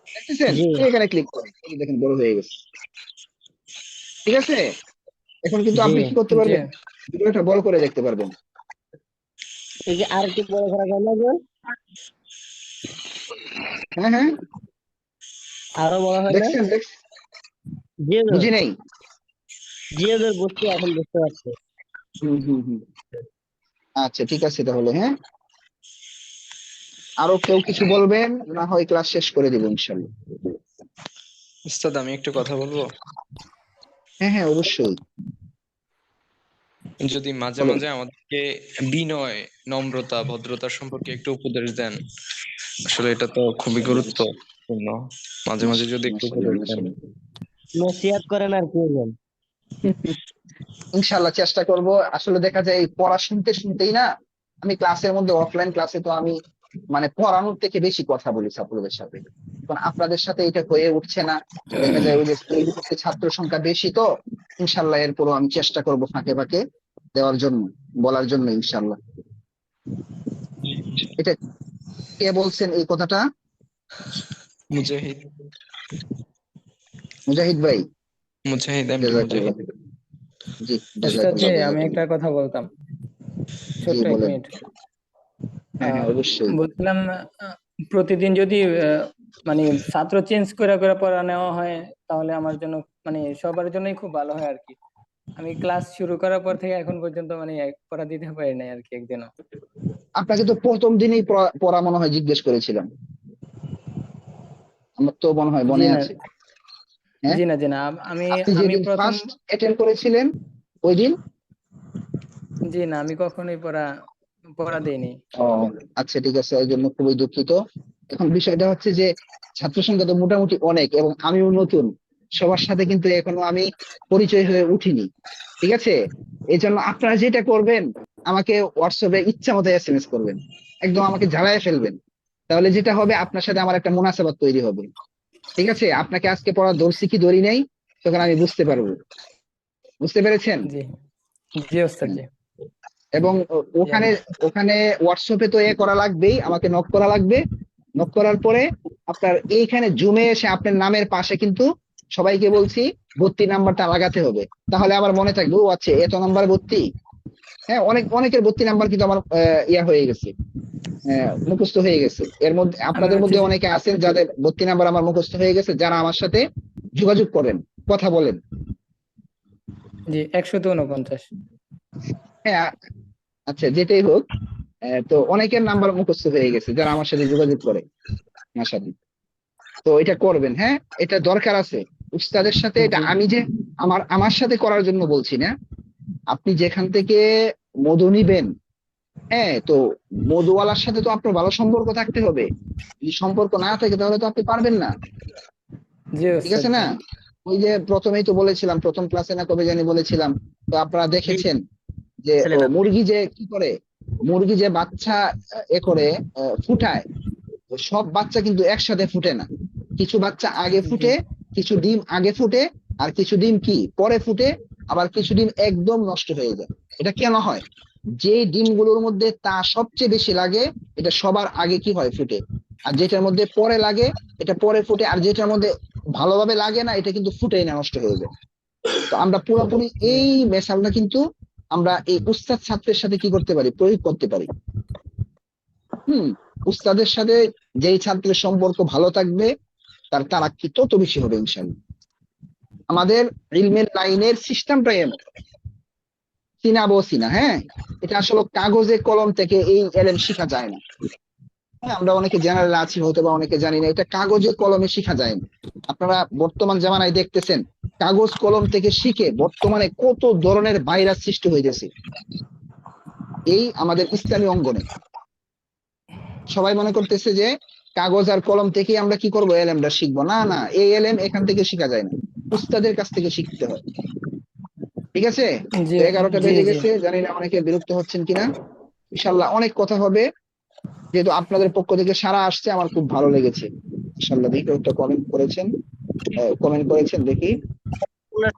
দেখতেছেন? জি এখানে ক্লিক করেন, এই যে দেখেন বড় হয়ে গেছে, ঠিক আছে? এখন কিন্তু জি আপনি কি করতে জি পারবেন, ভিডিওটা বড় করে দেখতে পারবেন। এই যে আর একটু বড় করা যায় না যে? হ্যাঁ হ্যাঁ, আরো বড় হয় না? দেখছেন জি হুজুর, বুঝি নাই। জি হুজুর, বুঝতে এখন বুঝতে পারছি। হুম। আচ্ছা ঠিক আছে তাহলে, হ্যাঁ। আরো কেউ কিছু বলবেন, না হয় ক্লাস শেষ করে দিব ইনশাল্লাহ। উস্তাদ আমি একটু কথা বলবো। হ্যাঁ হ্যাঁ অবশ্যই যদি মাঝে বলেন। মাঝে আমাদেরকে বিনয়, নম্রতা, ভদ্রতা সম্পর্কে একটু উপদেশ দেন। আসলে এটা তো খুবই গুরুত্বপূর্ণ। মাঝে মাঝে যদি একটু মাশাআল্লাহ উপদেশ দেন। মাশাআল্লাহ। নসিহত করেন আর কি হুজুর। ইনশাল্লাহ চেষ্টা করব। আসলে দেখা যায় এই পড়া শুনতে শুনতেই না, আমি ক্লাসের মধ্যে, অফলাইন ক্লাসে তো আমি মানে পড়ানোর থেকে বেশি কথা বলি ছাত্রদের সাথে, এখন আপনাদের সাথে এটা হয়ে উঠছে না। দেখা যায় ওই যে এই মুহূর্তে ছাত্র সংখ্যা বেশি, তো ইনশাল্লাহ এরপরও আমি চেষ্টা করব ফাঁকে ফাঁকে দেওয়ার জন্য, বলার জন্য ইনশাল্লাহ। এটা কে বলছেন এই কথাটা? মুজাহিদ, মুজাহিদ ভাই? মুজাহিদ, এমডি জাযাকাল্লাহ। মুজাহিদ। জি ওস্তাদ জি, জাযাকাল্লাহ আমি একটা জাযাকাল্লাহ। কথা বলতাম, জি ছোট্ট এক বলেন। মিনিট। হ্যাঁ হ্যাঁ অবশ্যই। বলছিলাম প্রতিদিন যদি মানে ছাত্র চেঞ্জ করে করে পড়া নেওয়া হয়, তাহলে আমার জন্য মানে সবার জন্যই খুব ভালো হয় আর কি। আমি ক্লাস শুরু করার পর থেকে এখন পর্যন্ত মানে পড়া দিতে পারি নাই আর কি একদিনও। আপনাকে তো প্রথম দিনেই পড়া মনে হয় জিজ্ঞেস করেছিলাম, আমার তো মনে হয় জি মনে না, আছে। হ্যাঁ, জি না, জি না, আমি আপনি আমি যেদিন প্রথম, ফার্স্ট অ্যাটেন্ড করেছিলেন ওই দিন। জি না, আমি কখনোই পড়া পড়া দেইনি। ও আচ্ছা ঠিক আছে, এই জন্য খুবই দুঃখিত। এখন বিষয়টা হচ্ছে যে ছাত্র সংখ্যা তো মোটামুটি অনেক, এবং আমিও নতুন, সবার সাথে কিন্তু এখনো আমি পরিচয় হয়ে উঠিনি, ঠিক আছে? এই জন্য আপনারা যেটা করবেন, আমাকে হোয়াটসঅ্যাপে ইচ্ছা মতো এসএমএস করবেন, একদম আমাকে জ্বালায় ফেলবেন। তাহলে যেটা হবে, আপনার সাথে আমার একটা মুনাসাবাত তৈরি হবে, ঠিক আছে? আপনাকে আজকে পড়া ধরছি কি ধরি নাই, তখন আমি বুঝতে পারবো। বুঝতে পেরেছেন? জি জি ওস্তাদ জি। এবং ওখানে ওখানে হোয়াটসঅ্যাপে তো করা লাগবেই, আমাকে নক করা লাগবে। নক করার পরে আপনার এইখানে জুমে এসে আপনার নামের পাশে কিন্তু সবাইকে বলছি ভর্তি নাম্বারটা লাগাতে হবে, তাহলে আমার মনে থাকবে ও আচ্ছা এত নাম্বার ভর্তি। হ্যাঁ, অনেকের ভর্তি নাম্বার কিন্তু আমার ইয়া হয়ে গেছে, মুখস্থ হয়ে গেছে। এর মধ্যে আপনাদের মধ্যে অনেকে আছেন যাদের ভর্তি নাম্বার আমার মুখস্থ হয়ে গেছে, যারা আমার সাথে যোগাযোগ করেন, কথা বলেন। জি 149। হ্যাঁ, আচ্ছা যেটাই হোক, তো অনেকের নাম্বার মুখস্থ হয়ে গেছে যারা আমার সাথে যোগাযোগ করে আমার সাথে। তো এটা করবেন, হ্যাঁ, এটা দরকার আছে উস্তাদের সাথে। এটা আমি যে আমার সাথে করার জন্য বলছি না, আপনি যেখান থেকে মধু নিবেন, হ্যাঁ, তো মধুওয়ালার সাথে তো আপনার ভালো সম্পর্ক থাকতে হবে। যদি সম্পর্ক না থাকে তাহলে তো আপনি পারবেন না, জি ঠিক ওস্তাদ আছে না? ওই যে প্রথমেই তো বলেছিলাম, প্রথম ক্লাসে না কবে জানি বলেছিলাম, তো আপনারা দেখেছেন যে মুরগি যে কি করে, মুরগি যে বাচ্চা করে ফুটায়, সব বাচ্চা কিন্তু একসাথে ফুটে না। কিছু বাচ্চা আগে ফুটে, কিছু ডিম আগে ফুটে, আর কিছু ডিম কি পরে ফুটে, আবার কিছু ডিম একদম নষ্ট হয়ে যায়। এটা কেন হয়? যে ডিমগুলোর মধ্যে তা সবচেয়ে বেশি লাগে, এটা সবার আগে কি হয় ফুটে, আর যেটার মধ্যে পরে লাগে এটা পরে ফুটে, আর যেটার মধ্যে ভালোভাবে লাগে না এটা কিন্তু ফুটেই না, নষ্ট হয়ে যায়। তো আমরা পুরোপুরি এই মেশালটা কিন্তু আমরা এই উস্তাদ ছাত্রের সাথে কি করতে পারি, প্রয়োগ করতে পারি। উস্তাদের সাথে যেই ছাত্রের সম্পর্ক ভালো থাকবে তার তারাক্কি তত বেশি হবে ইনশাআল্লাহ। আমাদের ইলমের লাইনের সিস্টেমটাই এমন, চিনা বসিনা, হ্যাঁ, এটা আসলে কাগজে কলম থেকে এই এলএম শেখা যায় না। হ্যাঁ, আমরা অনেকে জেনারেল আছি হয়তো বা অনেকে জানি না, এটা কাগজে কলমে শেখা যায় না। আপনারা বর্তমান জামানায় দেখতেছেন কাগজ কলম থেকে শিখে বর্তমানে কত ধরনের ভাইরাস সৃষ্টি হয়ে গেছে এই আমাদের ইসলামী অঙ্গনে। সবাই মনে করতেছে যে কাগজ আর কলম থেকে আমরা কি করবো, এলএমটা শিখবো। না না, এই এলএম এখান থেকে শেখা যায় না, উস্তাদের কাছ থেকে শিখতে হয়, ঠিক আছে? 11টা বেজে গেছে, জানি না অনেকে বিরক্ত হচ্ছেন কিনা। ইনশাআল্লাহ অনেক কথা হবে, যেহেতু আপনাদের পক্ষ থেকে সারা আসছে, আমার খুব ভালো লেগেছে। ইনশাআল্লাহ দেখি একটা কমেন্ট করেছেন দেখি।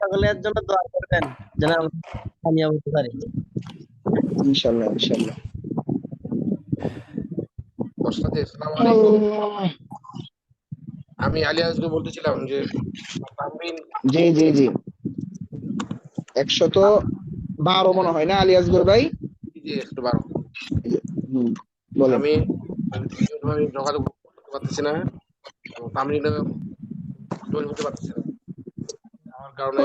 সকলের জন্য দোয়া করবেন যেন আমরা কামিয়াব হতে পারি। ইনশাআল্লাহ ইনশাআল্লাহ। আসসালামু আলাইকুম। আমি আলী আজকে বলতেছিলাম যে জি জি জি 112 মনে হয় না আলী আসগর ভাই? জি 112। বলেন। আমি যোগাযোগ করতে পারতেছি না, তামরিনে জয়েন হতে পারতেছি না, আমার কারণে।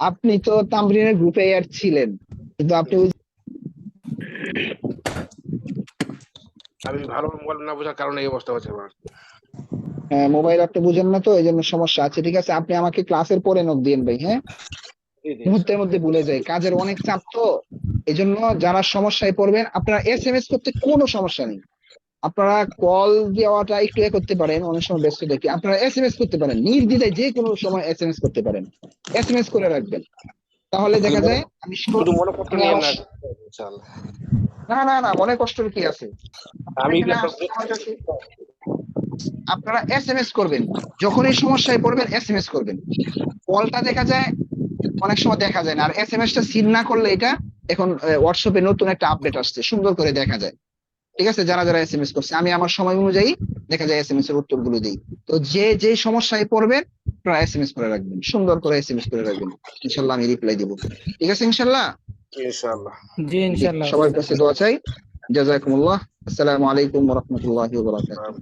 আপনি তো তামরিনের গ্রুপে অ্যাড ছিলেন, কিন্তু আপনি আমি ভালো মোবাইল না বোঝার কারণে এই অবস্থা হচ্ছে আমার। মোবাইল আপনি বুঝেন না, তো এই জন্য সমস্যা আছে। ঠিক আছে, আপনি আমাকে ক্লাসের পরে নক দিন ভাই। হ্যাঁ, মুহূর্তের মধ্যে ভুলে যাই, কাজের অনেক চাপ তো, এই জন্য যারা সমস্যায় পড়বেন আপনারা এসএমএস করতে কোনো সমস্যা নেই। আপনারা কল দেওয়াটা একটু করতে পারেন, অনেক সময় ব্যস্ত দেখি, আপনারা এসএমএস করতে পারেন, নির্দ্বিধায় যে কোনো সময় এসএমএস করতে পারেন, এসএমএস করে রাখবেন, তাহলে দেখা যায় আমি শুধু মনে করতে নিয়ে না ইনশাআল্লাহ। না না না, মনে কষ্টের কি আছে? আমি আপনারা এসএমএস করবেন, যখনই সমস্যায় পড়বেন এসএমএস করবেন। কলটা দেখা যায় অনেক সময় দেখা যায় না, আর এসএমএসটা সিন না করলে এটা এখন হোয়াটসঅ্যাপে নতুন একটা আপডেট আসছে, সুন্দর করে দেখা যায়। ঠিক আছে, যারা যারা এসএমএস করছে আমি আমার সময় অনুযায়ী দেখা যায় এসএমএস এর উত্তরগুলো দিই। তো যে সমস্যায় পড়বেন আপনারা এসএমএস করে রাখবেন, সুন্দর করে এসএমএস করে রাখবেন, ইনশাআল্লাহ আমি রিপ্লাই দেব। ঠিক আছে ইনশাআল্লাহ। ইনশাআল্লাহ জি ইনশাআল্লাহ। সবার কাছে দোয়া চাই। জাযাকুমুল্লাহ। আসসালামু আলাইকুম ওয়া রাহমাতুল্লাহি ওয়া বারাকাতুহু।